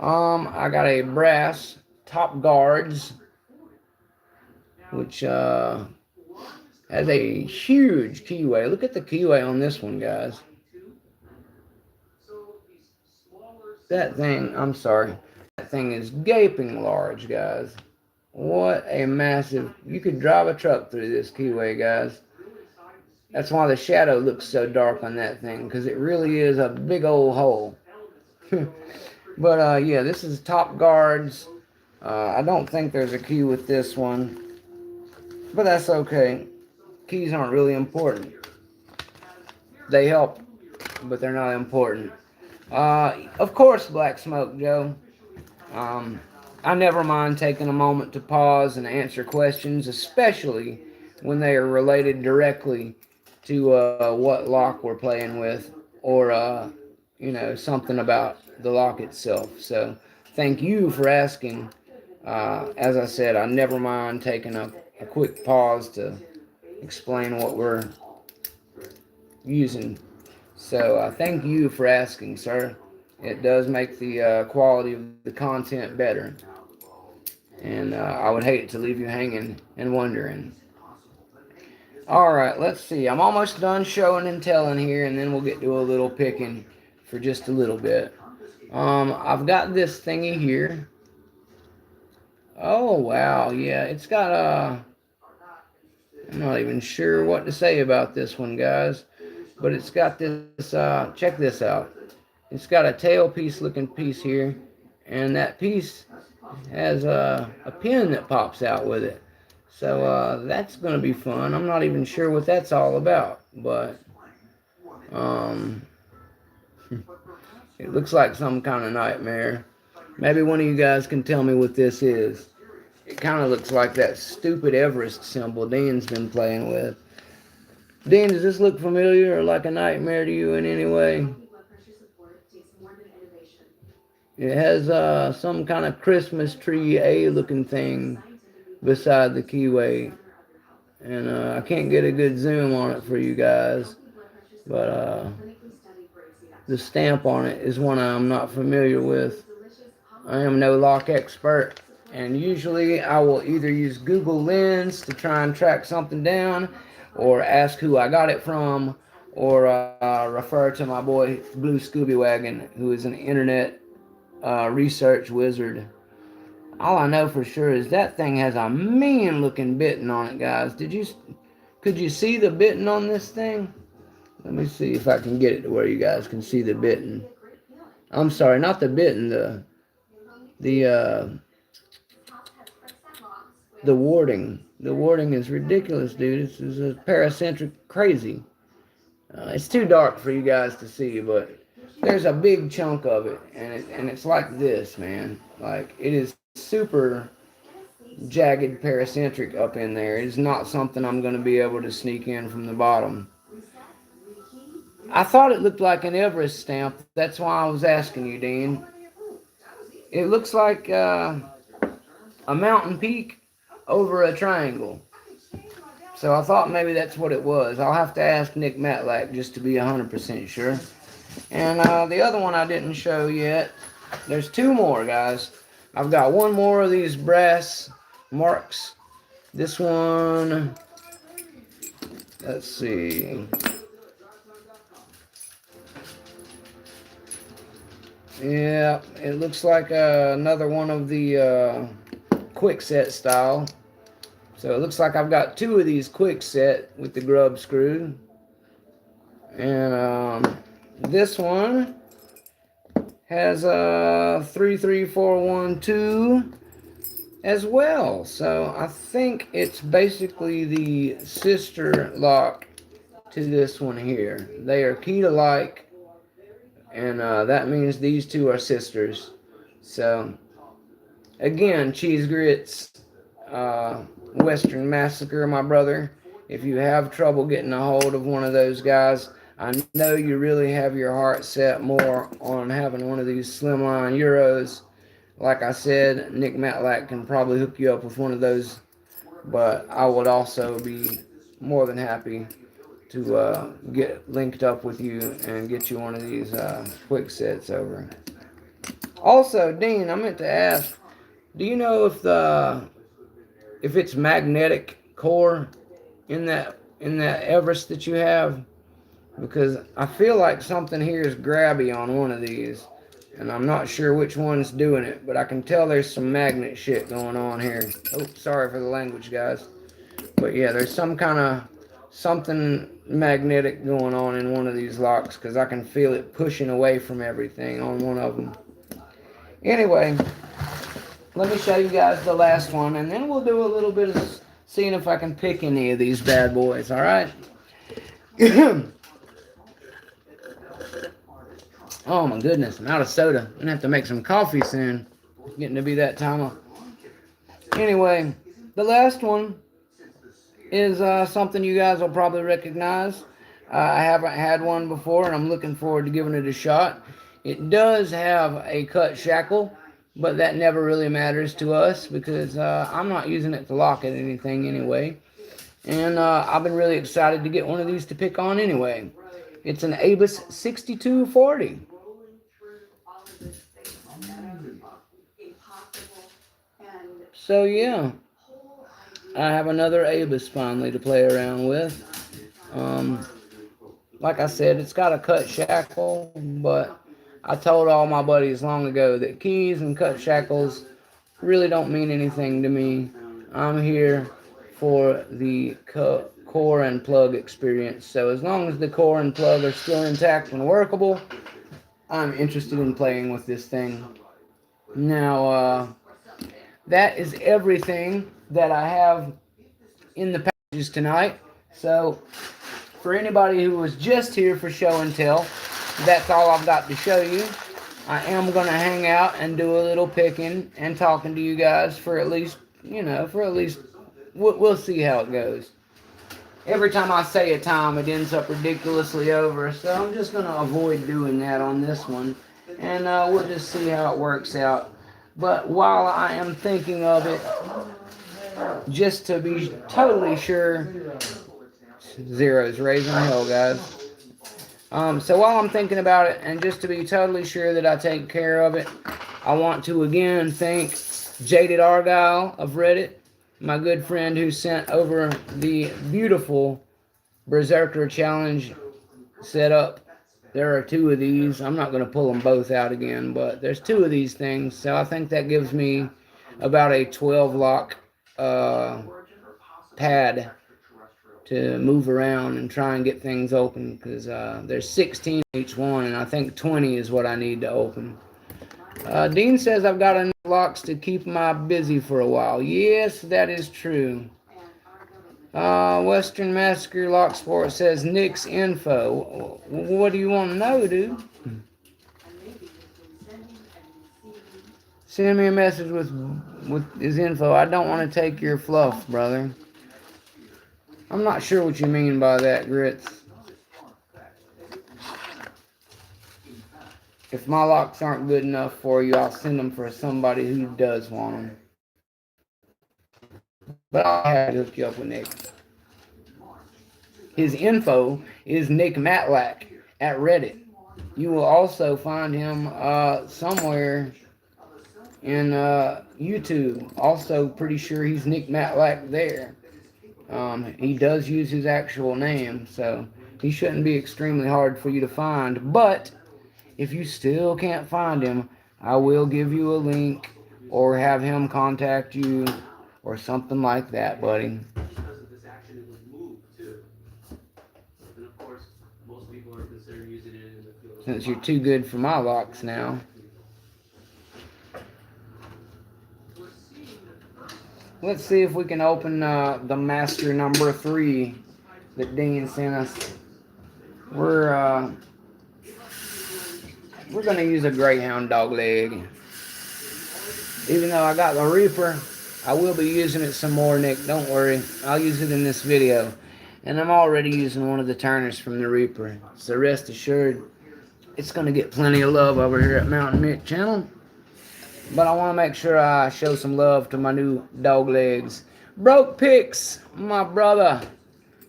I got a brass top guards, which has a huge keyway. Look at the keyway on this one, guys. That thing, I'm sorry. That thing is gaping large, guys. What a massive... You could drive a truck through this keyway, guys. That's why the shadow looks so dark on that thing, because it really is a big old hole. But yeah, this is top guards. I don't think there's a key with this one, but that's okay. Keys aren't really important. They help, but they're not important. Of course, Black Smoke Joe. I never mind taking a moment to pause and answer questions, especially when they are related directly to what lock we're playing with, or something about the lock itself. So thank you for asking. As I said, I never mind taking a quick pause to explain what we're using. So thank you for asking, sir. It does make the quality of the content better. And I would hate to leave you hanging and wondering. Alright, let's see. I'm almost done showing and telling here, and then we'll get to a little picking for just a little bit. I've got this thingy here. Oh, wow. Yeah, it's got I'm not even sure what to say about this one, guys. But it's got this, check this out. It's got a tailpiece looking piece here. And that piece has a pin that pops out with it. So that's going to be fun. I'm not even sure what that's all about. But it looks like some kind of nightmare. Maybe one of you guys can tell me what this is. It kind of looks like that stupid Everest symbol Dean's been playing with. Dean, does this look familiar or like a nightmare to you in any way? It has some kind of Christmas tree A-looking thing beside the keyway. And I can't get a good zoom on it for you guys. But the stamp on it is one I'm not familiar with. I am no lock expert. And usually I will either use Google Lens to try and track something down, or ask who I got it from, or refer to my boy Blue Scooby Wagon, who is an internet research wizard. All I know for sure is that thing has a mean looking bitting on it, guys. Could you see the bitting on this thing? Let me see if I can get it to where you guys can see the bitting. I'm sorry, not the bitting, the warding. The warding is ridiculous, dude. This is a paracentric crazy. It's too dark for you guys to see, but there's a big chunk of it, and it's like this, man. Like, it is super jagged paracentric up in there. It's not something I'm going to be able to sneak in from the bottom. I thought it looked like an Everest stamp. That's why I was asking you, Dean. It looks like a mountain peak over a triangle. So I thought maybe that's what it was. I'll have to ask Nick Matlac just to be 100% sure. And the other one I didn't show yet. There's two more, guys. I've got one more of these brass marks. This one, let's see. Yeah, it looks like another one of the quick set style. So it looks like I've got two of these quick set with the grub screw. And this one has a 33412 as well. So I think it's basically the sister lock to this one here. They are keyed alike, and that means these two are sisters. So again, Cheese Grits, Western Massacre, my brother. If you have trouble getting a hold of one of those guys, I know you really have your heart set more on having one of these slimline Euros. Like I said, Nick Matlac can probably hook you up with one of those, but I would also be more than happy to get linked up with you and get you one of these quick sets over. Also, Dean, I meant to ask, do you know if it's magnetic core in that Everest that you have? Because I feel like something here is grabby on one of these, and I'm not sure which one's doing it, but I can tell there's some magnet shit going on here. Oh, sorry for the language, guys. But yeah, there's some kind of something magnetic going on in one of these locks, because I can feel it pushing away from everything on one of them. Anyway, let me show you guys the last one, and then we'll do a little bit of seeing if I can pick any of these bad boys, alright? Oh my goodness, I'm out of soda. I'm gonna have to make some coffee soon. It's getting to be that time of... Anyway, the last one is something you guys will probably recognize. I haven't had one before, and I'm looking forward to giving it a shot. It does have a cut shackle, but that never really matters to us because I'm not using it to lock at anything anyway. And I've been really excited to get one of these to pick on anyway. It's an Abus 6240. So yeah, I have another Abus finally to play around with. Like I said, it's got a cut shackle, but I told all my buddies long ago that keys and cut shackles really don't mean anything to me. I'm here for the core and plug experience. So as long as the core and plug are still intact and workable, I'm interested in playing with this thing. Now, that is everything that I have in the packages tonight. So for anybody who was just here for show and tell, that's all I've got to show you. I am going to hang out and do a little picking and talking to you guys for at least, we'll see how it goes. Every time I say a time, it ends up ridiculously over, so I'm just going to avoid doing that on this one, and we'll just see how it works out. But while I am thinking of it, just to be totally sure, zeros raising hell, guys. So while I'm thinking about it, and just to be totally sure that I take care of it, I want to again thank JadedArgyle of Reddit, my good friend who sent over the beautiful Berserker Challenge setup. There are two of these. I'm not going to pull them both out again, but there's two of these things. So I think that gives me about a 12 lock pad to move around and try and get things open, because there's 16 each one, and I think 20 is what I need to open. Dean says I've got enough locks to keep my busy for a while. Yes, that is true. Western Massacre Lock Sport says Nick's info. What do you want to know, dude? Send me a message with his info. I don't want to take your fluff, brother. I'm not sure what you mean by that, Grits. If my locks aren't good enough for you, I'll send them for somebody who does want them. But I'll have to hook you up with Nick. His info is Nick Matlac at Reddit. You will also find him somewhere in YouTube. Also, pretty sure he's Nick Matlac there. He does use his actual name, so he shouldn't be extremely hard for you to find. But if you still can't find him, I will give you a link or have him contact you or something like that, buddy. Since you're too good for my locks now. Let's see if we can open the master number 3 that Dean sent us. We're gonna use a Greyhound dog leg. Even though I got the Reaper, I will be using it some more, Nick. Don't worry. I'll use it in this video. And I'm already using one of the turners from the Reaper. So rest assured, it's gonna get plenty of love over here at Mountain Nick channel. But I want to make sure I show some love to my new dog legs. Broke Picks, my brother,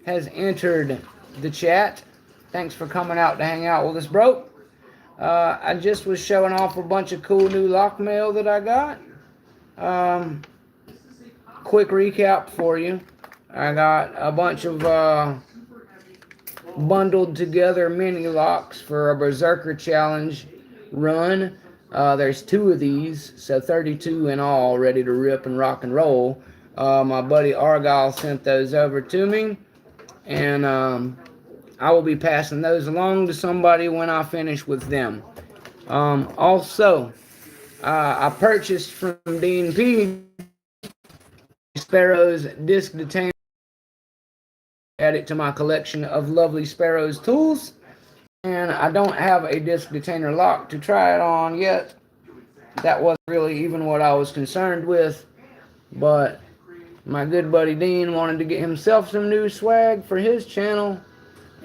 has entered the chat. Thanks for coming out to hang out with us, Broke. I just was showing off a bunch of cool new Lockmail that I got. Quick recap for you. I got a bunch of bundled together mini locks for a Berserker Challenge run. There's 2 of these, so 32 in all, ready to rip and rock and roll. My buddy Argyle sent those over to me, and I will be passing those along to somebody when I finish with them. Also, I purchased from Dean P. Sparrow's disc detainer. Add it to my collection of lovely Sparrow's tools. And I don't have a disc detainer lock to try it on yet. That wasn't really even what I was concerned with. But my good buddy Dean wanted to get himself some new swag for his channel.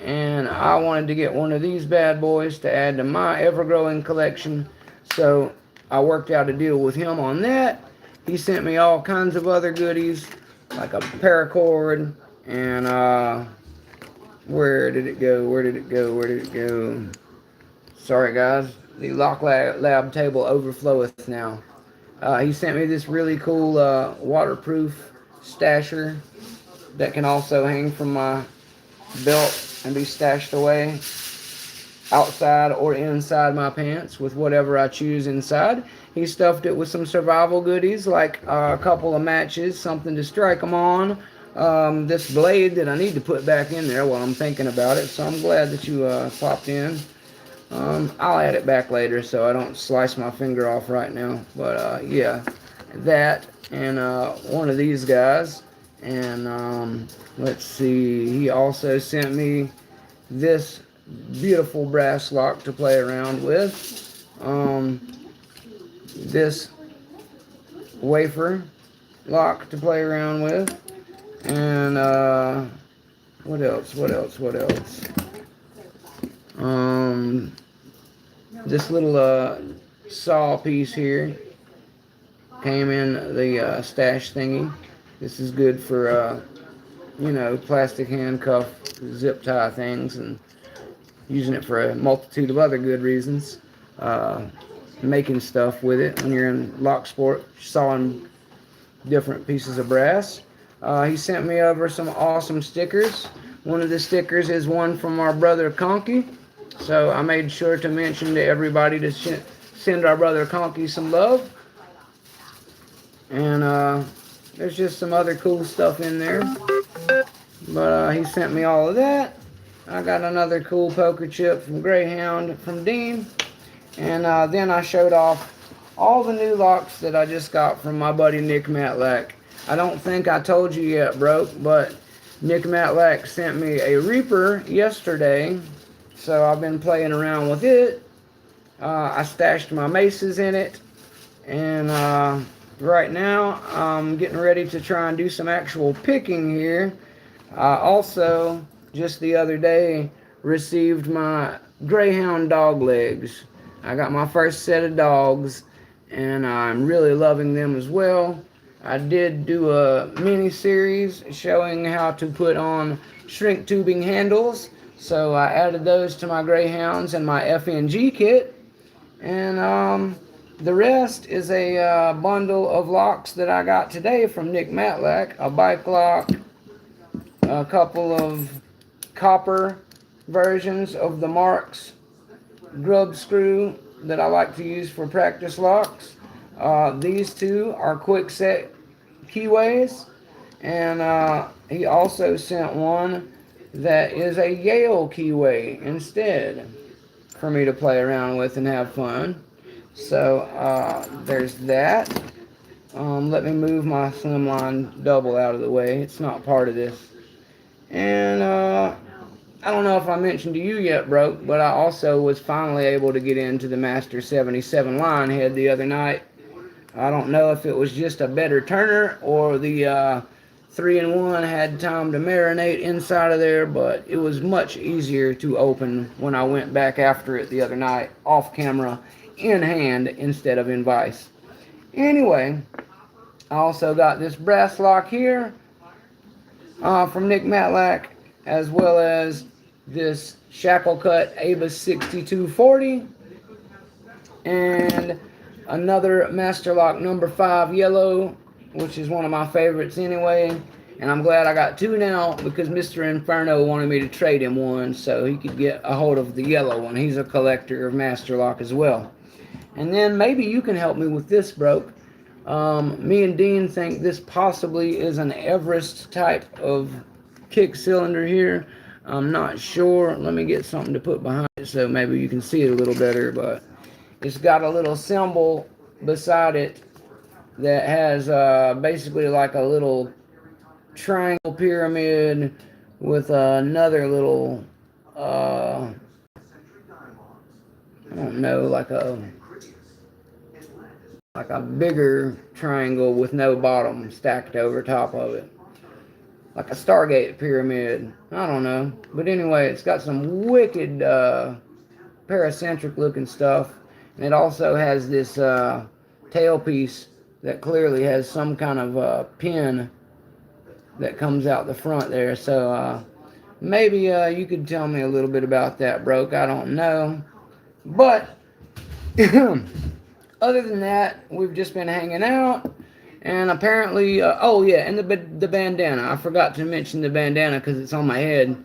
And I wanted to get one of these bad boys to add to my ever-growing collection. So I worked out a deal with him on that. He sent me all kinds of other goodies, like a paracord and where did it go? Sorry guys, the Lock Lab table overfloweth now. He sent me this really cool waterproof stasher that can also hang from my belt and be stashed away outside or inside my pants with whatever I choose inside. He stuffed it with some survival goodies like a couple of matches, something to strike them on. This blade that I need to put back in there while I'm thinking about it, so I'm glad that you popped in. I'll add it back later so I don't slice my finger off right now, but yeah, that and one of these guys, and let's see, he also sent me this beautiful brass lock to play around with, this wafer lock to play around with, and what else? This little saw piece here came in the stash thingy. This is good for you know, plastic handcuff zip tie things, and using it for a multitude of other good reasons. Making stuff with it when you're in lock sport, sawing different pieces of brass. He sent me over some awesome stickers. One of the stickers is one from our brother Conky, so I made sure to mention to everybody to send our brother Conky some love. And there's just some other cool stuff in there, but he sent me all of that. I got another cool poker chip from Greyhound from Dean, and then I showed off all the new locks that I just got from my buddy Nick Matlac. I don't think I told you yet, Broke, but Nick Matlac sent me a Reaper yesterday, so I've been playing around with it. I stashed my maces in it, And right now I'm getting ready to try and do some actual picking here. I also, just the other day, received my Greyhound dog legs. I got my first set of dogs, and I'm really loving them as well. I did do a mini series showing how to put on shrink tubing handles, so I added those to my Greyhounds and my FNG kit. And the rest is a bundle of locks that I got today from Nick Matlac, a bike lock, a couple of copper versions of the Marks grub screw that I like to use for practice locks. These two are quick set keyways, and he also sent one that is a Yale keyway instead for me to play around with and have fun. So there's that. Let me move my slimline double out of the way. It's not part of this. And I don't know if I mentioned to you yet, Broke, but I also was finally able to get into the Master 77 line head the other night. I don't know if it was just a better turner or the 3-in-1 had time to marinate inside of there, but it was much easier to open when I went back after it the other night, off camera, in hand instead of in vise. Anyway, I also got this brass lock here from Nick Matlac, as well as this shackle cut Abus 6240 and another Master Lock number 5 yellow, which is one of my favorites anyway. And I'm glad I got two now because Mr. Inferno wanted me to trade him one so he could get a hold of the yellow one. He's a collector of Master Lock as well. And then maybe you can help me with this, Broke. Me and Dean think this possibly is an Everest type of kick cylinder here. I'm not sure. Let me get something to put behind it so maybe you can see it a little better. But it's got a little symbol beside it that has basically like a little triangle pyramid with another little, I don't know, like a bigger triangle with no bottom stacked over top of it. Like a Stargate pyramid. I don't know. But anyway, it's got some wicked paracentric looking stuff. And it also has this tailpiece that clearly has some kind of pin that comes out the front there. So maybe you could tell me a little bit about that, Broke. I don't know. But other than that, we've just been hanging out. And apparently, oh yeah, and the bandana. I forgot to mention the bandana because it's on my head.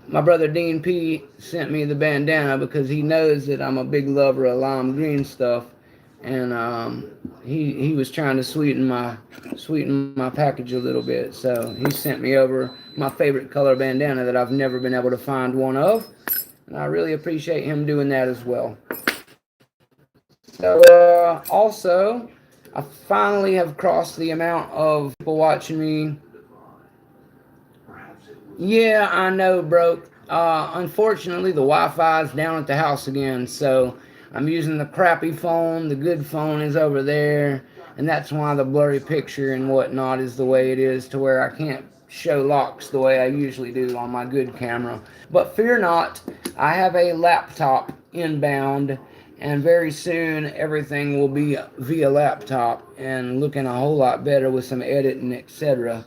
My brother Dean P sent me the bandana because he knows that I'm a big lover of lime green stuff, and he was trying to sweeten my package a little bit. So he sent me over my favorite color bandana that I've never been able to find one of, and I really appreciate him doing that as well. So also, I finally have crossed the amount of people watching me. Yeah, I know, Broke. Unfortunately, the Wi-Fi is down at the house again, so I'm using the crappy phone. The good phone is over there, and that's why the blurry picture and whatnot is the way it is, to where I can't show locks the way I usually do on my good camera. But fear not, I have a laptop inbound, and very soon everything will be via laptop and looking a whole lot better with some editing, etc.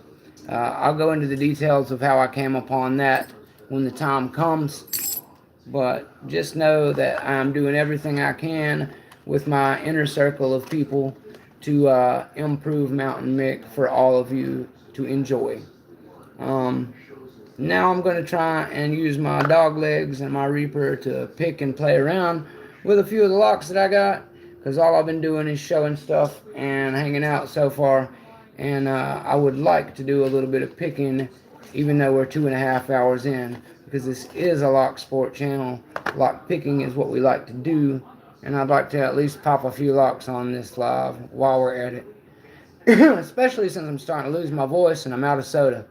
I'll go into the details of how I came upon that when the time comes, but just know that I'm doing everything I can with my inner circle of people to improve Mountain Mick for all of you to enjoy. Now I'm going to try and use my dog legs and my Reaper to pick and play around with a few of the locks that I got, because all I've been doing is showing stuff and hanging out so far. And I would like to do a little bit of picking, even though we're 2.5 hours in, because this is a lock sport channel. Lock picking is what we like to do, and I'd like to at least pop a few locks on this live while we're at it. Especially since I'm starting to lose my voice and I'm out of soda.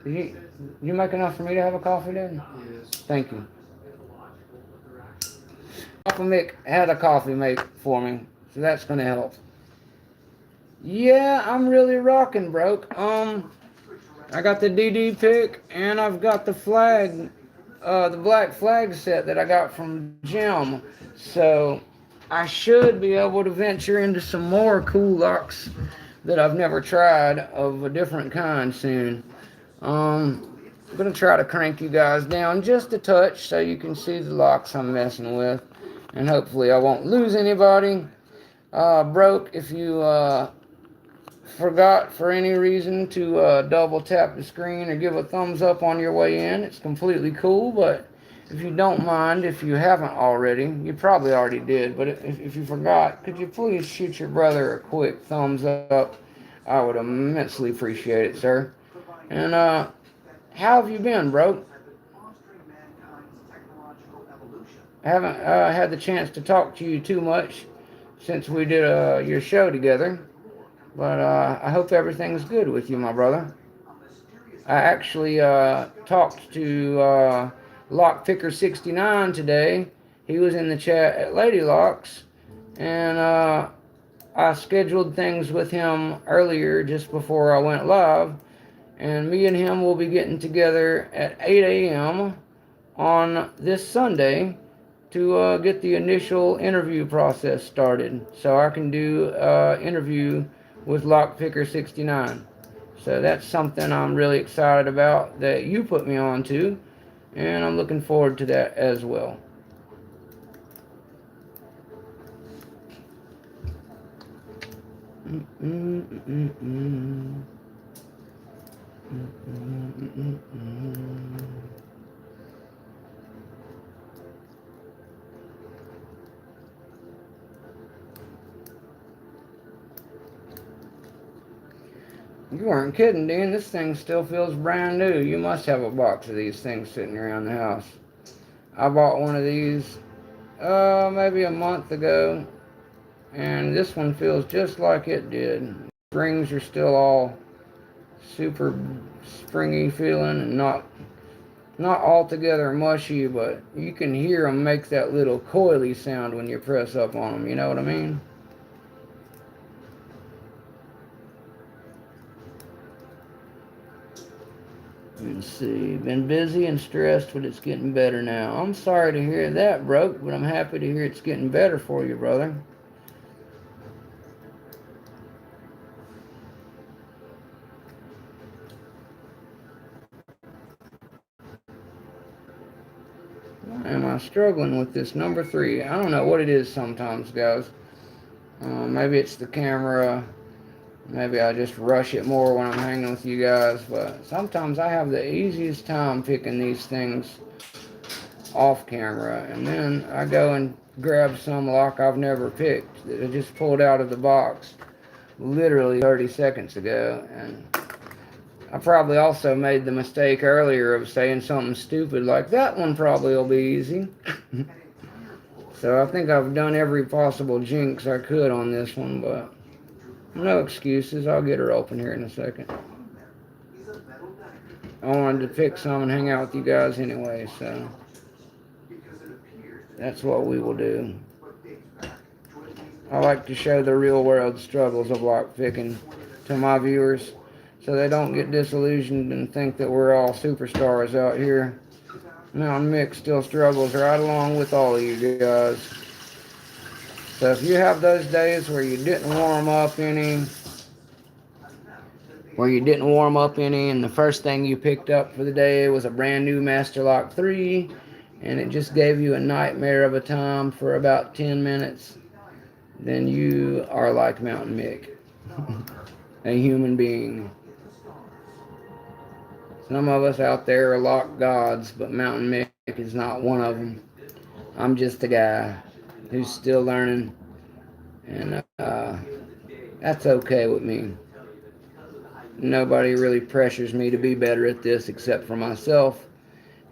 You make enough for me to have a coffee, Dad? Yes. Thank you. Mick had a coffee make for me, so that's gonna help. Yeah, I'm really rocking, broke. I got the DD pick, and I've got the flag, the black flag set that I got from Jim. So I should be able to venture into some more cool locks that I've never tried of a different kind soon. I'm gonna try to crank you guys down just a touch so you can see the locks I'm messing with, and hopefully I won't lose anybody. Broke, if you forgot for any reason to double tap the screen or give a thumbs up on your way in, it's completely cool. But if you don't mind, if you haven't already, you probably already did, but if you forgot, could you please shoot your brother a quick thumbs up? I would immensely appreciate it, sir. And how have you been, bro? I haven't had the chance to talk to you too much since we did your show together. But I hope everything's good with you, my brother. I actually talked to Lockpicker69 today. He was in the chat at Lady Locks, and I scheduled things with him earlier just before I went live. And me and him will be getting together at 8 a.m. on this Sunday to get the initial interview process started, so I can do interview with Lockpicker69. So that's something I'm really excited about that you put me on to, and I'm looking forward to that as well. You weren't kidding, Dean. This thing still feels brand new. You must have a box of these things sitting around the house. I bought one of these maybe a month ago, and this one feels just like it did. Springs are still all super springy feeling and not altogether mushy, but you can hear them make that little coily sound when you press up on them. You know what I mean? Let's see. Been busy and stressed, but it's getting better now. I'm sorry to hear that, broke, but I'm happy to hear it's getting better for you, brother. Why am I struggling with this number 3? I don't know what it is sometimes, guys. Maybe it's the camera. Maybe I just rush it more when I'm hanging with you guys. But sometimes I have the easiest time picking these things off camera. And then I go and grab some lock I've never picked that I just pulled out of the box literally 30 seconds ago. And I probably also made the mistake earlier of saying something stupid like, that one probably will be easy. So I think I've done every possible jinx I could on this one, but no excuses. I'll get her open here in a second. I wanted to pick some and hang out with you guys anyway, so that's what we will do. I like to show the real world struggles of lock picking to my viewers so they don't get disillusioned and think that we're all superstars out here. Mountain Mick still struggles right along with all of you guys. So if you have those days where you didn't warm up any, and the first thing you picked up for the day was a brand new Master Lock 3, and it just gave you a nightmare of a time for about 10 minutes, then you are like Mountain Mick, a human being. Some of us out there are lock gods, but Mountain Mick is not one of them. I'm just a guy who's still learning, and that's okay with me. Nobody really pressures me to be better at this except for myself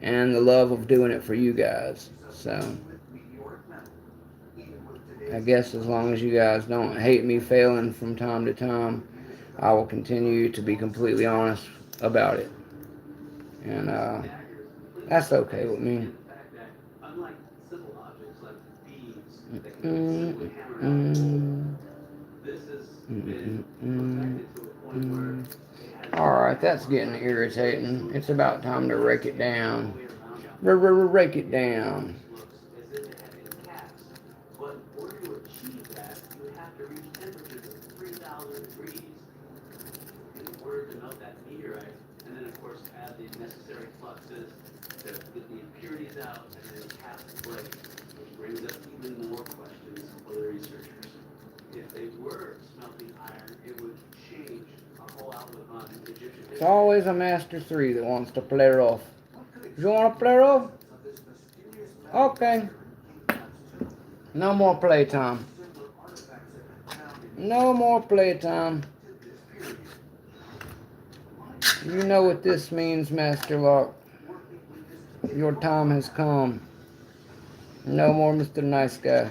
and the love of doing it for you guys. So I guess as long as you guys don't hate me failing from time to time, I will continue to be completely honest about it. And that's okay with me. Mm, mm, Alright, that's getting irritating. It's about time to rake it down. Rake it down. It's always a Master 3 that wants to play rough. You want to play rough? Okay. No more playtime. No more playtime. You know what this means, Master Lock. Your time has come. No more Mr. Nice Guy.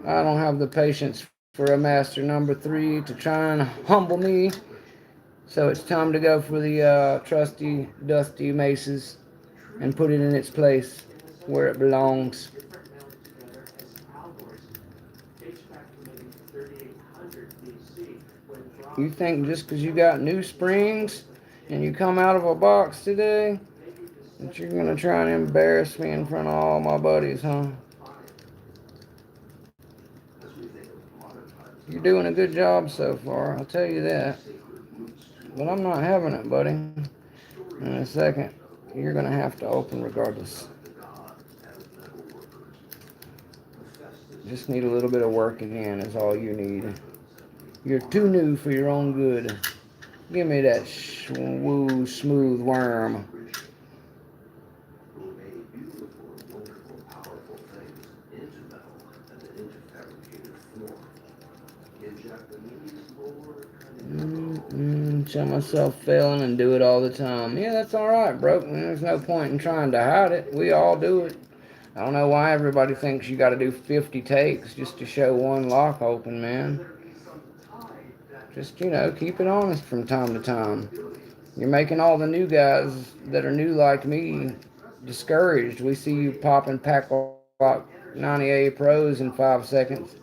I don't have the patience for a Master number 3 to try and humble me. So it's time to go for the trusty, dusty maces and put it in its place where it belongs. You think just because you got new springs and you come out of a box today that you're going to try and embarrass me in front of all my buddies, huh? You're doing a good job so far, I'll tell you that. But I'm not having it, buddy. In a second, you're going to have to open regardless. Just need a little bit of work again is all you need. You're too new for your own good. Give me that smooth worm. Show myself failing and do it all the time. Yeah, that's alright, bro. There's no point in trying to hide it. We all do it. I don't know why everybody thinks you got to do 50 takes just to show one lock open, man. Just, keep it honest from time to time. You're making all the new guys that are new like me discouraged. We see you popping pack lock 98 pros in 5 seconds,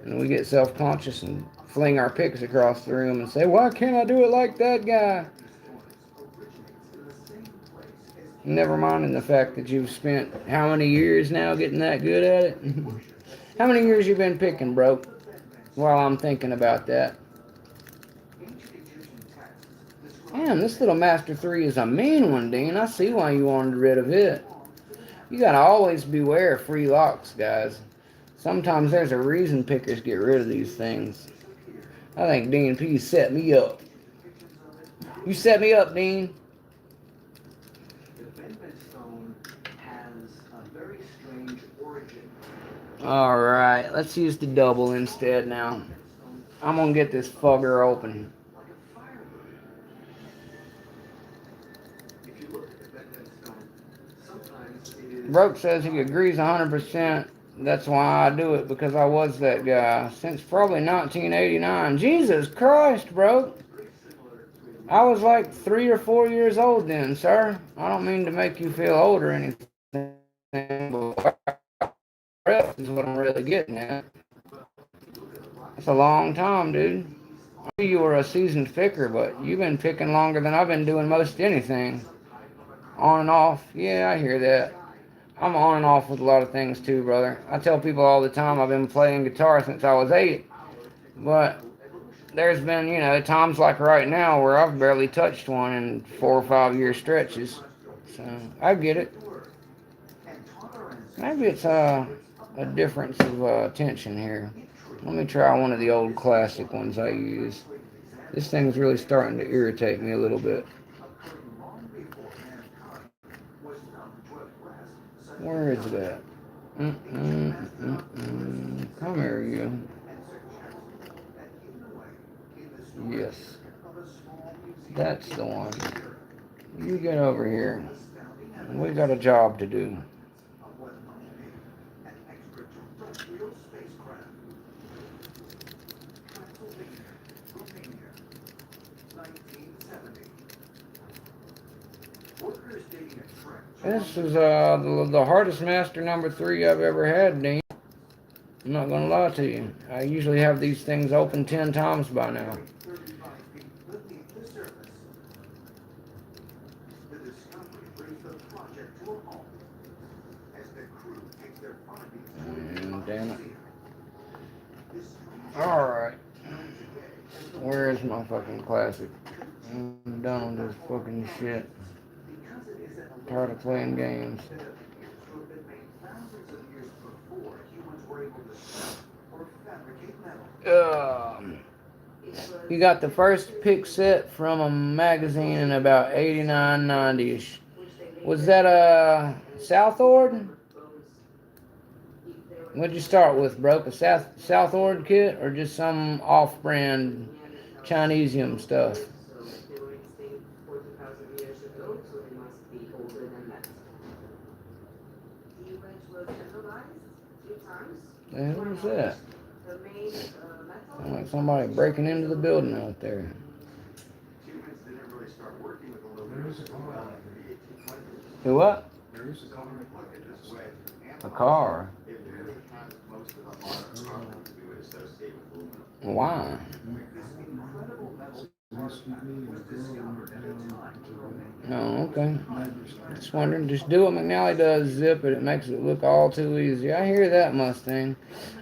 and we get self-conscious and fling our picks across the room and say, why can't I do it like that guy? Never minding the fact that you've spent how many years now getting that good at it? How many years you been picking, bro? While I'm thinking about that. Damn, this little Master 3 is a mean one, Dean. I see why you wanted rid of it. You gotta always beware of free locks, guys. Sometimes there's a reason pickers get rid of these things. I think Dean P set me up. You set me up, Dean. Alright, let's use the double instead now. I'm gonna get this fugger open. Broke says he agrees 100%. That's why I do it, because I was that guy since probably 1989. Jesus Christ, bro. I was like 3 or 4 years old then, sir. I don't mean to make you feel old or anything, but is what I'm really getting at. It's a long time, dude. I knew you were a seasoned picker, but you've been picking longer than I've been doing most anything. On and off. Yeah, I hear that. I'm on and off with a lot of things too, brother. I tell people all the time I've been playing guitar since I was 8. But there's been, times like right now where I've barely touched one in 4 or 5 year stretches. So I get it. Maybe it's a difference of tension here. Let me try one of the old classic ones I use. This thing's really starting to irritate me a little bit. Where is that? Come here, you. Yes. That's the one. You get over here. We got a job to do. This is the hardest master number 3 I've ever had, Dean. I'm not gonna lie to you. I usually have these things open 10 times by now. Damn it. Alright. Where is my fucking classic? I'm done with this fucking shit. Tired of playing games. You got the first pick set from a magazine in about 89, 90-ish. Was that a Southord? What'd you start with, broke? A Southord kit or just some off-brand Chinesium stuff? The hell was that? Sound like somebody breaking into the building out there. Who what? A car. Why? No, okay. Just wondering. Just do what McNally does, zip it. It makes it look all too easy. I hear that, Mustang.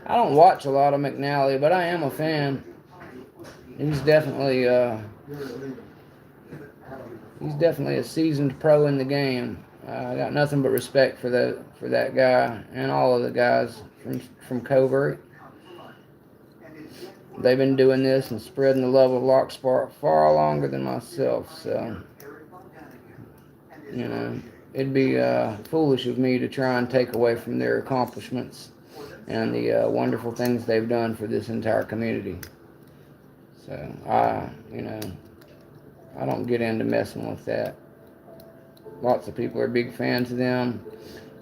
I don't watch a lot of McNally, but I am a fan. He's definitely a seasoned pro in the game. I got nothing but respect for that guy and all of the guys from Covert. They've been doing this and spreading the love of Locksport far longer than myself, so, you know, it'd be foolish of me to try and take away from their accomplishments and the wonderful things they've done for this entire community. So, I don't get into messing with that. Lots of people are big fans of them,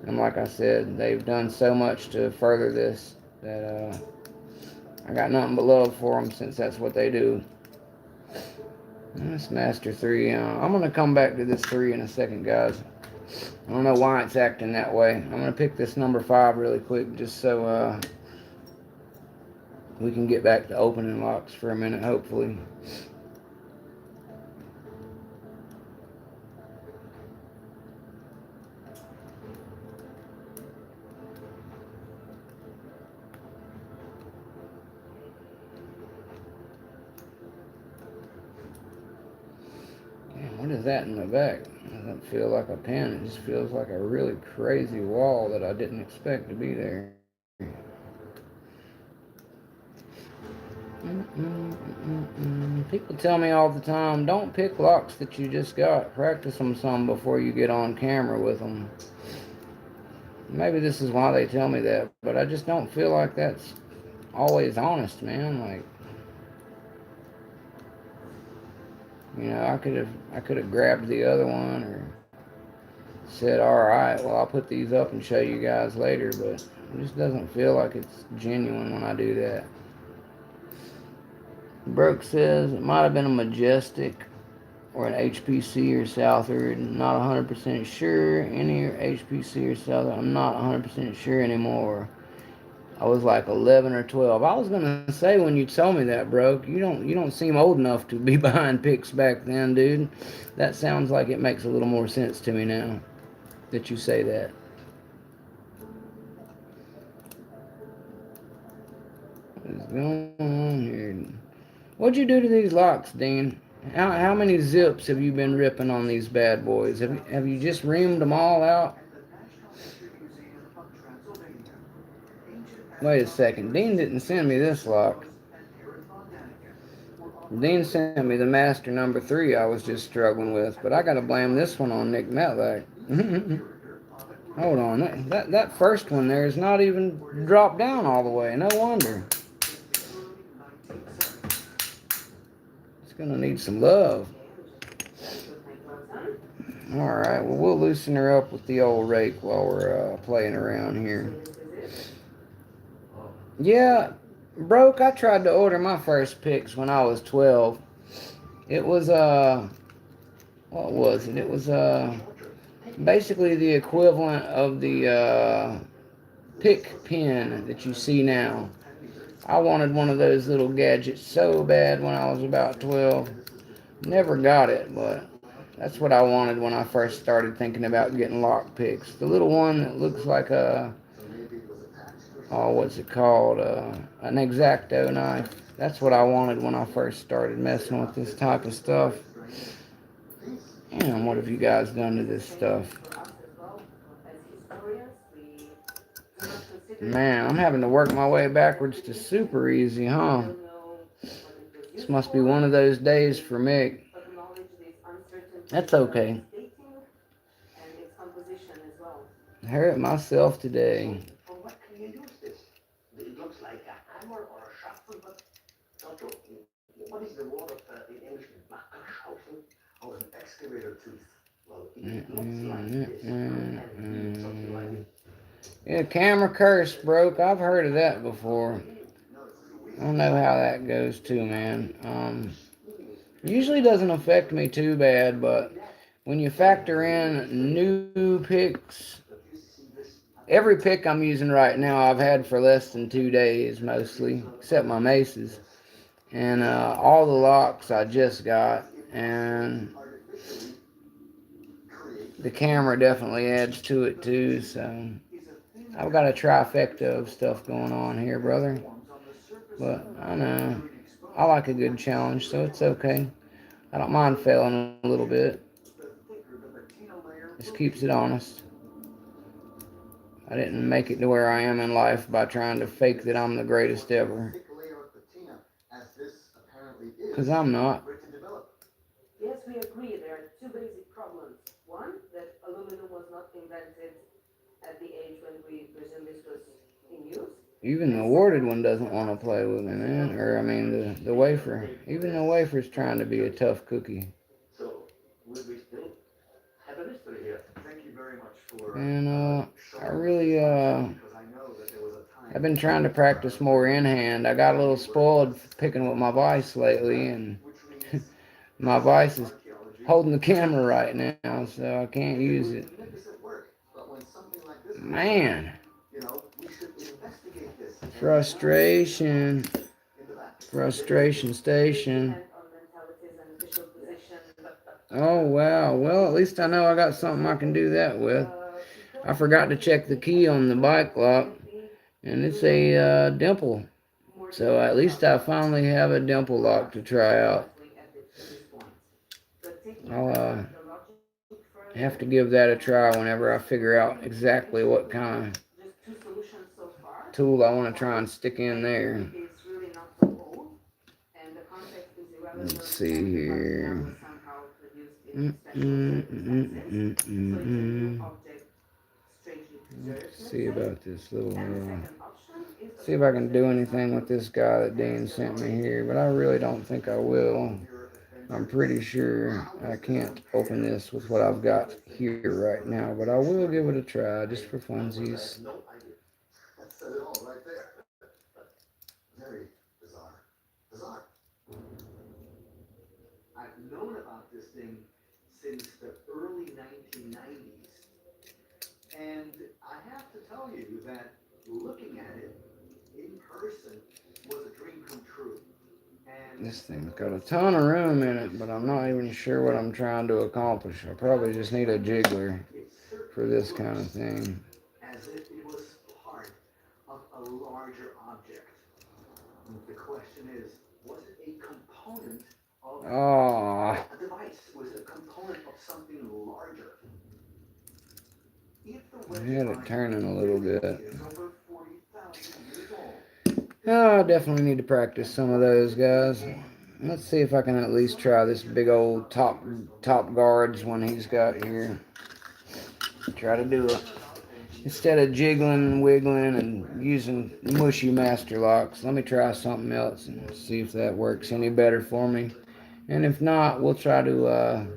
and like I said, they've done so much to further this that I got nothing but love for them since that's what they do. This Master 3, I'm going to come back to this 3 in a second, guys. I don't know why it's acting that way. I'm going to pick this number 5 really quick just so we can get back to opening locks for a minute, hopefully. What is that in the back? It doesn't feel like a pen. It just feels like a really crazy wall that I didn't expect to be there. People tell me all the time, don't pick locks that you just got. Practice them some before you get on camera with them. Maybe this is why they tell me that, but I just don't feel like that's always honest, man. Like, you know, I could have grabbed the other one or said, all right, well, I'll put these up and show you guys later, but it just doesn't feel like it's genuine when I do that. Brooke says it might have been a Majestic or an HPC or Southard. Not 100% sure. Any HPC or Southard. I'm not 100% sure anymore. I was like 11 or 12. I was gonna say when you told me that, bro, you don't seem old enough to be buying picks back then, dude. That sounds like it makes a little more sense to me now that you say that. What is going on here? What'd you do to these locks, Dean? How many zips have you been ripping on these bad boys? Have you just reamed them all out? Wait a second. Dean didn't send me this lock. Dean sent me the Master number 3 I was just struggling with, but I gotta blame this one on Nick Matlac. Hold on. That first one there is not even dropped down all the way. No wonder. It's gonna need some love. Alright, well, we'll loosen her up with the old rake while we're playing around here. Yeah, broke. I tried to order my first picks when I was 12. It was, what was it? It was basically the equivalent of the pick pin that you see now. I wanted one of those little gadgets so bad when I was about 12. Never got it, but that's what I wanted when I first started thinking about getting lock picks. The little one that looks like a, oh, what's it called? An X-Acto knife. That's what I wanted when I first started messing with this type of stuff. And what have you guys done to this stuff? Man, I'm having to work my way backwards to super easy, huh? This must be one of those days for me. That's okay. I hurt myself today. It looks like a hammer or a shuffle, but what is the word in English? Or an excavator tooth. Well, it looks like this. Something like it. Yeah, camera curse broke. I've heard of that before. I don't know how that goes too, man. Usually doesn't affect me too bad, but when you factor in new picks, every pick I'm using right now I've had for less than 2 days mostly, except my maces. And all the locks I just got, and the camera definitely adds to it too, so I've got a trifecta of stuff going on here, brother. But I know, I like a good challenge, so it's okay. I don't mind failing a little bit. Just keeps it honest. I didn't make it to where I am in life by trying to fake that I'm the greatest ever. Because I'm not. Yes, we agree. There are two basic problems. One, that aluminum was not invented at the age when we presume this was in use. Even the warded one doesn't want to play with me, man. Or, I mean, the wafer. Even the wafer's trying to be a tough cookie. So, would we still have a mystery here? Thank you very much for. And, I really, I've been trying to practice more in hand. I got a little spoiled picking with my vice lately, and my vice is holding the camera right now, so I can't use it. Man. Frustration. Frustration station. Oh, wow. Well, at least I know I got something I can do that with. I forgot to check the key on the bike lock, and it's a dimple. So at least I finally have a dimple lock to try out. I'll have to give that a try whenever I figure out exactly what kind of tool I want to try and stick in there. Let's see here. Let's see about this little. See if I can do anything with this guy that Dean sent me here, but I really don't think I will. I'm pretty sure I can't open this with what I've got here right now, but I will give it a try just for funsies. That said it all right there. Very bizarre. Bizarre. I've known about this thing since the early 1990s. And I have to tell you that looking at it in person was a dream come true. And This thing's got a ton of room in it, but I'm not even sure what I'm trying to accomplish. I probably just need a jiggler for this kind of thing. As if it was part of a larger object. The question is, was it a component of a device? Was it a component of something larger? I had it turning a little bit. Oh, I definitely need to practice some of those, guys. Let's see if I can at least try this big old top guards one he's got here. Try to do it. Instead of jiggling and wiggling and using mushy master locks, let me try something else and see if that works any better for me. And if not, we'll try to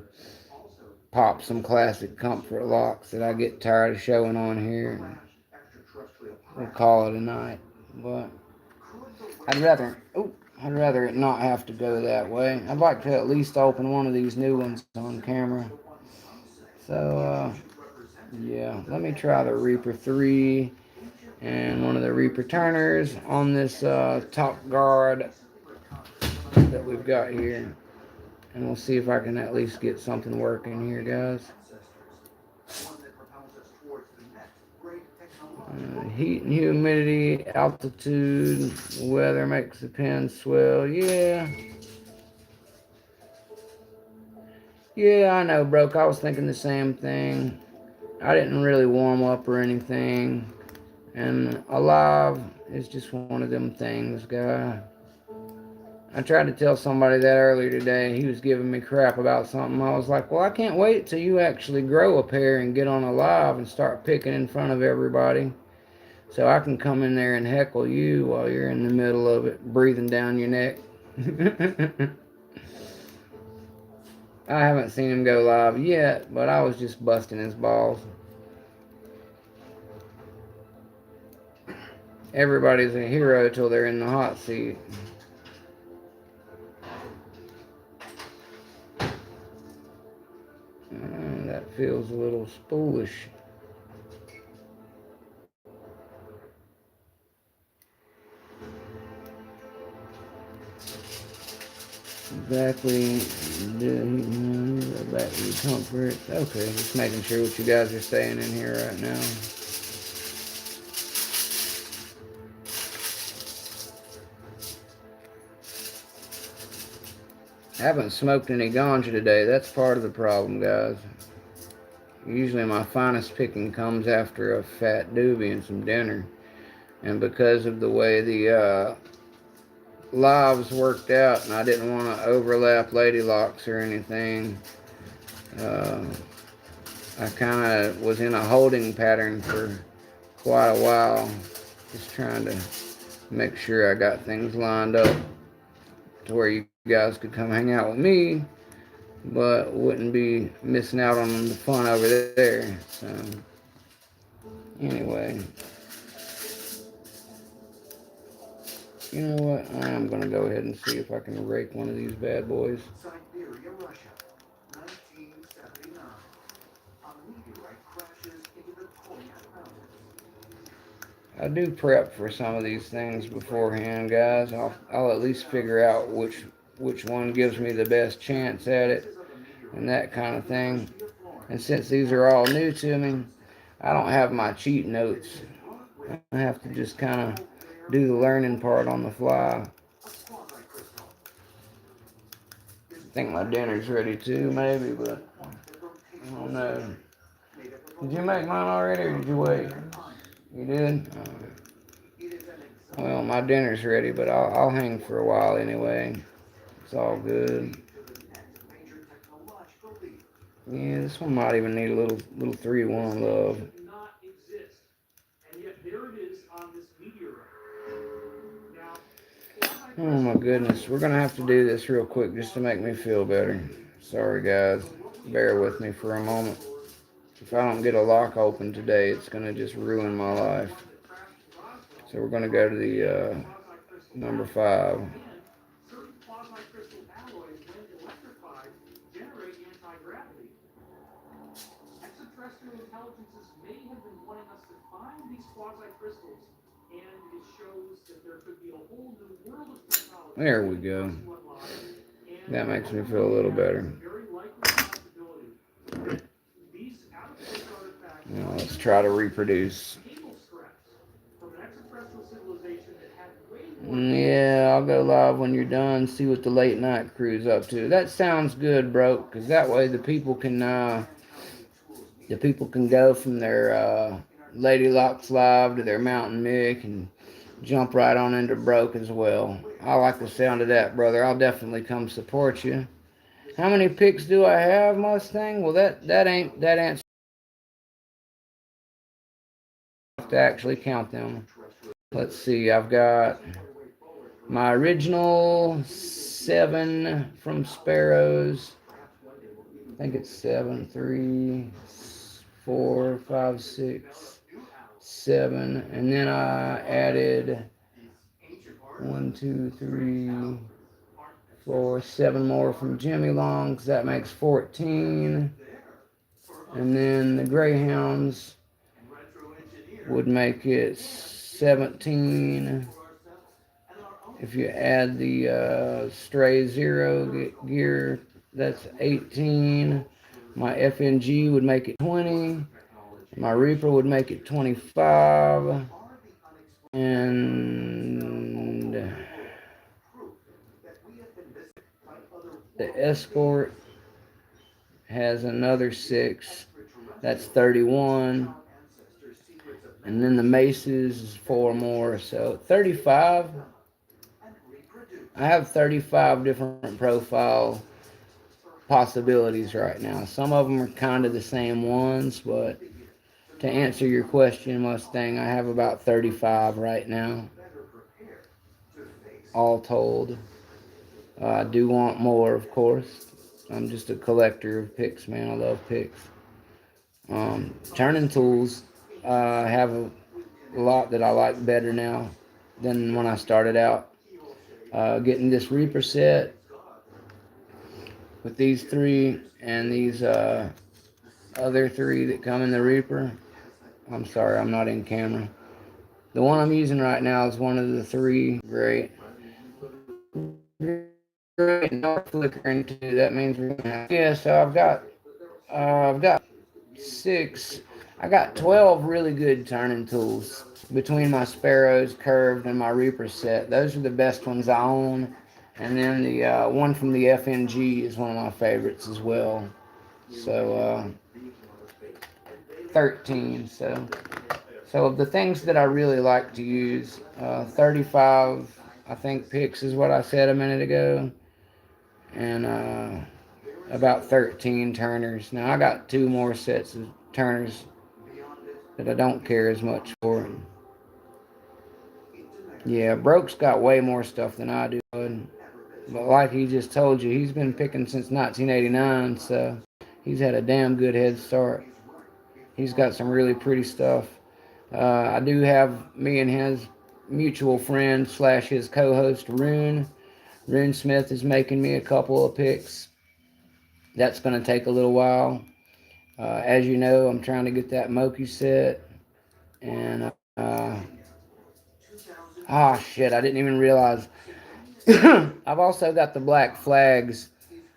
pop some classic comfort locks that I get tired of showing on here. We'll call it a night. But I'd rather, I'd rather it not have to go that way. I'd like to at least open one of these new ones on camera. So, yeah, let me try the Reaper 3 and one of the Reaper Turners on this top guard that we've got here. And we'll see if I can at least get something working here, guys. Heat and humidity, altitude, weather makes the pen swell. Yeah. Yeah, I know, broke. I was thinking the same thing. I didn't really warm up or anything. And alive is just one of them things, guy. I tried to tell somebody that earlier today. He was giving me crap about something. I was like, well, I can't wait till you actually grow a pair and get on alive and start picking in front of everybody. So I can come in there and heckle you while you're in the middle of it, breathing down your neck. I haven't seen him go live yet, but I was just busting his balls. Everybody's a hero till they're in the hot seat. That feels a little spoolish. Exactly. Battery comfort. Okay, just making sure what you guys are saying in here right now. I haven't smoked any ganja today. That's part of the problem, guys. Usually my finest picking comes after a fat doobie and some dinner. And because of the way the lives worked out, and I didn't want to overlap Lady Locks or anything, I kind of was in a holding pattern for quite a while, just trying to make sure I got things lined up to where you guys could come hang out with me, but wouldn't be missing out on the fun over there. So, anyway, you know what? I'm going to go ahead and see if I can rake one of these bad boys. Siberia, Russia, 1979. A meteorite crashes into the Koyak Mountains. I do prep for some of these things beforehand, guys. I'll at least figure out which one gives me the best chance at it and that kind of thing. And since these are all new to me, I don't have my cheat notes. I have to just kind of do the learning part on the fly. I think my dinner's ready too, maybe, but I don't know. Did you make mine already, or did you wait? You did? Well, my dinner's ready, but I'll hang for a while anyway. It's all good. Yeah, this one might even need a little 3-1 love. Oh my goodness, we're gonna have to do this real quick just to make me feel better. Sorry guys, bear with me for a moment. If I don't get a lock open today, it's gonna just ruin my life. So we're gonna go to the number 5. There we go. That makes me feel a little better. Now let's try to reproduce. Yeah, I'll go live when you're done. See what the late night crew's up to. That sounds good, bro. Because that way the people can go from their Lady Locks live to their Mountain Mick and jump right on into Broke as well. I like the sound of that, brother. I'll definitely come support you. How many picks do I have, Mustang? Well, that answer to actually count them. Let's see. I've got my original 7 from Sparrows. I think it's 7, 3, 4, 5, 6, 7, and then I added 1, 2, 3, 4, 7 more from Jimmy Longs. That makes 14. And then the Greyhounds would make it 17. If you add the stray zero gear, that's 18. My FNG would make it 20. My Reaper would make it 25. And the Escort has another 6. That's 31. And then the Maces is 4 more. So 35. I have 35 different profile possibilities right now. Some of them are kind of the same ones, but to answer your question, Mustang, I have about 35 right now, all told. I do want more, of course. I'm just a collector of picks, man. I love picks. Turning tools, I have a lot that I like better now than when I started out. Getting this Reaper set with these 3 and these other 3 that come in the Reaper. I'm sorry, I'm not in camera. The one I'm using right now is one of the 3. Great. Great. No flickering too. That means we're gonna have. Yeah. So I've got 6. I got 12 really good turning tools between my Sparrows, Curved, and my Reaper set. Those are the best ones I own. And then the one from the FNG is one of my favorites as well. So 13. So of the things that I really like to use, 35, I think, picks is what I said a minute ago. And about 13 turners. Now I got 2 more sets of turners that I don't care as much for. Yeah, Broke's got way more stuff than I do. But like he just told you, he's been picking since 1989, so he's had a damn good head start. He's got some really pretty stuff. I do have me and his mutual friend / his co-host, Rune. Rune Smith is making me a couple of picks. That's going to take a little while. As you know, I'm trying to get that Moki set. And, shit, I didn't even realize. I've also got the Black Flags,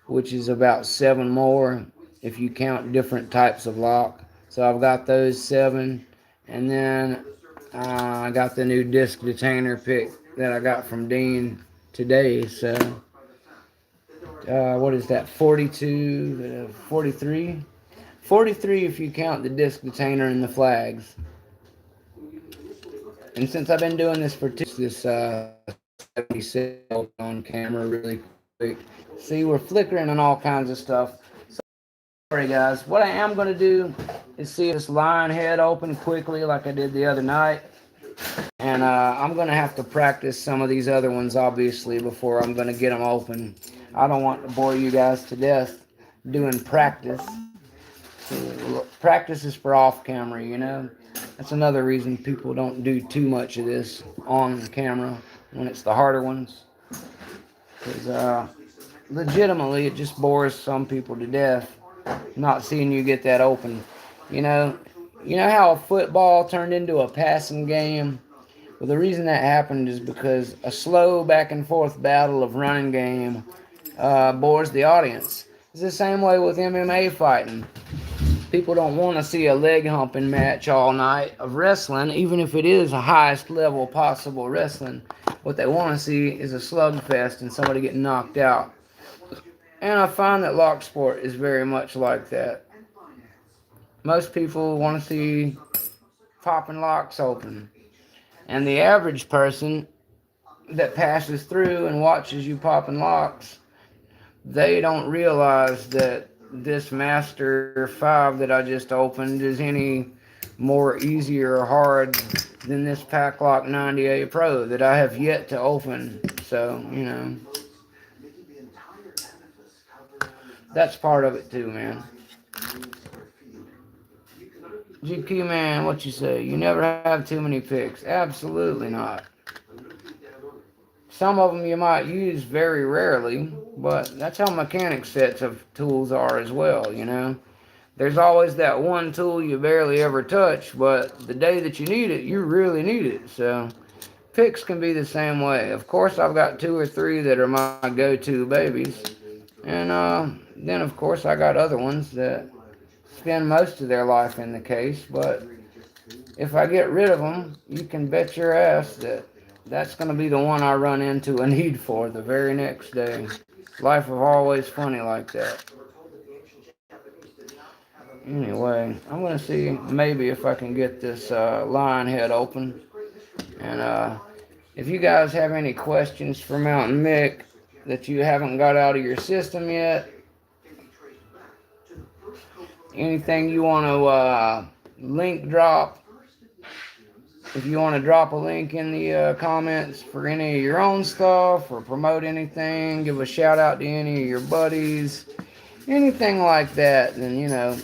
which is about 7 more if you count different types of lock. So I've got those 7. And then I got the new disc detainer pick that I got from Dean today. So, what is that? 42, 43? 43 if you count the disc detainer and the flags. And since I've been doing this for this 76 on camera really quick. See, we're flickering on all kinds of stuff. Sorry guys, what I am going to do is see this lion head open quickly like I did the other night. And I'm going to have to practice some of these other ones, obviously, before I'm going to get them open. I don't want to bore you guys to death doing practice. Practice is for off camera, you know. That's another reason people don't do too much of this on camera when it's the harder ones. Because legitimately, it just bores some people to death not seeing you get that open. You know how a football turned into a passing game? Well, the reason that happened is because a slow back and forth battle of running game bores the audience. It's the same way with MMA fighting. People don't want to see a leg humping match all night of wrestling, even if it is the highest level possible wrestling. What they want to see is a slugfest and somebody getting knocked out. And I find that lock sport is very much like that. Most people want to see popping locks open. And the average person that passes through and watches you popping locks, they don't realize that this Master 5 that I just opened is any more easier or hard than this Paclock 90A Pro that I have yet to open. So, you know, that's part of it too, man. GQ man, what you say? You never have too many picks. Absolutely not. some of them you might use very rarely, but that's how mechanic sets of tools are as well, you know. There's always that one tool you barely ever touch, but the day that you need it, you really need it. So picks can be the same way. Of course, I've got two or three that are my go-to babies. And then, of course, I got other ones that spend most of their life in the case. But if I get rid of them, you can bet your ass that that's going to be the one I run into a need for the very next day. Life is always funny like that. Anyway, I'm going to see maybe if I can get this lion head open. And if you guys have any questions for Mountain Mick that you haven't got out of your system yet, anything you want to link drop, if you want to drop a link in the comments for any of your own stuff or promote anything, give a shout out to any of your buddies, anything like that, then you know,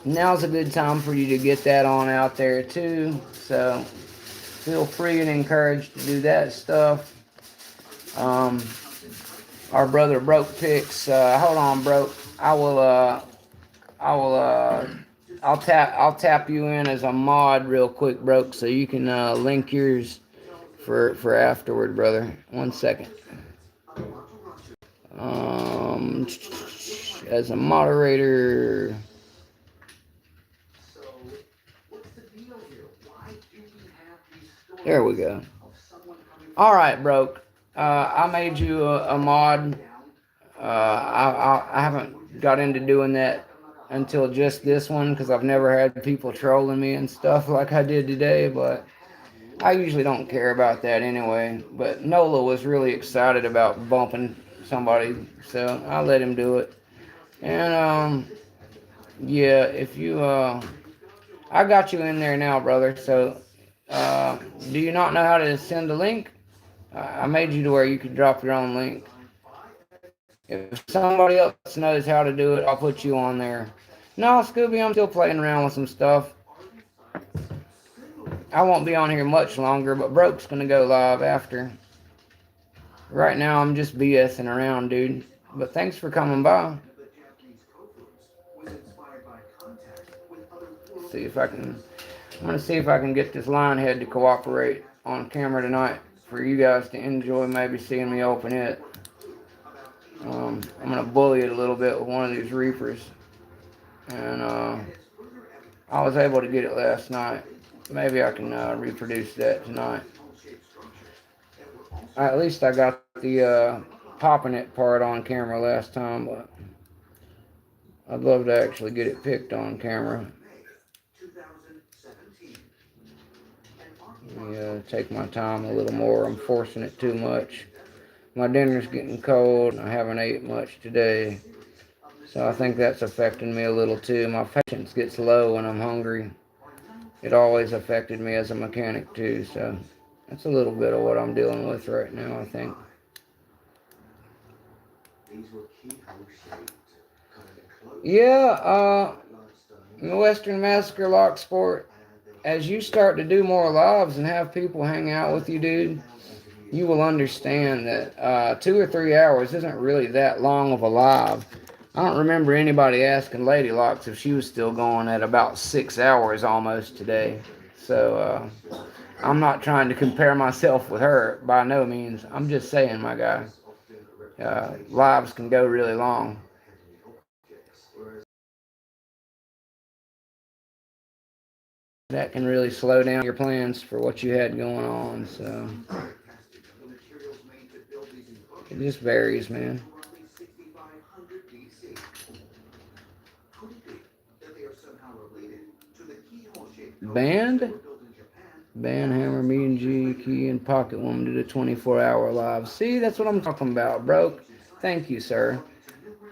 now's a good time for you to get that on out there too. So feel free and encouraged to do that stuff. Our brother Broke Picks, hold on, Broke. I'll tap you in as a mod real quick, Broke, so you can link yours for afterward, brother. 1 second. As a moderator. There we go. All right, Broke. I made you a mod. I haven't got into doing that until just this one because I've never had people trolling me and stuff like I did today, but I usually don't care about that anyway. But Nola was really excited about bumping somebody, so I let him do it. And yeah, if you I got you in there now, brother. So do you not know how to send a link? I made you to where you could drop your own link. If somebody else knows how to do it, I'll put you on there. No, Scooby, I'm still playing around with some stuff. I won't be on here much longer, but Broke's gonna go live after. Right now, I'm just BSing around, dude. But thanks for coming by. See if I can. I'm gonna see if I can get this lion head to cooperate on camera tonight for you guys to enjoy. Maybe seeing me open it. I'm gonna bully it a little bit with one of these reapers, and I was able to get it last night. Maybe I can reproduce that tonight. At least I got the popping it part on camera last time, but I'd love to actually get it picked on camera. Let me take my time a little more. I'm forcing it too much. My dinner's getting cold, and I haven't ate much today. So I think that's affecting me a little too. My patience gets low when I'm hungry. It always affected me as a mechanic too, so that's a little bit of what I'm dealing with right now, I think. Yeah, Western Massacre Lock Sport, as you start to do more lives and have people hang out with you, dude, you will understand that 2 or 3 hours isn't really that long of a live. I don't remember anybody asking Lady Locks if she was still going at about 6 hours almost today. So I'm not trying to compare myself with her by no means. I'm just saying, my guy, lives can go really long. That can really slow down your plans for what you had going on. So it just varies, man. Band? Hammer, me and G, Key, and Pocket Woman did a 24-hour live. See, that's what I'm talking about, Broke. Thank you, sir.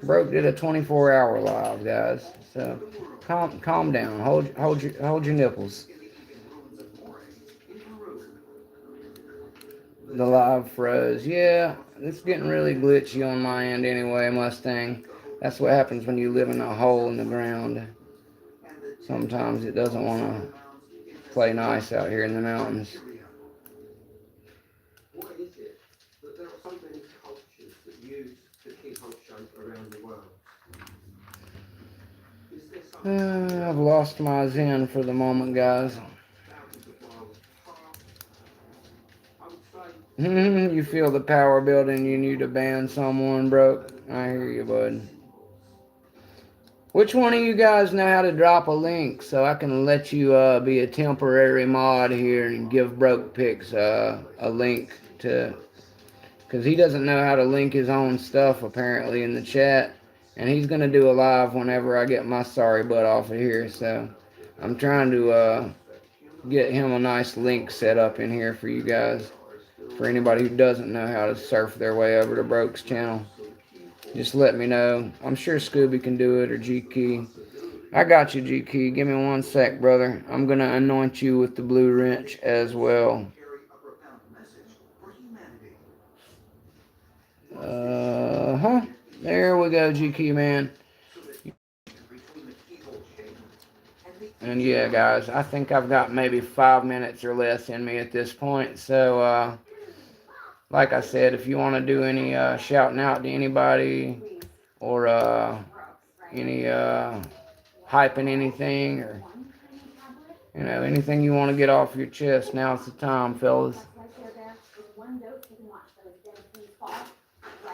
Broke did a 24-hour live, guys. So calm down. Hold your nipples. The live froze. Yeah, it's getting really glitchy on my end anyway, Mustang. That's what happens when you live in a hole in the ground. Sometimes it doesn't want to play nice out here in the mountains. in the world. Is there something I've lost my zen for the moment, guys. thousands of miles apart? I would say You feel the power building, you need to ban someone, bro. I hear you, bud. Which one of you guys know how to drop a link so I can let you be a temporary mod here and give Broke Picks a link to, because he doesn't know how to link his own stuff apparently in the chat, and he's gonna do a live whenever I get my sorry butt off of here. So I'm trying to get him a nice link set up in here for you guys. For anybody who doesn't know how to surf their way over to Broke's channel, just let me know. I'm sure Scooby can do it, or G Key. I got you, G Key. Give me 1 sec, brother. I'm gonna anoint you with the blue wrench as well. There we go, G Key, man. And yeah, guys, I think I've got maybe 5 minutes or less in me at this point. So, like I said, if you want to do any shouting out to anybody, or any hyping anything, or anything you want to get off your chest, now's the time, fellas.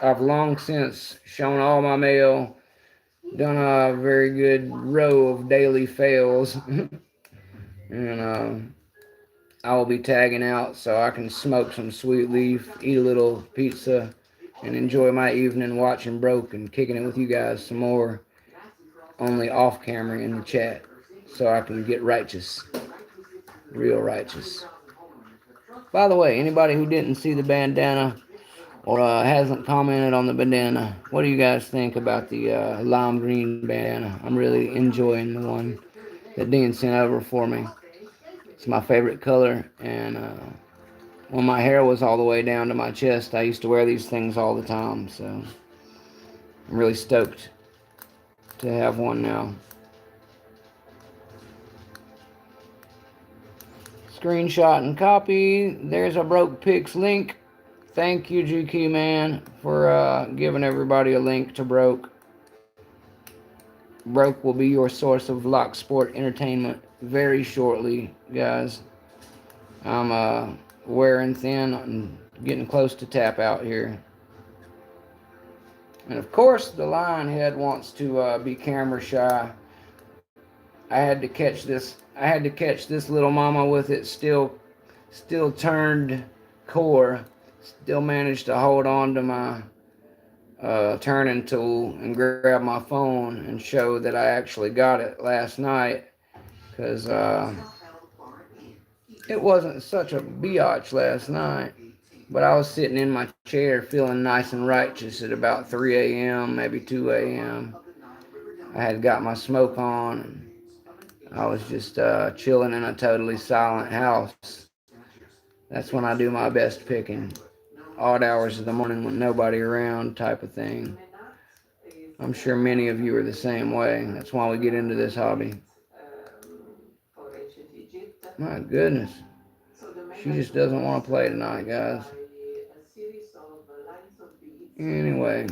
I've long since shown all my mail, done a very good row of daily fails, and I will be tagging out so I can smoke some sweet leaf, eat a little pizza, and enjoy my evening watching Broke and kicking it with you guys some more, only off camera in the chat, so I can get righteous, real righteous. By the way, anybody who didn't see the bandana or hasn't commented on the bandana, what do you guys think about the lime green bandana? I'm really enjoying the one that Dean sent over for me. It's my favorite color, and when my hair was all the way down to my chest, I used to wear these things all the time, so I'm really stoked to have one now. Screenshot and copy. There's a Broke Picks link. Thank you, GQ man, for giving everybody a link to Broke. Broke will be your source of Lock Sport entertainment very shortly, guys. I'm wearing thin and getting close to tap out here. And of course, the lion head wants to be camera shy. I had to catch this little mama with it still turned core. Still managed to hold on to my turning tool and grab my phone and show that I actually got it last night, because it wasn't such a biatch last night, but I was sitting in my chair feeling nice and righteous at about 3 a.m., maybe 2 a.m. I had got my smoke on, and I was just chilling in a totally silent house. That's when I do my best picking. Odd hours of the morning with nobody around type of thing. I'm sure many of you are the same way. That's why we get into this hobby. My goodness. She just doesn't want to play tonight, guys. Anyway.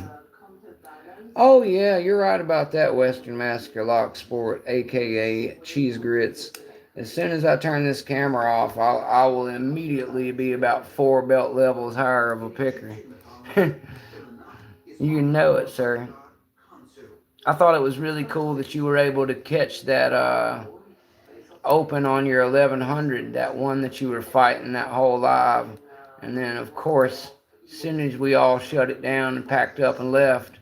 Oh, yeah, you're right about that, Western Massacre Lock Sport, a.k.a. Cheese Grits. As soon as I turn this camera off, I will immediately be about 4 belt levels higher of a picker. You know it, sir. I thought it was really cool that you were able to catch that open on your 1100, that one that you were fighting that whole live. And then, of course, as soon as we all shut it down and packed up and left,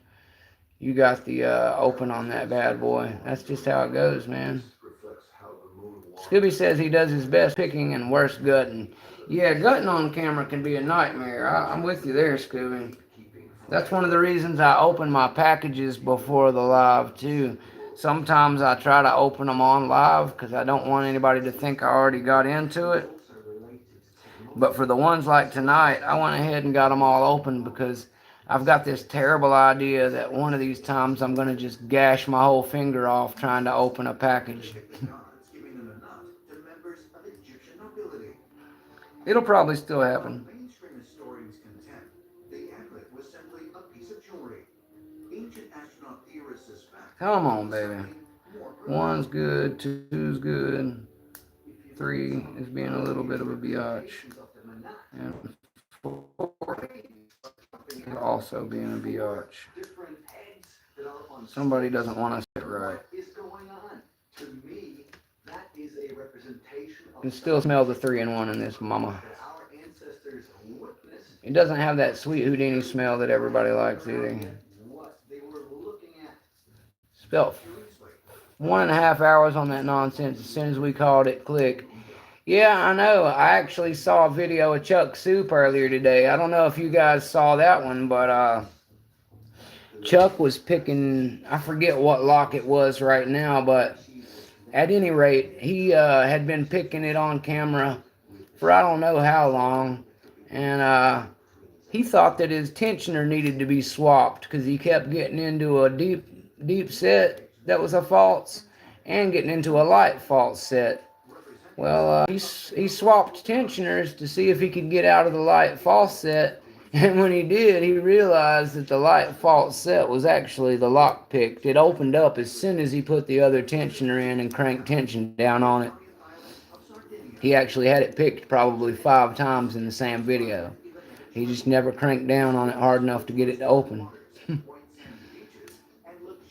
you got the open on that bad boy. That's just how it goes, man. Scooby says he does his best picking and worst gutting. Yeah, gutting on camera can be a nightmare. I'm with you there, Scooby. That's one of the reasons I open my packages before the live, too. Sometimes I try to open them on live because I don't want anybody to think I already got into it. But for the ones like tonight, I went ahead and got them all open because I've got this terrible idea that one of these times I'm going to just gash my whole finger off trying to open a package. It'll probably still happen. Come on, baby. 1's good, 2's good, 3 is being a little bit of a biatch, and 4 is also being a biatch. Somebody doesn't want to sit right. You can still smell the 3-in-1 in this mama. It doesn't have that sweet Houdini smell that everybody likes either. Spelt 1.5 hours on that nonsense as soon as we called it click. Yeah, I know. I actually saw a video of Chuck Soup earlier today. I don't know if you guys saw that one, but Chuck was picking, I forget what lock it was right now, but at any rate, he had been picking it on camera for I don't know how long, and he thought that his tensioner needed to be swapped because he kept getting into a deep set that was a false and getting into a light false set. Well, he swapped tensioners to see if he could get out of the light false set, and when he did, he realized that the light false set was actually the lock picked. It opened up as soon as he put the other tensioner in and cranked tension down on it. He actually had it picked probably 5 times in the same video. He just never cranked down on it hard enough to get it to open.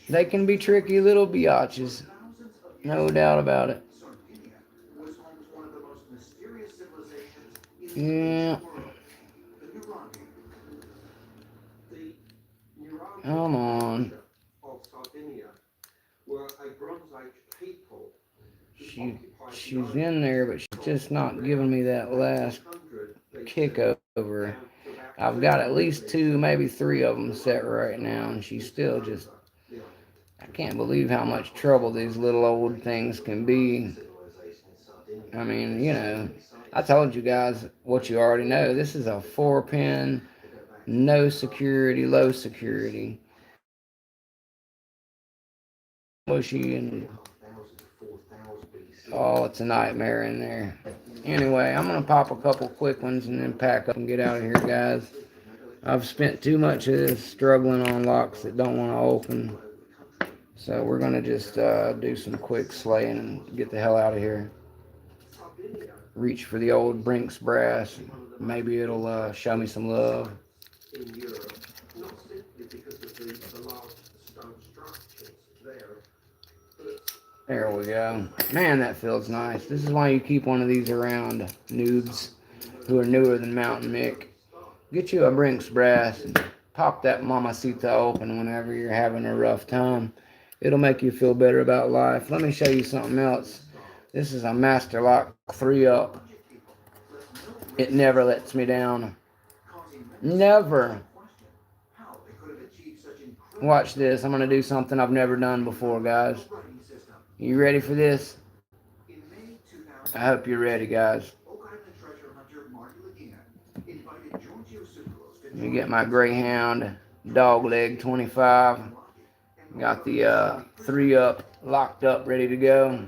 They can be tricky little biatches. No doubt about it. Yeah. Come on. She's in there, but she's just not giving me that last kick over. I've got at least 2, maybe 3 of them set right now, and she's still just... I can't believe how much trouble these little old things can be. I mean, you know, I told you guys what you already know. This is a 4-pin, no security, low security. Mushy and... oh, it's a nightmare in there. Anyway, I'm going to pop a couple quick ones and then pack up and get out of here, guys. I've spent too much of this struggling on locks that don't want to open. So we're going to just do some quick slaying and get the hell out of here. Reach for the old Brinks brass. Maybe it'll show me some love. There we go. Man, that feels nice. This is why you keep one of these around, noobs who are newer than Mountain Mick. Get you a Brinks brass and pop that mamacita open whenever you're having a rough time. It'll make you feel better about life. Let me show you something else. This is a Master Lock 3-up. It never lets me down. Never. Watch this. I'm going to do something I've never done before, guys. You ready for this? I hope you're ready, guys. Let me get my Greyhound Dogleg 25. Got the 3-up locked up, ready to go.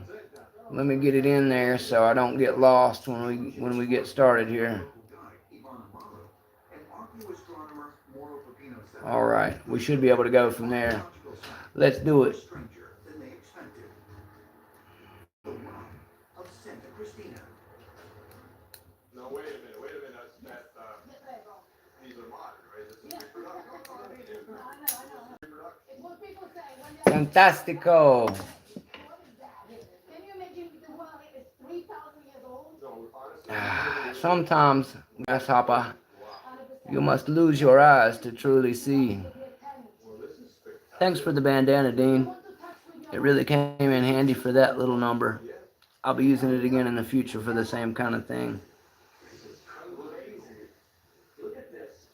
Let me get it in there so I don't get lost when we get started here. All right, we should be able to go from there. Let's do it. Fantastico. Sometimes, grasshopper, you must lose your eyes to truly see. Thanks for the bandana, Dean. It really came in handy for that little number. I'll be using it again in the future for the same kind of thing.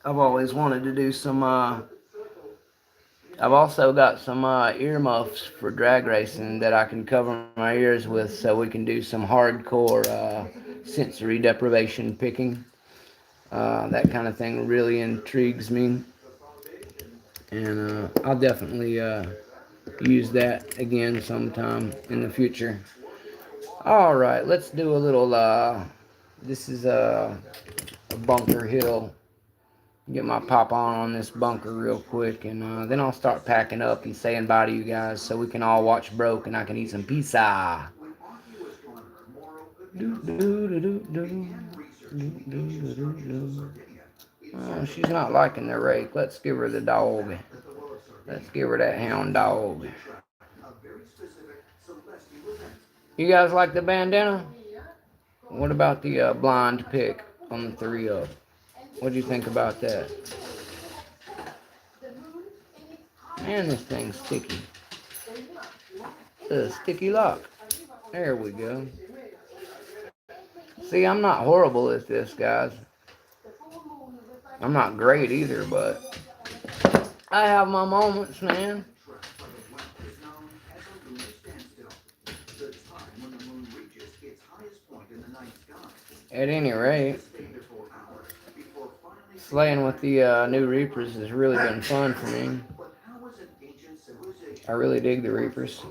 I've always wanted to do some, I've also got some earmuffs for drag racing that I can cover my ears with so we can do some hardcore sensory deprivation picking. That kind of thing really intrigues me. And I'll definitely use that again sometime in the future. Alright, let's do a little, this is a Bunker Hill get my pop on this bunker real quick, and then I'll start packing up and saying bye to you guys so we can all watch Broke and I can eat some pizza. Oh, she's not liking the rake. Let's give her the dog. Let's give her that hound dog. You guys like the bandana? What about the blind pick on the 3-up? What do you think about that? Man, this thing's sticky. A sticky lock. There we go. See, I'm not horrible at this, guys. I'm not great either, but I have my moments, man. At any rate, slaying with the new Reapers has really been fun for me. I really dig the Reapers.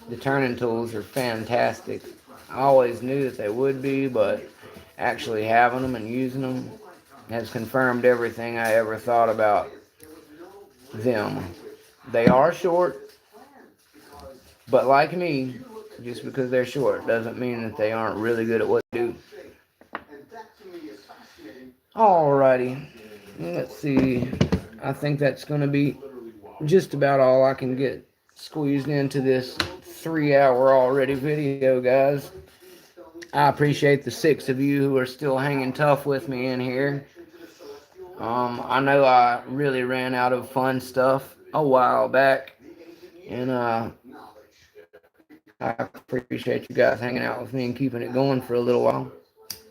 The turning tools are fantastic. I always knew that they would be, but actually having them and using them has confirmed everything I ever thought about them. They are short, but like me, just because they're short doesn't mean that they aren't really good at what they do. Alrighty, let's see. I think that's going to be just about all I can get squeezed into this 3-hour already video, guys. I appreciate the 6 of you who are still hanging tough with me in here. I know I really ran out of fun stuff a while back, and I appreciate you guys hanging out with me and keeping it going for a little while.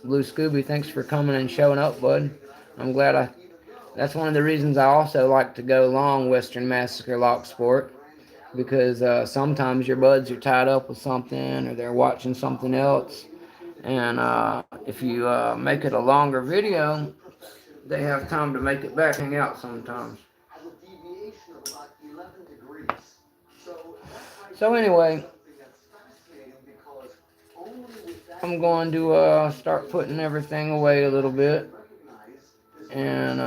Blue Scooby, thanks for coming and showing up, bud. I'm glad that's one of the reasons I also like to go long Western Massacre Lock Sport, because sometimes your buds are tied up with something or they're watching something else, and if you make it a longer video, they have time to make it back hang out sometimes. So anyway, I'm going to start putting everything away a little bit, and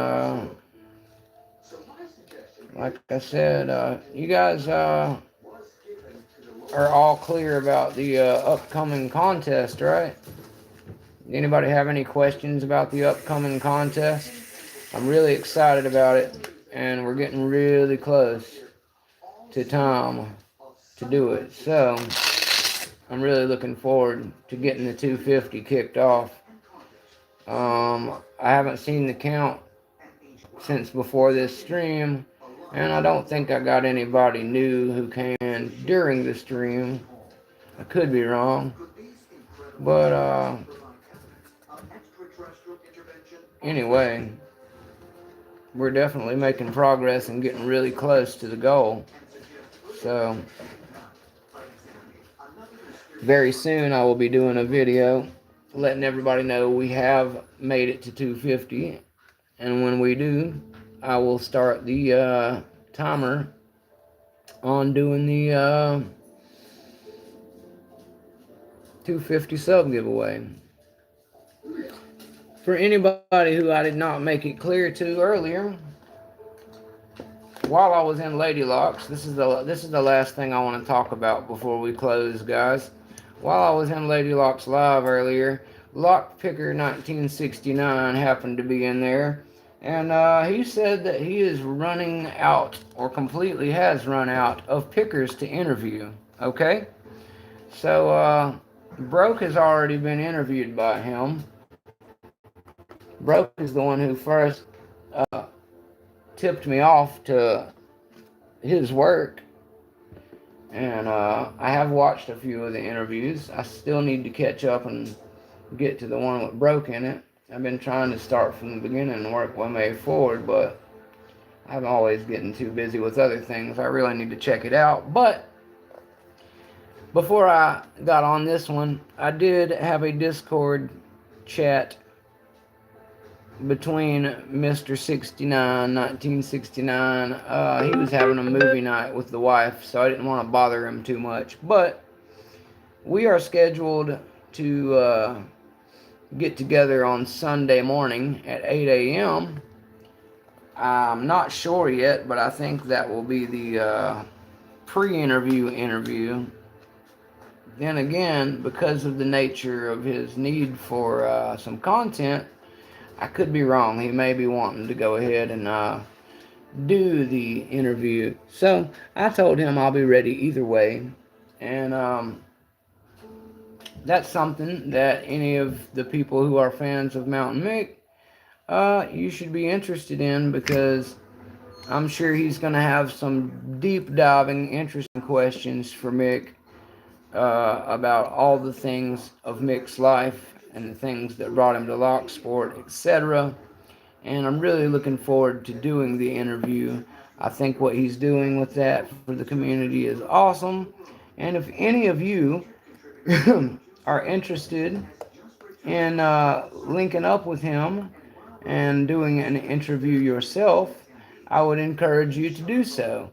like I said, you guys are all clear about the upcoming contest, right? Anybody have any questions about the upcoming contest? I'm really excited about it, and we're getting really close to time to do it. So I'm really looking forward to getting the 250 kicked off. I haven't seen the count since before this stream, and I don't think I got anybody new who came in during the stream. I could be wrong, but anyway, we're definitely making progress and getting really close to the goal. So very soon I will be doing a video letting everybody know we have made it to 250, and when we do, I will start the timer on doing the 250 sub giveaway. For anybody who I did not make it clear to earlier, while I was in Lady Locks, this is the last thing I want to talk about before we close, guys. While I was in Lady Locks live earlier, Lockpicker 1969 happened to be in there, and he said that he is running out, or completely has run out, of pickers to interview. Okay, so Broke has already been interviewed by him. Broke is the one who first tipped me off to his work, and I have watched a few of the interviews. I still need to catch up and get to the one with Broke in it. I've been trying to start from the beginning and work my way forward, but I'm always getting too busy with other things. I really need to check it out. But before I got on this one, I did have a Discord chat between Mr. 69, 1969. He was having a movie night with the wife, so I didn't want to bother him too much. But we are scheduled to get together on Sunday morning at 8 a.m. I'm not sure yet, but I think that will be the pre-interview. Then again, because of the nature of his need for some content, I could be wrong. He may be wanting to go ahead and do the interview. So I told him I'll be ready either way. And that's something that any of the people who are fans of Mountain Mick, you should be interested in, because I'm sure he's going to have some deep diving, interesting questions for Mick about all the things of Mick's life and the things that brought him to lock sport, etc. And I'm really looking forward to doing the interview. I think what he's doing with that for the community is awesome. And if any of you are interested in linking up with him and doing an interview yourself, I would encourage you to do so.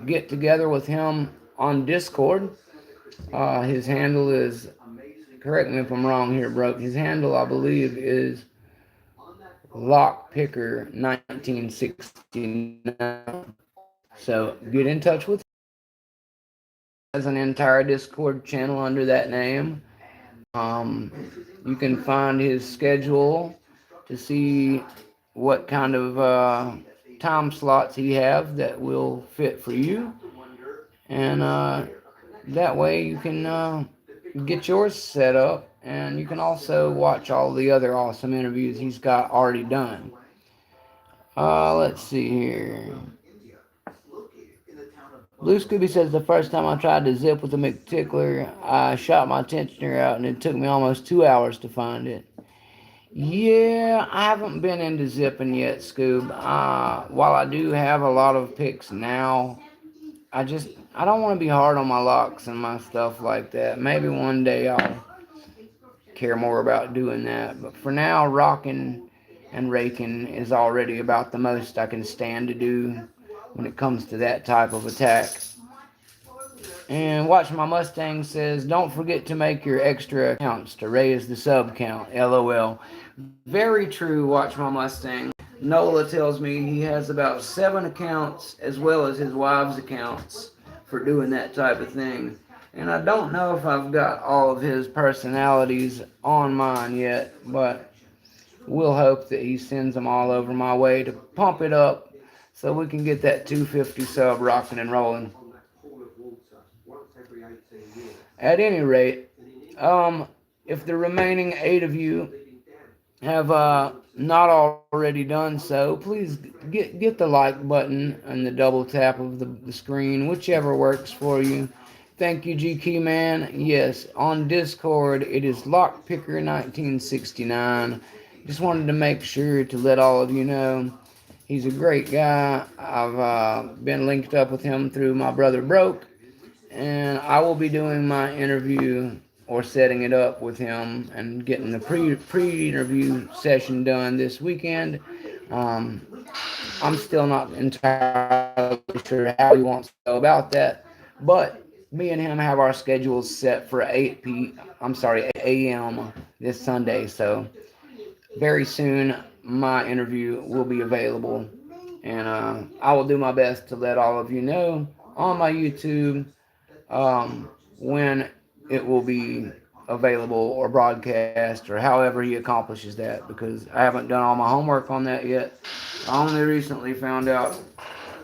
Get together with him on Discord. His handle is, correct me if I'm wrong here, bro. His handle, I believe, is Lockpicker1969. So get in touch with him. He has an entire Discord channel under that name. You can find his schedule to see what kind of time slots he have that will fit for you, and that way you can get yours set up, and you can also watch all the other awesome interviews he's got already done. Let's see here. Blue Scooby says the first time I tried to zip with a McTickler, I shot my tensioner out and it took me almost 2 hours to find it. Yeah, I haven't been into zipping yet, Scoob. While I do have a lot of picks now, I don't want to be hard on my locks and my stuff like that. Maybe one day I'll care more about doing that. But for now, rocking and raking is already about the most I can stand to do when it comes to that type of attack. And Watch My Mustang says, don't forget to make your extra accounts to raise the sub count. LOL. Very true, Watch My Mustang. Nola tells me he has about 7 accounts as well as his wife's accounts for doing that type of thing. And I don't know if I've got all of his personalities on mine yet, but we'll hope that he sends them all over my way to pump it up so we can get that 250 sub rocking and rolling. At any rate, if the remaining 8 of you have not already done so, please get the like button and the double tap of the screen, whichever works for you. Thank you, GK Man. Yes, on Discord it is Lockpicker1969. Just wanted to make sure to let all of you know he's a great guy. I've been linked up with him through my brother Broke, and I will be doing my interview or setting it up with him and getting the pre-interview session done this weekend. I'm still not entirely sure how he wants to go about that, but me and him have our schedules set for 8 a.m. this Sunday, so very soon my interview will be available, and I will do my best to let all of you know on my YouTube when it will be available or broadcast, or however he accomplishes that, because I haven't done all my homework on that yet. I only recently found out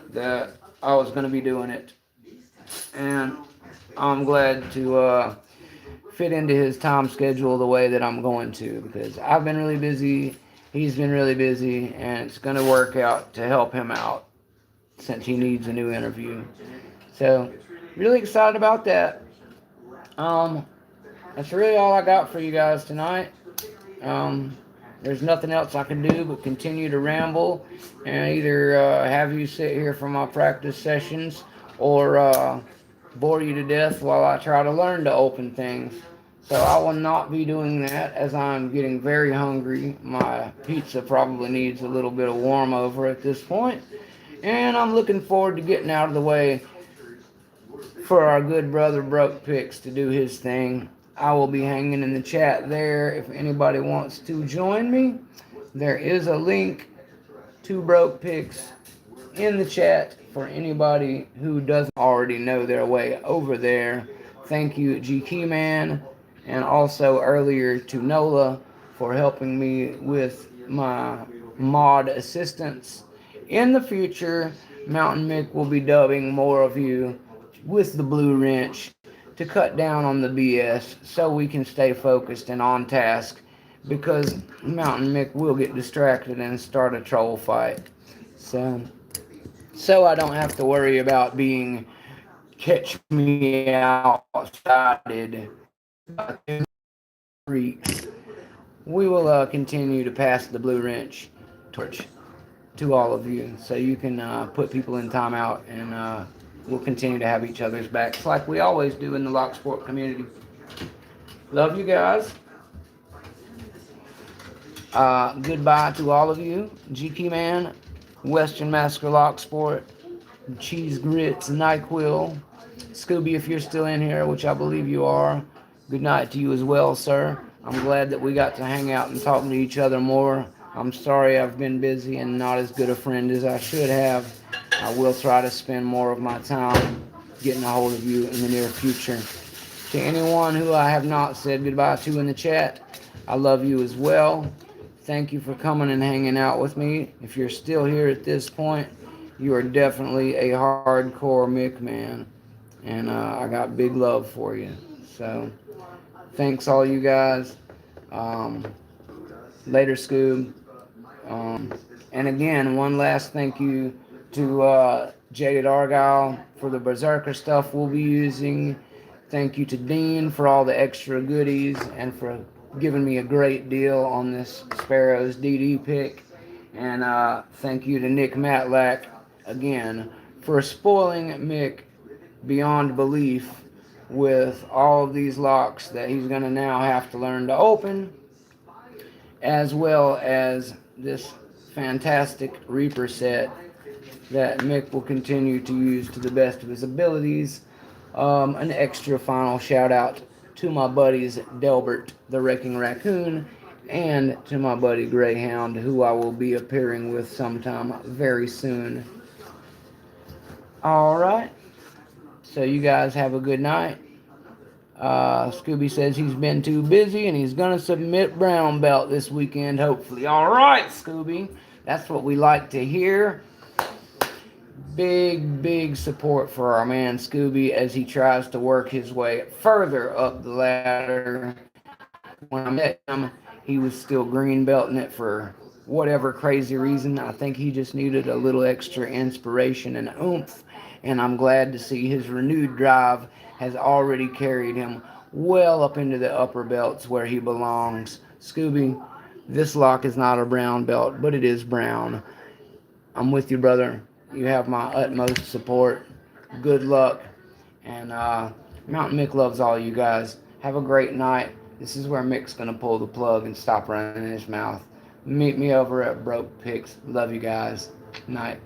that I was going to be doing it, and I'm glad to fit into his time schedule the way that I'm going to, because I've been really busy, he's been really busy, and it's going to work out to help him out since he needs a new interview. So, really excited about that. That's really all I got for you guys tonight. There's nothing else I can do but continue to ramble and either have you sit here for my practice sessions or bore you to death while I try to learn to open things. So I will not be doing that, as I'm getting very hungry. My pizza probably needs a little bit of warm over at this point, and I'm looking forward to getting out of the way for our good brother Broke Picks to do his thing. I will be hanging in the chat there if anybody wants to join me. There is a link to Broke Picks in the chat for anybody who doesn't already know their way over there. Thank you, G Keyman, and also earlier to Nola for helping me with my mod assistance. In the future, Mountain Mick will be dubbing more of you with the blue wrench to cut down on the BS so we can stay focused and on task, because Mountain Mick will get distracted and start a troll fight. So I don't have to worry about being catch me outside by freaks. We will continue to pass the blue wrench torch to all of you, so you can put people in timeout, and we'll continue to have each other's backs like we always do in the Lock Sport community. Love you guys. Goodbye to all of you. GK Man, Western Masker Lock Sport, Cheese Grits, NyQuil, Scooby, if you're still in here, which I believe you are, good night to you as well, sir. I'm glad that we got to hang out and talk to each other more. I'm sorry I've been busy and not as good a friend as I should have. I will try to spend more of my time getting a hold of you in the near future. To anyone who I have not said goodbye to in the chat, I love you as well. Thank you for coming and hanging out with me. If you're still here at this point, you are definitely a hardcore Mick man, and I got big love for you. So thanks all you guys. Later, Scoob. And again, one last thank you to JadedArgyle for the Berserker stuff we'll be using. Thank you to Dean for all the extra goodies and for giving me a great deal on this Sparrows DD pick. And thank you to Nick Matlac again for spoiling Mick beyond belief with all of these locks that he's going to now have to learn to open, as well as this fantastic Reaper set that Mick will continue to use to the best of his abilities. An extra final shout out to my buddies Delbert the Wrecking Raccoon and to my buddy Greyhound, who I will be appearing with sometime very soon. Alright, so you guys have a good night. Scooby says he's been too busy and he's going to submit brown belt this weekend, hopefully. Alright, Scooby, that's what we like to hear. Big support for our man Scooby as he tries to work his way further up the ladder. When I met him, he was still green belting it for whatever crazy reason. I think he just needed a little extra inspiration and oomph, and I'm glad to see his renewed drive has already carried him well up into the upper belts where he belongs. Scooby, this lock is not a brown belt, but it is brown. I'm with you, brother. You have my utmost support. Good luck. And Mountain Mick loves all you guys. Have a great night. This is where Mick's going to pull the plug and stop running his mouth. Meet me over at Broke Picks. Love you guys. Night.